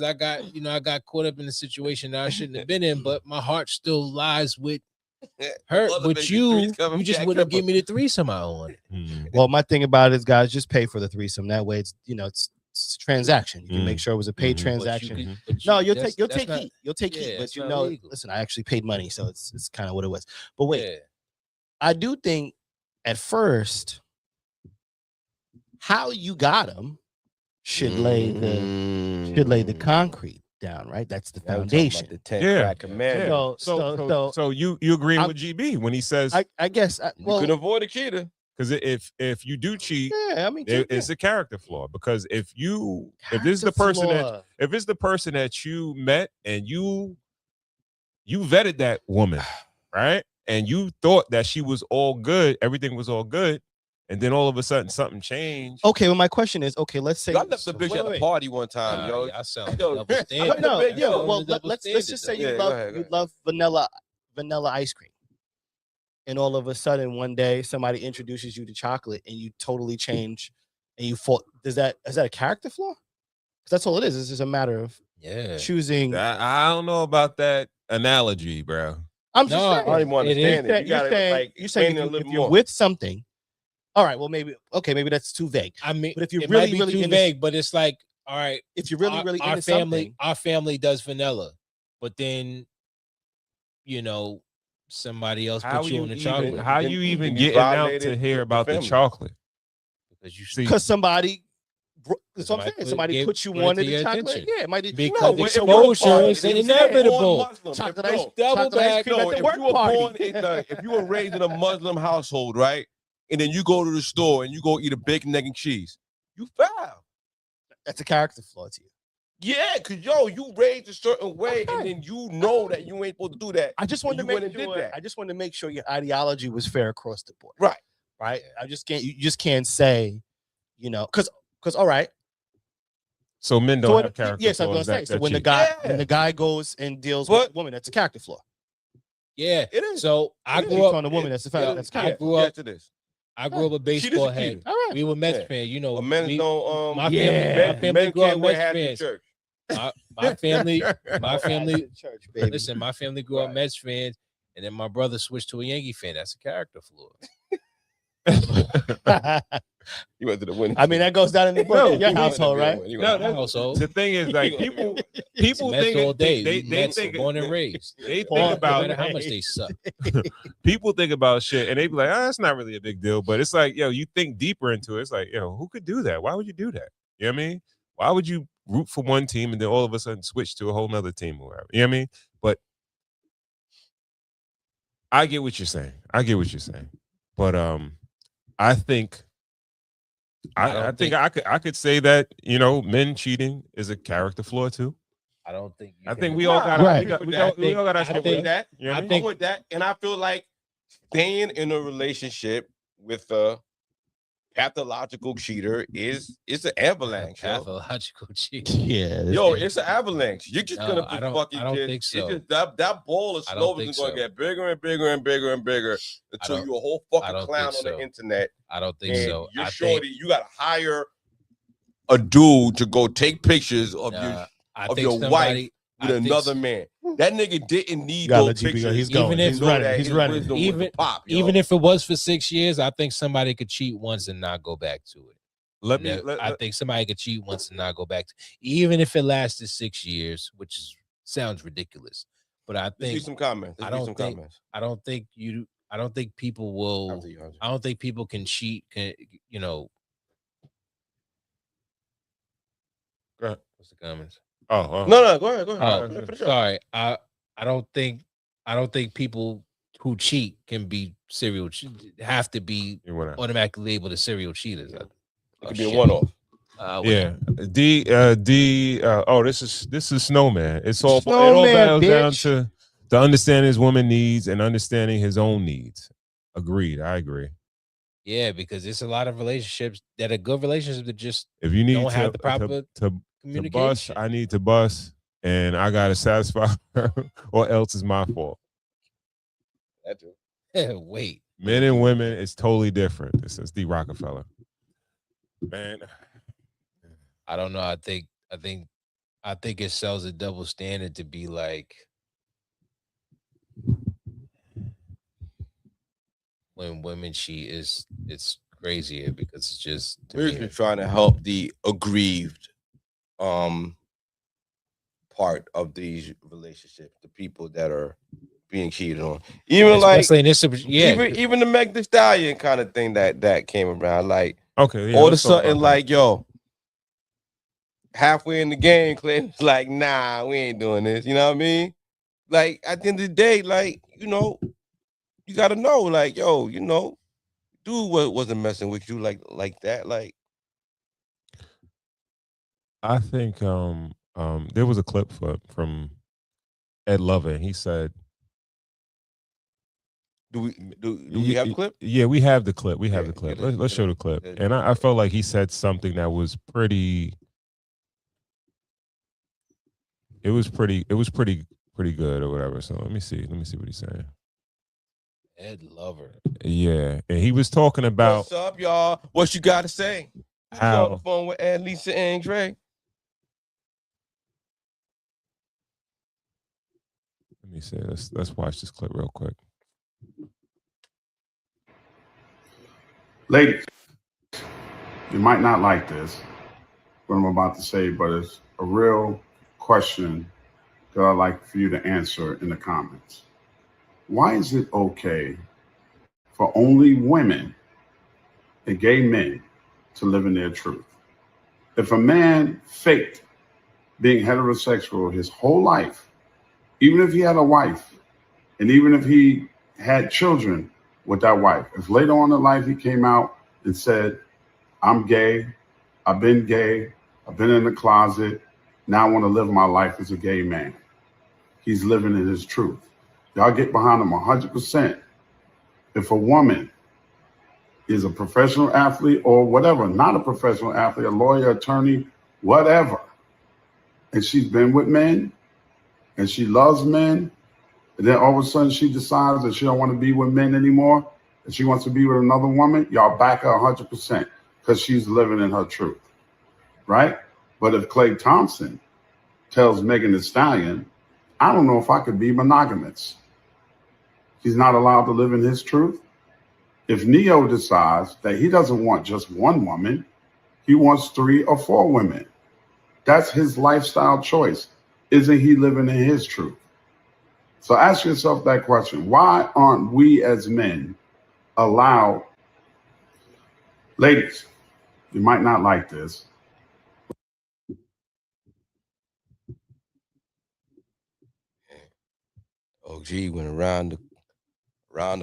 I got I got caught up in a situation that I shouldn't have been in, but my heart still lies with her. But you just wouldn't give me the threesome I wanted. Well, my thing about it is, guys, just pay for the threesome. That way, it's it's a transaction. You can make sure it was a paid transaction. You'll take heat. You'll take heat, but legal. Listen, I actually paid money, so it's kind of what it was. But wait, I do think at first, how you got them should lay the concrete down, right? That's the foundation. The 10 command. So you agreeing with GB when he says I guess you can avoid a cheater. Because if you do cheat, I it's a character flaw. Because if this is the person if it's the person that you met and you vetted that woman, right? And you thought that she was all good, everything was all good, and then all of a sudden something changed. Okay, well, my question is, let's say I left the bitch at a party one time, yo. I sound double standard. Well, let's just say you love vanilla ice cream. And all of a sudden, one day, somebody introduces you to chocolate, and you totally change, and you fall. Is that a character flaw? Because that's all it is. It's just a matter of choosing. I don't know about that analogy, bro. I'm just saying. I don't even understand it. You're saying if you're with something. All right. Well, maybe that's too vague. I mean, but if you're it really might be too vague, but it's like, all right, if you're really our into family, something, our family does vanilla, but then somebody else puts you on the chocolate. How you even getting out to hear about the chocolate? Because somebody. That's what I'm saying. Somebody puts you on to the chocolate. Attention. Yeah, it might be because exposure is inevitable. Chocolate ice double back. If you were raised in a Muslim household, right, and then you go to the store and you go eat a bacon, egg, and cheese, you foul. That's a character flaw to you. Yeah, because you raised a certain way, and then you know that you ain't supposed to do that. I just wanted to make sure your ideology was fair across the board. Right. I just can't. You just can't say, because all right. So men don't have character. Yes, I was gonna say. So when the guy goes and deals with a woman, that's a character flaw. Yeah, it is. So I grew up on a woman. That's a fact. That's I grew up a baseball head. Right. We were Mets fans. Men don't. My family grew up Mets fans. My family. Church, baby. Listen, my family grew up Mets fans, and then my brother switched to a Yankee fan. That's a character flaw. You went to the winning. I mean, that goes down in the book. Your household, right? Household. The thing is, like people think all day. They think born and raised. They think about no matter how much they suck. People think about shit, and they be like, "That's not really a big deal." But it's like, you think deeper into it. It's like, who could do that? Why would you do that? You know what I mean? Why would you root for one team and then all of a sudden switch to a whole nother team or whatever? You know what I mean? But I get what you're saying. But I think I could say that men cheating is a character flaw too. I don't think. I think we all got we all got to with that. I think with that, and I feel like staying in a relationship with a pathological cheater is an avalanche. Pathological cheater. Yeah. It's an avalanche. You're just gonna be fucking. I don't think so. It's just that ball of snowball is gonna get bigger and bigger and bigger and bigger until you're a whole fucking clown on the internet. I don't think so. You're shorty. You gotta hire a dude to go take pictures of your wife with another man. That nigga didn't need those pictures. He's going. He's running. Even if it was for 6 years, I think somebody could cheat once and not go back to it. I think somebody could cheat once and not go back to it. Even if it lasted 6 years, which sounds ridiculous. But I think some comments. I don't think people will. I don't think people can cheat. Go ahead. What's the comments? No, go ahead. Sorry. I don't think people who cheat can be have to be automatically labeled as serial cheaters. It could be a one-off. Yeah. Oh, this is Snowman. It all Snowman, boils down bitch. to understanding his woman needs and understanding his own needs. Agreed. I agree. Yeah, because it's a lot of relationships that are good relationships that just If you need don't have the proper to communication. bust, I need to bust, and I gotta satisfy her, or else it's my fault. Wait. Men and women, it's totally different. This is D. Rockefeller. Man, I don't know. I think it sells a double standard to be like when women cheat it's crazier because it's just We're just trying to help the aggrieved part of these relationships, the people that are being cheated on. Even especially like in this, even the Meg Thee Stallion kind of thing that came around. Like, okay, yeah, all of a sudden, like, yo, halfway in the game, Clayton's like, nah, we ain't doing this. You know what I mean? Like, at the end of the day, like, you know, you gotta know, like, yo, you know, dude wasn't messing with you like that. Like, I think there was a clip from Ed Lover. He said, do we have the clip? Yeah, we have the clip. We have the Yeah, clip. Let's show the clip. And I felt like he said something that was pretty. It was pretty good or whatever. So let me see what he's saying. Ed Lover. Yeah, and he was talking about What's up, y'all? What you got to say? Who's on the phone with Ed, Lisa, and Dre? Let me see. Let's watch this clip real quick. Ladies, you might not like this, what I'm about to say, but it's a real question that I'd like for you to answer in the comments. Why is it okay for only women and gay men to live in their truth? If a man faked being heterosexual his whole life, even if he had a wife, and even if he had children with that wife, if later on in life he came out and said, I'm gay, I've been in the closet, now I want to live my life as a gay man, he's living in his truth. Y'all get behind him 100%. If a woman is a professional athlete or whatever, not a professional athlete, a lawyer, attorney, whatever, and she's been with men and she loves men, and then all of a sudden she decides that she don't want to be with men anymore and she wants to be with another woman, y'all back her 100% because she's living in her truth, right? But if Klay Thompson tells Megan Thee Stallion, I don't know if I could be monogamous, he's not allowed to live in his truth. If Neo decides that he doesn't want just one woman, he wants 3 or 4 women, that's his lifestyle choice. Isn't he living in his truth? So ask yourself that question. Why aren't we as men allowed? Ladies, you might not like this. OG went around the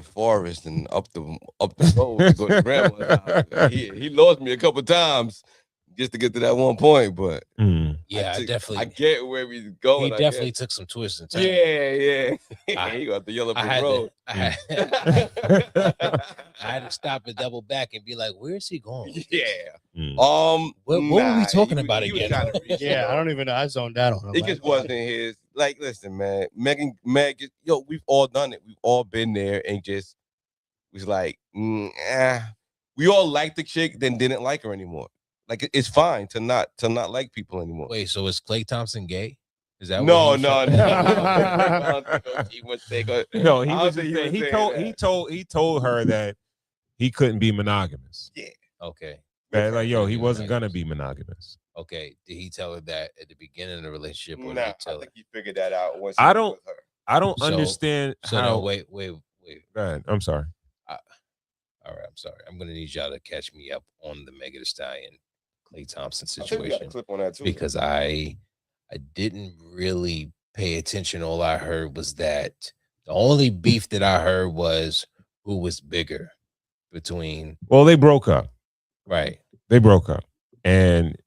forest and up the road to go to grandma's house. He lost me a couple times just to get to that one point, but yeah, I get where he's going. He definitely took some twists and turns. Yeah. He got the yellow brick road. I had to stop and double back and be like, "Where is he going?" Yeah. What were we talking about again? Yeah, I don't even know. I zoned out on him. It just wasn't his. Like, listen, man, Meg, yo, we've all done it. We've all been there and just was like, we all liked the chick, then didn't like her anymore. Like, it's fine to not like people anymore. Wait, so is Klay Thompson gay? Is that no? No, he told her that he couldn't be monogamous. Yeah. Okay. That, like, yo, he wasn't gonna be monogamous. Okay. Did he tell her that at the beginning of the relationship? Or Nah, did he tell I think he figured that out once. I don't understand how. No, wait. Go ahead. I'm sorry. All right, I'm sorry. I'm gonna need y'all to catch me up on the Megan Thee Stallion, Klay Thompson situation, clip on that too, because I didn't really pay attention. All I heard was that the only beef that I heard was who was bigger between. Well, they broke up. Right. They broke up, and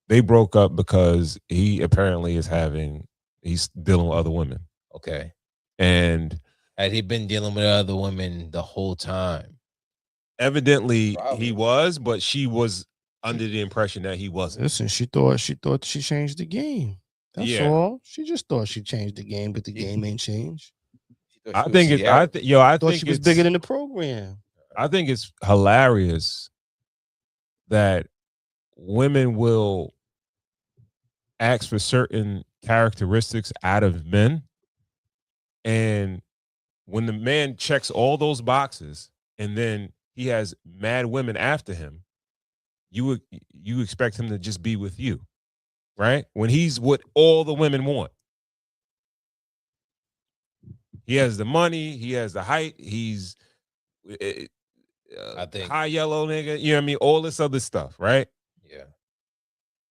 They broke up because he apparently he's dealing with other women. Okay. And had he been dealing with other women the whole time? Evidently he was, but she was under the impression that he wasn't. Listen, she thought she changed the game. That's all. She just thought she changed the game, but the game ain't changed. I think I thought she was bigger than the program. I think it's hilarious that women will ask for certain characteristics out of men, and when the man checks all those boxes and then he has mad women after him, you expect him to just be with you, right? When he's what all the women want. He has the money, he has the height, he's I think high yellow nigga, you know what I mean? All this other stuff, right? Yeah.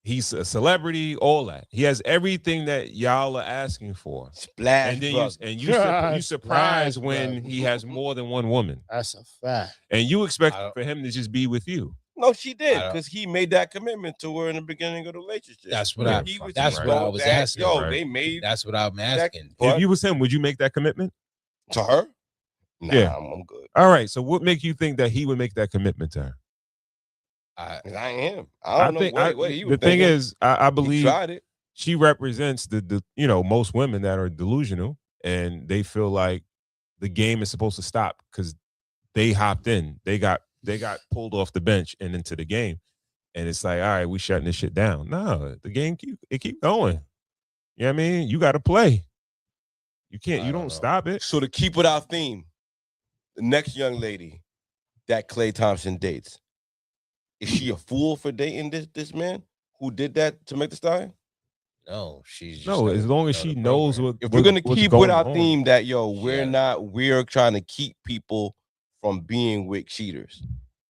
He's a celebrity, all that. He has everything that y'all are asking for. Splash, and then you surprised when he has more than one woman. That's a fact. And you expect for him to just be with you. No, she did, because he made that commitment to her in the beginning of the relationship. That's what I was asking. Yo, they made. That's what I'm asking. If you was him, would you make that commitment to her? Nah, yeah, I'm good. All right. So what make you think that he would make that commitment to her? I ain't him. I don't know what he was the thing is, I believe he tried it. She represents the most women that are delusional and they feel like the game is supposed to stop because they hopped in. They got pulled off the bench and into the game. And it's like, all right, we shutting this shit down. No, the game keep going. You know what I mean? You got to play. You don't stop it. So to keep with our theme, the next young lady that Klay Thompson dates, is she a fool for dating this man who did that to make the Stallion? No, she's just as long as she knows what. If we're gonna keep with our theme that we're trying to keep people from being with cheaters.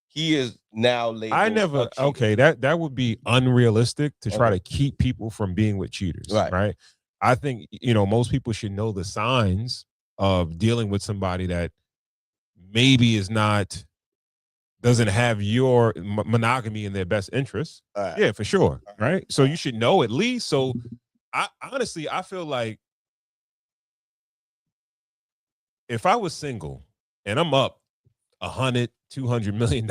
He is now labeled. That would be unrealistic to try to keep people from being with cheaters. Right. I think most people should know the signs of dealing with somebody that maybe doesn't have your monogamy in their best interest. Yeah, for sure. Right. So you should know at least. So I honestly feel like if I was single and I'm up $100-200 million,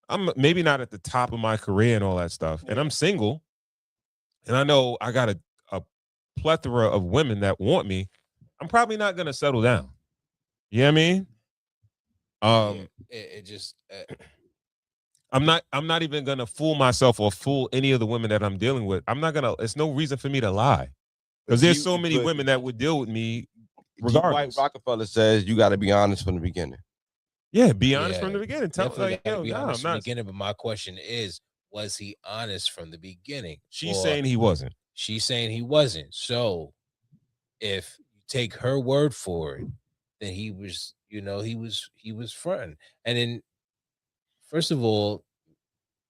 I'm maybe not at the top of my career and all that stuff. And I'm single and I know I got a plethora of women that want me. I'm probably not going to settle down. You know what I mean? I'm not even gonna fool myself or fool any of the women that I'm dealing with. It's no reason for me to lie. Because there's so many women that would deal with me regardless. White Rockefeller says you gotta be honest from the beginning. Yeah, be honest from the beginning. Tell me be honest from the beginning, but my question is, was he honest from the beginning? She's saying he wasn't. She's saying he wasn't. So if you take her word for it, then he was, he was fronting. And then, first of all,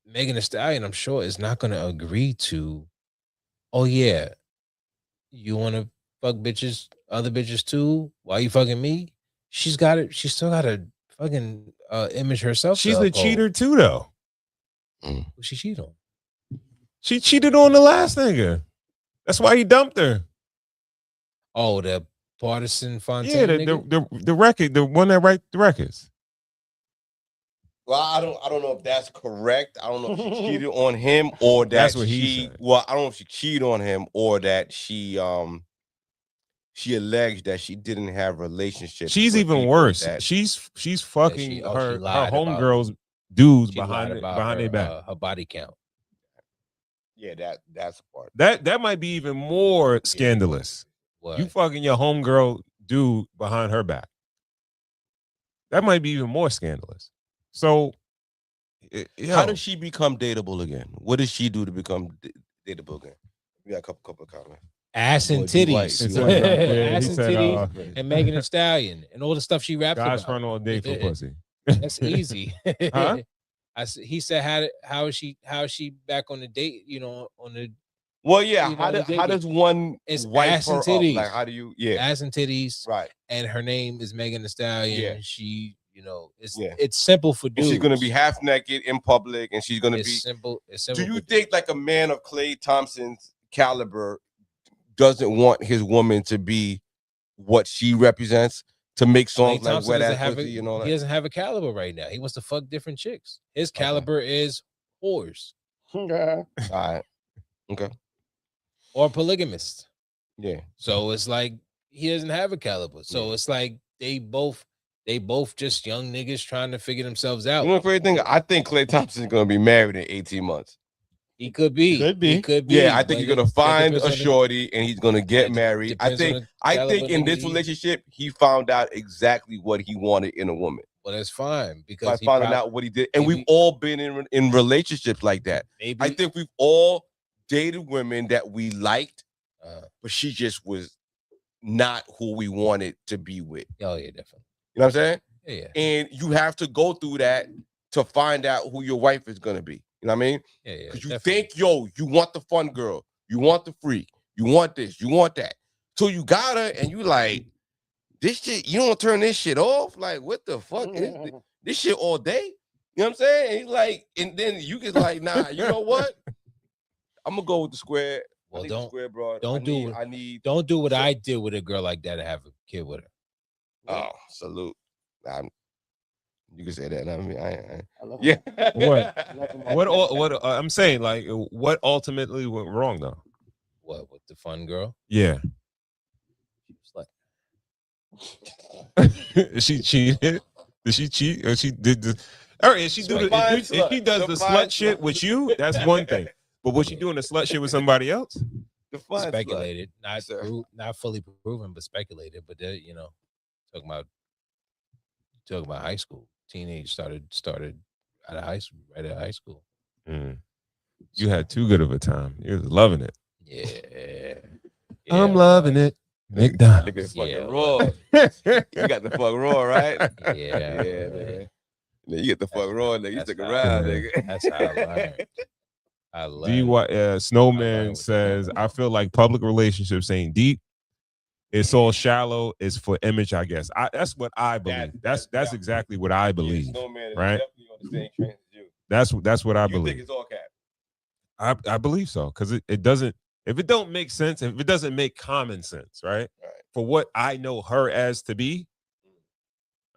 Megan Thee Stallion, I'm sure, is not going to agree to, oh yeah, you want to fuck bitches, other bitches too? Why you fucking me? She's got it. She still got to fucking image herself. She's a cheater too, though. Who she cheat on? She cheated on the last nigga. That's why he dumped her. Oh, the partisan Fontaine. Yeah, the record, the one that write the records. Well, I don't know if that's correct. I don't know if she cheated on him or that that's what he said. Well, I don't know if she cheated on him or that she alleged that she didn't have relationships. She's even worse. She's fucking her homegirls dudes behind their back. Her body count. Yeah, that's a part. That might be even more scandalous. What? You fucking your homegirl dude behind her back. That might be even more scandalous. So, how does she become dateable again? What does she do to become dateable again? We got a couple of comments. Ass and titties, ass and titties, and Megan Thee Stallion, and all the stuff she raps about. Guys run all day for pussy. That's easy. Huh? He said, how is she back on the date? On the. Well, yeah. How does one wipe ass her and titties? Up? Like, how do you? Yeah, ass and titties. Right. And her name is Megan Thee Stallion. Yeah. She, You know, it's simple for dudes. And she's gonna be half naked in public, and she's gonna be simple. It's simple. Do you think like a man of Klay Thompson's caliber doesn't want his woman to be what she represents? To make songs like Wet Ass Pussy and all that? He doesn't have a caliber right now. He wants to fuck different chicks. His caliber is whores. All right. Okay. Or polygamist. Yeah. So it's like he doesn't have a caliber. So it's like they both just young niggas trying to figure themselves out. You know the crazy thing? I think Klay Thompson's gonna be married in 18 months. He could be. He could be. Yeah, I think he's gonna find a shorty and he's gonna get married. I think in this relationship he found out exactly what he wanted in a woman. Well, that's fine because by finding out what he did, and we've all been in relationships like that. I think we've all dated women that we liked, but she just was not who we wanted to be with. Oh yeah, definitely. You know what I'm saying? Yeah. And you have to go through that to find out who your wife is gonna be. You know what I mean? Yeah. Because you think, you want the fun girl, you want the freak, you want this, you want that. So you got her, and you like, this shit, you don't turn this shit off. Like, what the fuck is this shit all day? You know what I'm saying? And he's like, and then you get like, nah, you know what? I'm gonna go with the square. Well, don't do what I did with a girl like that to have a kid with her. Oh, salute. You can say that. I mean, I love what I'm saying, like, what ultimately went wrong though? What with the fun girl? Yeah. She cheated. Did she cheat? Or she did the all right, if she does the slut shit with you, that's one thing. But was she doing the slut shit with somebody else? Speculated, not fully proven, but speculated. But you know, talking about high school, teenage started out of high school, right out of high school. You had too good of a time. You was loving it. Yeah. I'm loving it. McDonald's. Fucking raw. You got the fuck raw, right? Yeah. Man. You get the fuck raw, nigga. You took a ride, nigga. That's how I learned. Snowman says, I feel like public relationships ain't deep. It's all shallow. It's for image, I guess. That's what I believe. That's exactly what I believe. Snowman is right? definitely on the same train as you. That's what I believe. You think it's all cap? I believe so, because it doesn't. If it don't make sense, if it doesn't make common sense, right? For what I know her as to be,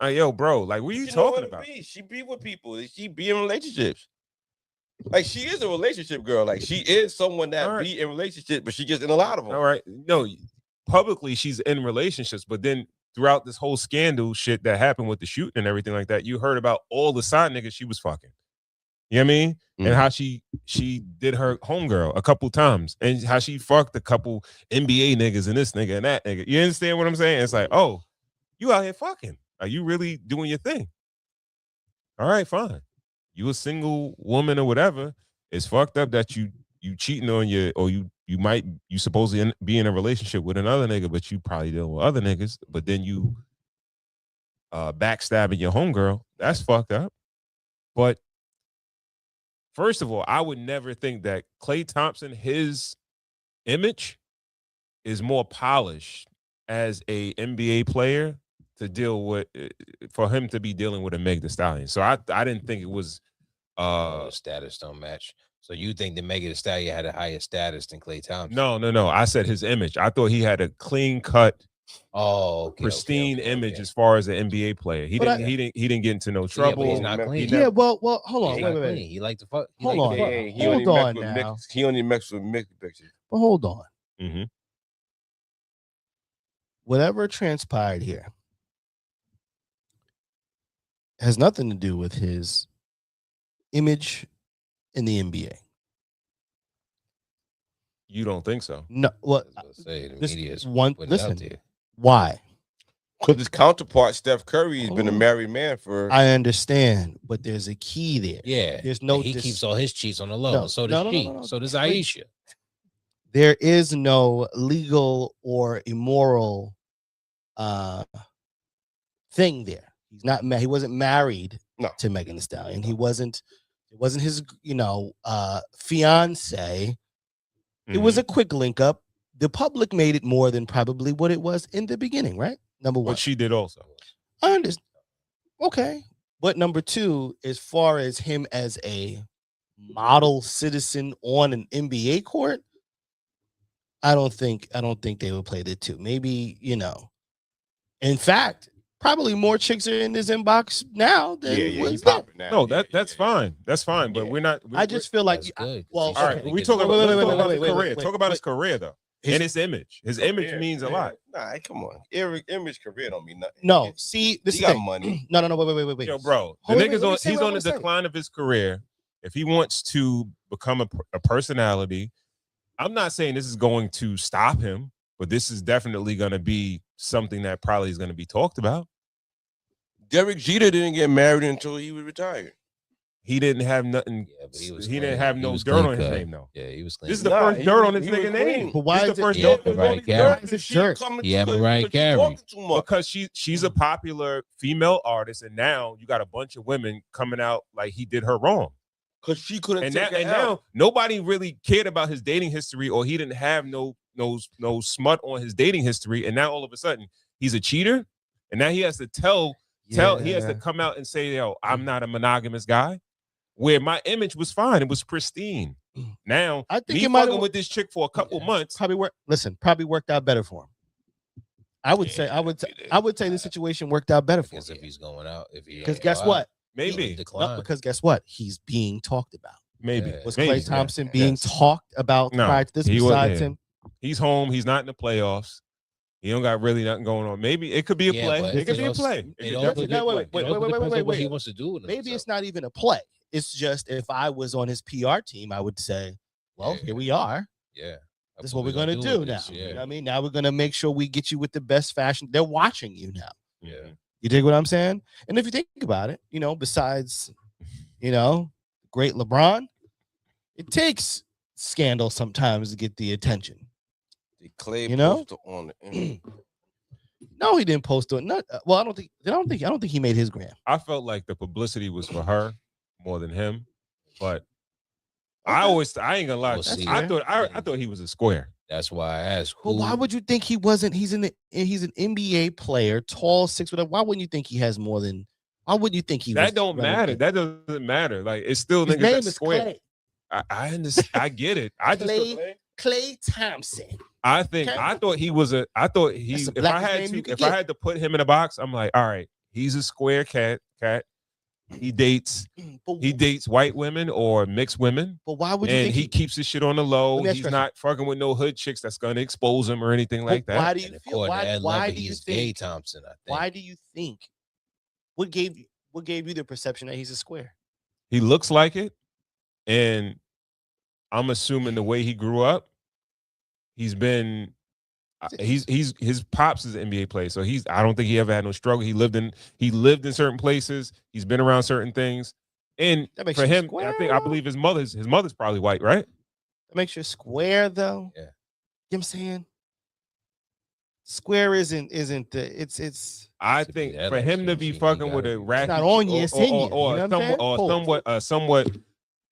yo, bro, like, what are you talking about? She be with people. She be in relationships. Like, she is a relationship girl. Like, she is someone that be in relationships, but she just in a lot of them. All right. No, publicly she's in relationships, but then throughout this whole scandal shit that happened with the shooting and everything like that, you heard about all the side niggas she was fucking. You know what I mean? And how she did her homegirl a couple times, and how she fucked a couple NBA niggas and this nigga and that nigga. You understand what I'm saying? It's like, oh, you out here fucking. Are you really doing your thing? All right, fine. You a single woman or whatever. It's fucked up that you cheating on you supposedly be in a relationship with another nigga, but you probably dealing with other niggas, but then you backstabbing your homegirl. That's fucked up. But first of all, I would never think that Klay Thompson, his image is more polished as a NBA player to deal with, for him to be dealing with a Meg Thee Stallion. So I didn't think it was status don't match. So you think the Meg Thee Stallion had a higher status than Klay Thompson? No. I said his image. I thought he had a clean cut, pristine image as far as an NBA player. He didn't get into no trouble. He's not clean. Well, hold on. Wait. He liked to fuck. Hold on. Hold on now. He only mixed with mixed pictures. But hold on. Mm-hmm. Whatever transpired here has nothing to do with his image in the NBA. You don't think so? No. What? Listen. Why? Because his counterpart, Steph Curry, has been a married man for. I understand, but there's a key there. Yeah. There's no. He keeps all his cheats on the low. So does she. So does Aisha. There is no legal or immoral thing there. He's not. He wasn't married to Megan Thee Stallion. He wasn't. It wasn't his. Fiance. It was a quick link up. The public made it more than probably what it was in the beginning, right? Number one. But she did also. I understand. Okay. But number two, as far as him as a model citizen on an NBA court, I don't think they would play the two. Maybe, in fact, probably more chicks are in his inbox now than was then. No, that's fine. That's fine. But we're not. I just feel like good. All right, we talk about his career. Talk about his career though, and his image. His image means a lot. Nah, come on. Image career don't mean nothing. No, see, this He is got the thing. money. No, wait. Yo, bro, the nigga's he's on the decline of his career. If he wants to become a personality, I'm not saying this is going to stop him, but this is definitely going to be something that probably is going to be talked about. Derek Jeter didn't get married until he was retired. He didn't have nothing. Yeah, but he didn't have no dirt on his name though. Yeah, he was clean. This is the first dirt on his nigga name. But why is the first dirt? Mariah Carey. Yeah, Mariah Carey. Because she's a popular female artist, and now you got a bunch of women coming out like he did her wrong. Because she couldn't and take it now out. Nobody really cared about his dating history, or he didn't have no smut on his dating history, and now all of a sudden he's a cheater, and now he has to he has to come out and say, yo, I'm not a monogamous guy. Where my image was fine, it was pristine. Now I think me fucking with this chick for a couple months probably worked out better for him. I would say the situation worked out better for him. If he's going out, because guess what? Maybe because guess what? He's being talked about. Maybe was Klay Thompson being talked about prior to this? Besides him, he's home. He's not in the playoffs. He don't got really nothing going on. Maybe it could be a play. It could be a play. Wait. What he wants to do with maybe it's not even a play. It's just if I was on his PR team, I would say, well, here we are. Yeah. This is what we're going to do now. Yeah. You know what I mean? Now we're going to make sure we get you with the best fashion. They're watching you now. Yeah. You dig what I'm saying? And if you think about it, besides, great LeBron, it takes scandal sometimes to get the attention. The Klay posted on it. No, he didn't post it. Well, I don't think he made his gram. I felt like the publicity was for her more than him, but I ain't gonna lie. I thought he was a square. That's why I asked. Well, why would you think he wasn't? He's an NBA player, tall, 6'. Why wouldn't you think he has more than? Why wouldn't you think he? That don't matter. That doesn't matter. Like it's still his niggas name that's is square. Klay. I understand. I get it. I just Klay Thompson. I thought he was a. I thought he. If I had to put him in a box, I'm like, all right, he's a square cat. He dates white women or mixed women. But why would you and think he keeps his shit on the low? He's not fucking with no hood chicks that's gonna expose him or anything like that. Why do you feel? Why do you think? Gay Thompson, I think. Why do you think? What gave you the perception that he's a square? He looks like it, and I'm assuming the way he grew up, his pops is an NBA player, so I don't think he ever had no struggle. He lived in certain places. He's been around certain things, and for him, I believe his mother's probably white, right? That makes you square, though. Yeah, you know what I'm saying. Square isn't it's. I think for him to be fucking with a ratchet, not on you, or somewhat.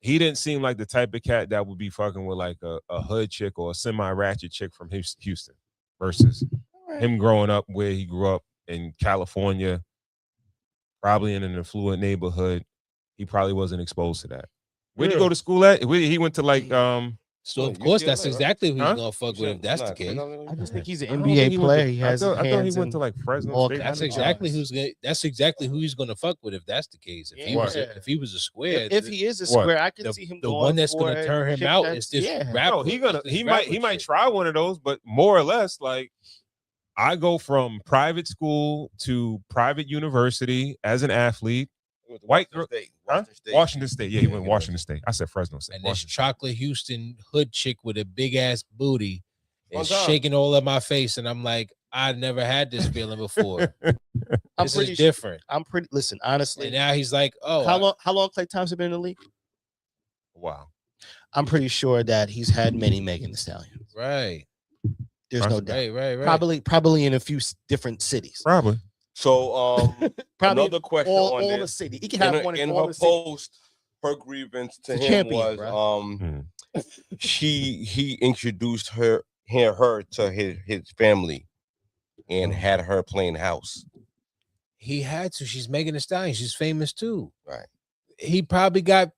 He didn't seem like the type of cat that would be fucking with like a hood chick or a semi-ratchet chick from Houston versus him growing up where he grew up in California, probably in an affluent neighborhood. He probably wasn't exposed to that. Where'd you go to school at? He went to like So of course that's exactly who he's gonna fuck with if that's the case. I just think he's an NBA player. He has. I thought he went to like Fresno State. That's exactly who he's gonna fuck with if that's the case. If he was a square, if he is a square, I can see him. The one that's gonna turn him out is this rapper. He might try one of those, but more or less, like I go from private school to private university as an athlete. Washington State. Yeah, he went Washington State. I said Fresno State. And this chocolate Houston hood chick with a big ass booty is shaking all in my face, and I'm like, I never had this feeling before. This is different. Listen, honestly. And now he's like, oh, how long Klay Thompson been in the league? Wow. I'm pretty sure that he's had many Megan Thee Stallions. Right. There's no doubt. Right. Probably in a few different cities. Probably. So another question all on the city. He can have one in her post. Her grievance to him was he introduced her to his family and had her playing house. He had to. She's Megan Thee Stallion. She's famous too. Right. He probably got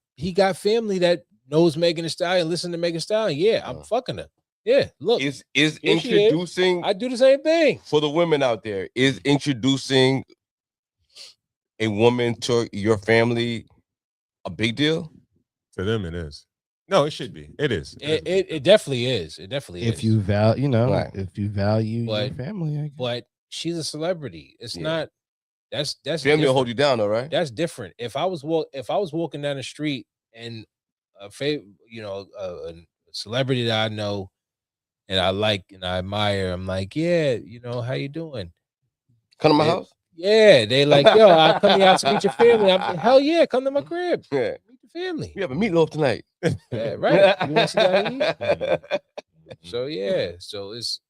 family that knows Megan Thee Stallion. Listen to Megan Thee Stallion. Yeah, I'm fucking her. Yeah, look. Is here she introducing I do the same thing. for the women out there, is introducing a woman to your family a big deal? To them, it is. No, it should be. It is. It definitely is. It definitely is. If you value, Right. if you value your But- family, I guess. But she's a celebrity. It's Yeah. not. That's Family will different. hold you down, though, right? That's different. If I was walking down the street and a celebrity that I know and I like and I admire, I'm like, yeah, how you doing? Come to my house. Yeah, they like, yo, I'll come here out to meet your family. I'm like, hell yeah, come to my crib. Yeah. Meet the family. We have a meatloaf tonight. Yeah, right. You want something to eat? So yeah, so it's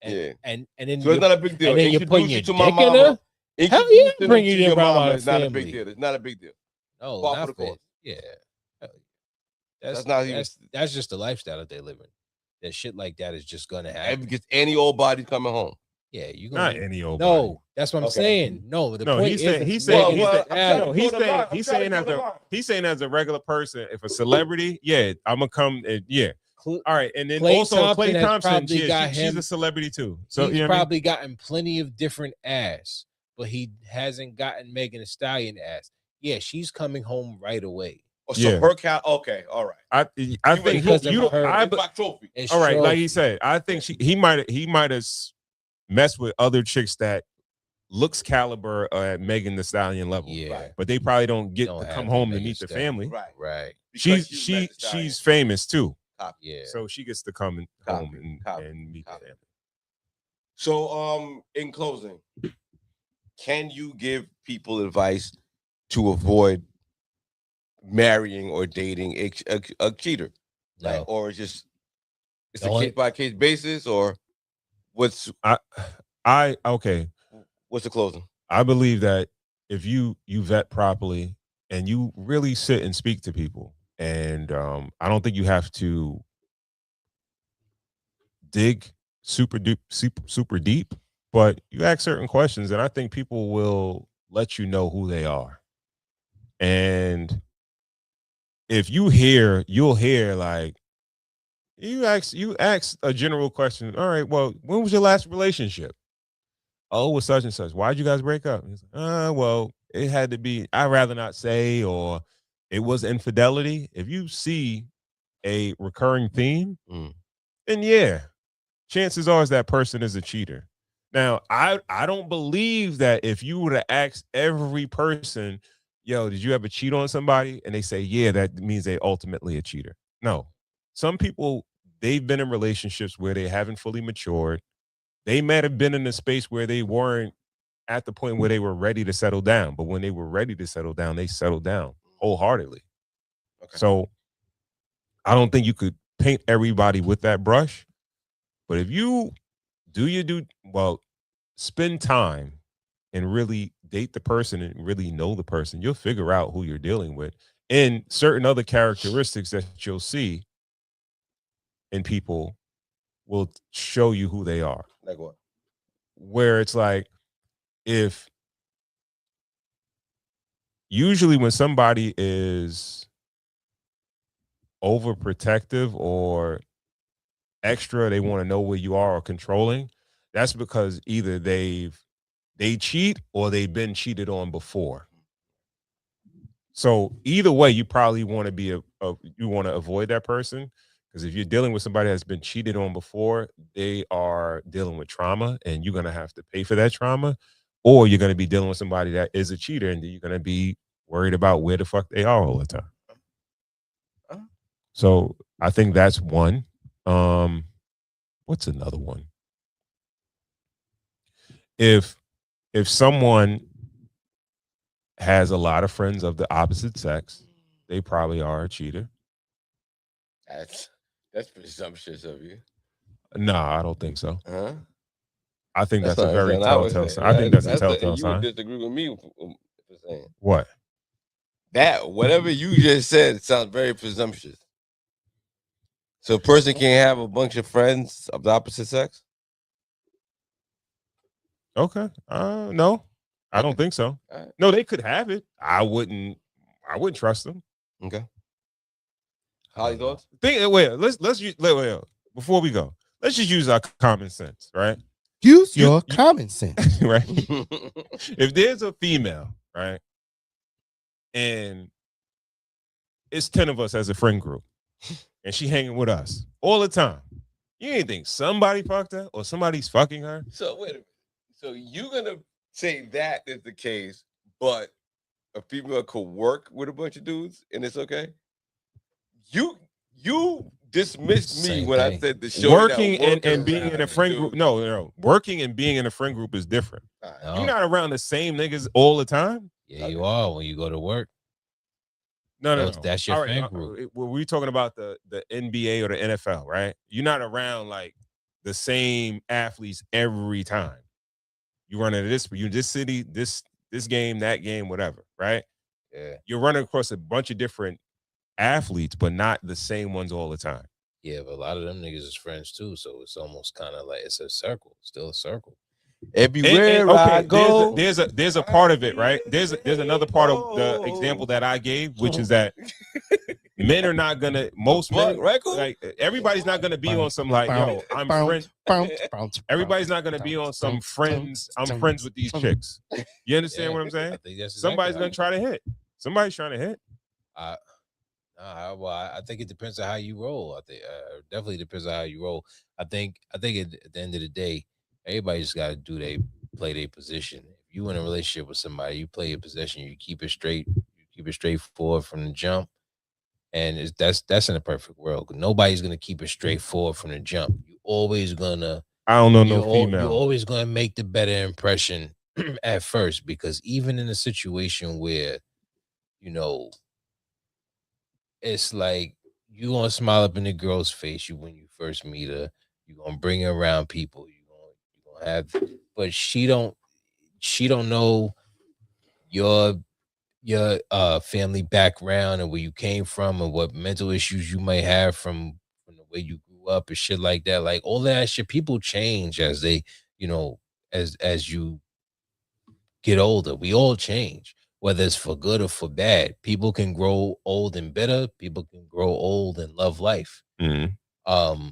Yeah. and then So it's not a big deal. and then you're Introduce putting you your to my dick in mama. her? Hell yeah, Introduce bring them you to to your grandma mama. and It's not a family. big deal. It's not a big deal. No, Par for not the for course. yeah. That's not even- That's just the lifestyle that they live in. That shit like that is just gonna happen. Because any old body coming home. Yeah, you Not gonna any old. no. body. That's what I'm Okay. saying. No, the No, point he's is saying it's he's saying Megan he's Thee saying, Stallion. no, he's saying as a regular person, if a celebrity, yeah, I'm gonna come and yeah. All right, and then Klay also Thompson Klay has Thompson, probably yeah, got she's him- a celebrity too. So He's you know what I mean? probably gotten plenty of different ass, but he hasn't gotten Megan Thee Stallion ass. Yeah, she's coming home right away. Oh, so Yeah. her count. Okay, all right. I think because you of don't. her- It's my trophy. It's All right, like trophy. he said, I think he might have messed with other chicks that looks caliber at Megan Thee Stallion level. Yeah, Right. But they probably don't get Don't to have come the home to Megan meet the Stallion. family. Right. right. Because She's Megan Thee famous too, Yeah. so she gets to come Copy, home copy, and meet the copy. family. So, in closing, can you give people advice to avoid marrying or dating a cheater? No. Like, or just it's The a only- case by case basis, or what's Okay. the closing? I believe that if you vet properly and you really sit and speak to people, and I don't think you have to dig super deep, but you ask certain questions, and I think people will let you know who they are. And if you'll hear like you ask a general question. All right, well, when was your last relationship? Oh, with such and such. Why'd you guys break up? He's like, well, it had to be, I'd rather not say, or it was infidelity. If you see a recurring theme, then yeah, chances are that person is a cheater. Now, I don't believe that if you were to ask every person, yo, did you ever cheat on somebody? And they say, yeah, that means they ultimately a cheater. No. Some people, they've been in relationships where they haven't fully matured. They might have been in a space where they weren't at the point where they were ready to settle down. But when they were ready to settle down, they settled down wholeheartedly. Okay. So I don't think you could paint everybody with that brush. But if you spend time and really date the person and really know the person, you'll figure out who you're dealing with. And certain other characteristics that you'll see in people will show you who they are. Like what? Where it's like, if usually when somebody is overprotective or extra, they want to know where you are, or controlling, that's because either they cheat or they've been cheated on before. So either way, you probably want to you want to avoid that person, because if you're dealing with somebody that's been cheated on before, they are dealing with trauma, and you're going to have to pay for that trauma, or you're going to be dealing with somebody that is a cheater, and you're going to be worried about where the fuck they are all the time. So I think that's one. What's another one? If someone has a lot of friends of the opposite sex, they probably are a cheater. That's presumptuous of you. No, I don't think so. Huh? I think that's a not- very not what I would telltale say. sign. I think that's a You telltale would sign. disagree with me for saying What? that. Whatever you just said sounds very presumptuous. So a person can't have a bunch of friends of the opposite sex? Okay. No. I don't think so. Right. No, they could have it. I wouldn't trust them. Okay. Holly thoughts? Wait, before we go, let's just use our common sense, right? Use your common sense. Right? If there's a female, right, and it's 10 of us as a friend group, and she hanging with us all the time, you ain't think somebody fucked her or somebody's fucking her? So wait a minute. So you're gonna say that is the case, but a female could work with a bunch of dudes and it's okay? You dismissed me when I said the show. Working and being in a friend group. No. Working and being in a friend group is different. No. You're not around the same niggas all the time. Yeah, you are when you go to work. No. That's your friend group. We're talking about the NBA or the NFL, right? You're not around like the same athletes every time. You run into this city, this game, that game, whatever, right? Yeah. You're running across a bunch of different athletes, but not the same ones all the time. Yeah, but a lot of them niggas is friends too, so it's almost kind of like it's a circle, still a circle. Everywhere I go, there's a part of it, right? There's another part of the example that I gave, which is that men are not gonna men, like everybody's not gonna be on some like, yo, I'm friends. Everybody's not gonna be on some friends. I'm friends with these chicks. You understand what I'm saying? I think that's Somebody's gonna try to hit. Somebody's trying to hit. Well, I think it depends on how you roll. I think definitely depends on how you roll. I think at the end of the day, everybody just got to play their position. If you in a relationship with somebody, you play your position. You keep it straight. You keep it straightforward from the jump. And that's in a perfect world. Nobody's gonna keep it straightforward from the jump. You always gonna. I don't know no female. You're always gonna make the better impression at first, because even in a situation where, you know, it's like you gonna smile up in the girl's face when you first meet her. You're gonna bring her around people. You're gonna have, but she don't know your family background and where you came from and what mental issues you might have from the way you grew up and shit like that. Like all that shit, people change as they, you know, as you get older. We all change, whether it's for good or for bad. People can grow old and bitter. People can grow old and love life. Mm-hmm.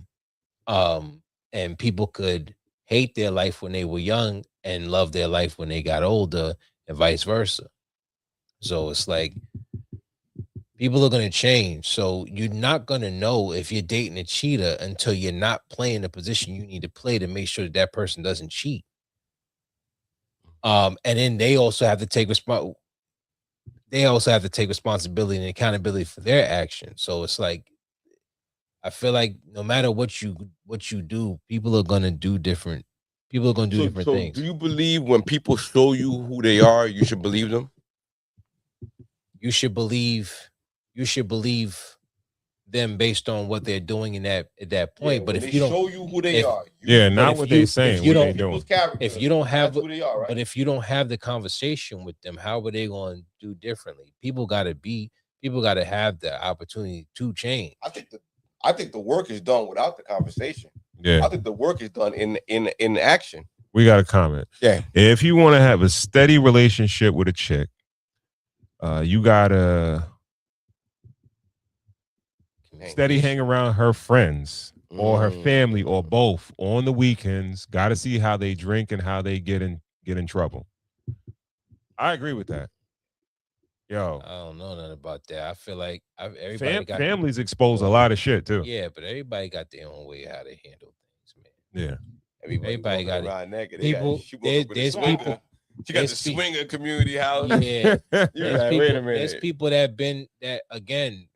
And people could hate their life when they were young and love their life when they got older, and vice versa. So it's like people are going to change. So you're not going to know if you're dating a cheater until you're not playing the position you need to play to make sure that person doesn't cheat. And then they also have to take responsibility and accountability for their actions. So it's like, I feel like no matter what you do, people are going to do different. People are going to do different things. Do you believe when people show you who they are, you should believe them? You should believe them based on what they're doing at that point. Yeah, but if you don't show you who they are, not what they're saying. If you don't have who they are, right? But if you don't have the conversation with them, how are they going to do differently? People got to have the opportunity to change. I think the work is done without the conversation. Yeah, I think the work is done in action. We got a comment. Yeah, if you want to have a steady relationship with a chick, you gotta steady hang around her friends or her family or both on the weekends. Got to see how they drink and how they get in trouble. I agree with that. Yo, I don't know nothing about that. I feel like families expose a lot of shit too. Yeah, but everybody got their own way how they handle things, man. Yeah, everybody got it. Naked. People, there's people. She got the swinger community house. Yeah, wait a minute. There's people that again,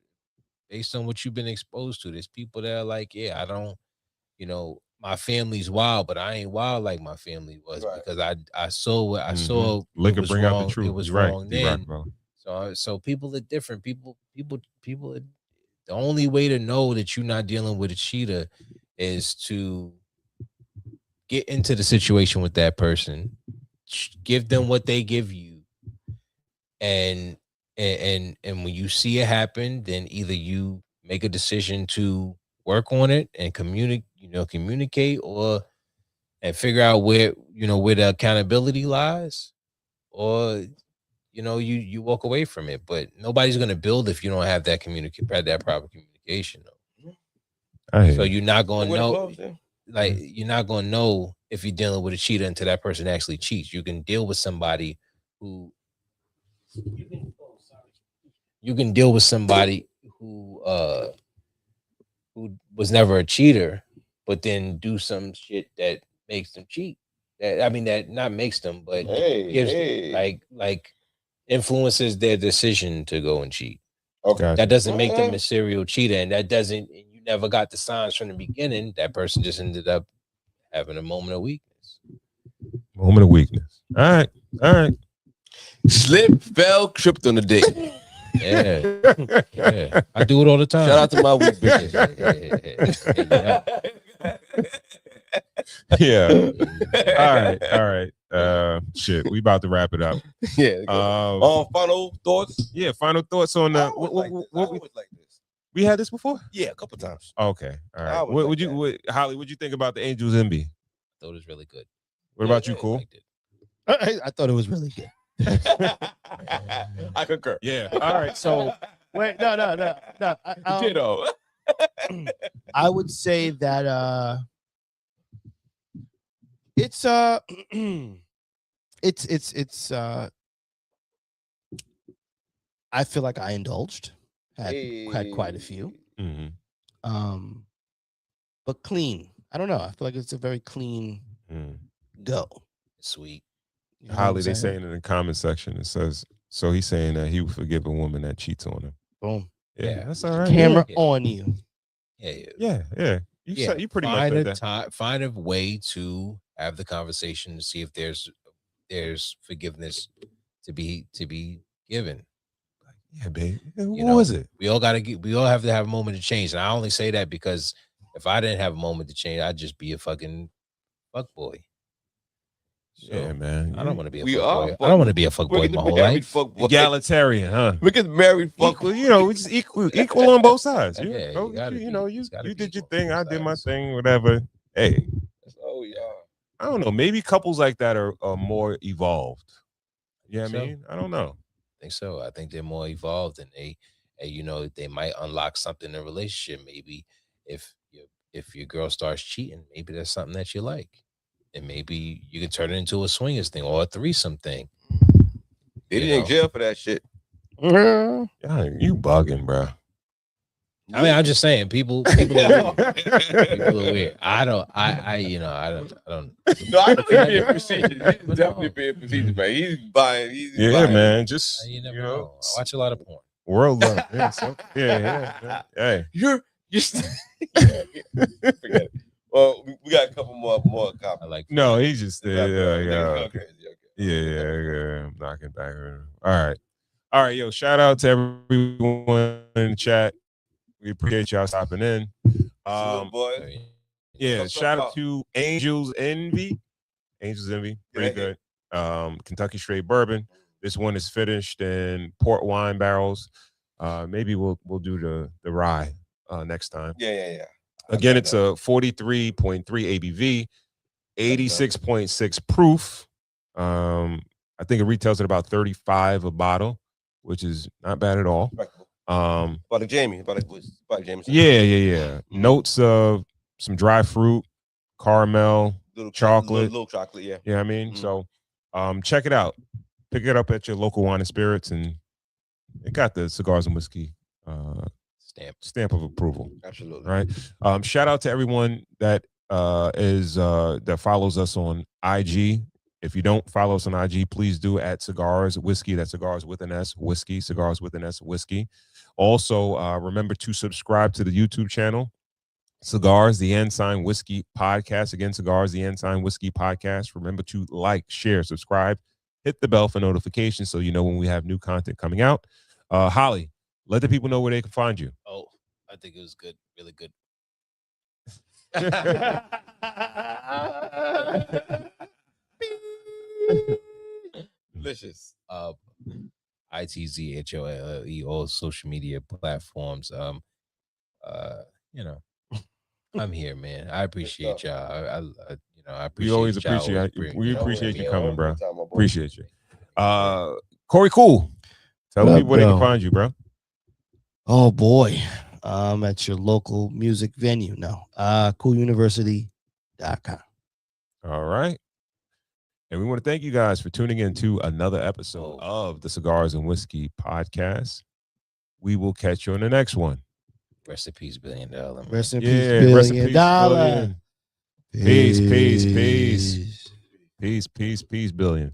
based on what you've been exposed to. There's people that are like, yeah, I don't, my family's wild, but I ain't wild like my family was, right? Because I saw liquor bring wrong, out the truth. It was right. wrong then. Right, so people are different. People are, the only way to know that you're not dealing with a cheater is to get into the situation with that person, give them what they give you, and when you see it happen, then either you make a decision to work on it and communicate, or and figure out where the accountability lies, you know, you walk away from it. But nobody's gonna build if you don't have that that proper communication. So you're not gonna know, like you're not gonna know if you're dealing with a cheater until that person actually cheats. You can deal with somebody who you can deal with somebody who was never a cheater, but then do some shit that makes them cheat. That not makes them, but gives like influences their decision to go and cheat. Okay. That doesn't make them a serial cheater, and that doesn't. And you never got the signs from the beginning. That person just ended up having a moment of weakness. Moment of weakness. All right. All right. Slip, fell, tripped on the dick. Yeah. I do it all the time. Shout out to my weak bitches. Yeah. All right. Shit. We about to wrap it up. Yeah. Final thoughts. Yeah. Final thoughts on I always like this. We had this before. Yeah, a couple times. Okay. All right. What would you, Holly? What'd you think about the Angels envy? I thought it was really good. What about you, Cool? I thought it was really good. I concur. Yeah. All right. So wait, no. Ditto. I would say that it's I feel like I indulged. Had quite a few. Mm-hmm. But clean. I don't know. I feel like it's a very clean go. Sweet. You know Holly, what they I'm saying in the comment section, it says, so he's saying that he would forgive a woman that cheats on him. Boom. Yeah, that's all right. Camera on you. Yeah. You pretty much did that. Find a way to have the conversation to see if there's forgiveness to be given. Yeah, babe. What was it? We all have to have a moment to change. And I only say that because if I didn't have a moment to change, I'd just be a fucking fuckboy. So, yeah, man. I don't want to be a fuckboy. I don't want to be a fuckboy my whole life. Egalitarian, huh? We get married fuckboy. You know, it's equal on both sides. You you did your thing. I did my thing. Whatever. Hey. Oh yeah. I don't know. Maybe couples like that are more evolved. Yeah, I mean, I don't know. I think so. I think they're more evolved, and they might unlock something in a relationship. Maybe if your girl starts cheating, maybe that's something that you like, and maybe you can turn it into a swingers thing or a threesome thing. They didn't in jail for that shit. Yeah, you bugging, bro. I mean, I'm just saying, people are weird. People are weird. I don't. No, I think being procedure. He's definitely being procedure, man. He's buying. Man. Just you never know. I watch a lot of porn. World love. Yeah. Hey, you're forget it. Well, we got a couple more comments. I like. No, he just Yeah. I'm knocking back. All right, yo. Shout out to everyone in the chat. We appreciate y'all stopping in. Yeah, shout out to Angels Envy. Pretty good. Kentucky Straight Bourbon. This one is finished in port wine barrels. Maybe we'll do the rye next time. Yeah. Again, it's a 43.3 ABV, 86.6 proof. I think it retails at about 35 a bottle, which is not bad at all. About James. Yeah. Notes of some dry fruit, caramel, chocolate. Little chocolate, yeah. Yeah, I mean, so check it out. Pick it up at your local wine and spirits, and it got the Cigars and Whiskey stamp of approval. Absolutely. Right. Shout out to everyone that that follows us on IG. If you don't follow us on IG, please do at Cigars Whiskey. That's Cigars with an S, Whiskey, Cigars with an S, Whiskey. Also, remember to subscribe to the YouTube channel, Cigars, the Ensign Whiskey Podcast. Again, Cigars, the Ensign Whiskey Podcast. Remember to like, share, subscribe, hit the bell for notifications so you know when we have new content coming out. Holly, let the people know where they can find you. Oh, I think it was good, really good. Delicious. ITZHOLE, all social media platforms. I'm here, man. I appreciate y'all. I appreciate. We always appreciate. We appreciate you coming, bro. Appreciate you. Corey Cool. Tell What up, people where they can bro? find you, bro. Oh boy. At your local music venue. No. Cooluniversity.com. All right. And we want to thank you guys for tuning in to another episode of the Cigars and Whiskey podcast. We will catch you on the next one. Rest in peace, $1 billion. Man. Rest in Yeah, peace, rest in $1 peace, billion. billion. Peace, peace, peace. Peace, peace, peace, billion.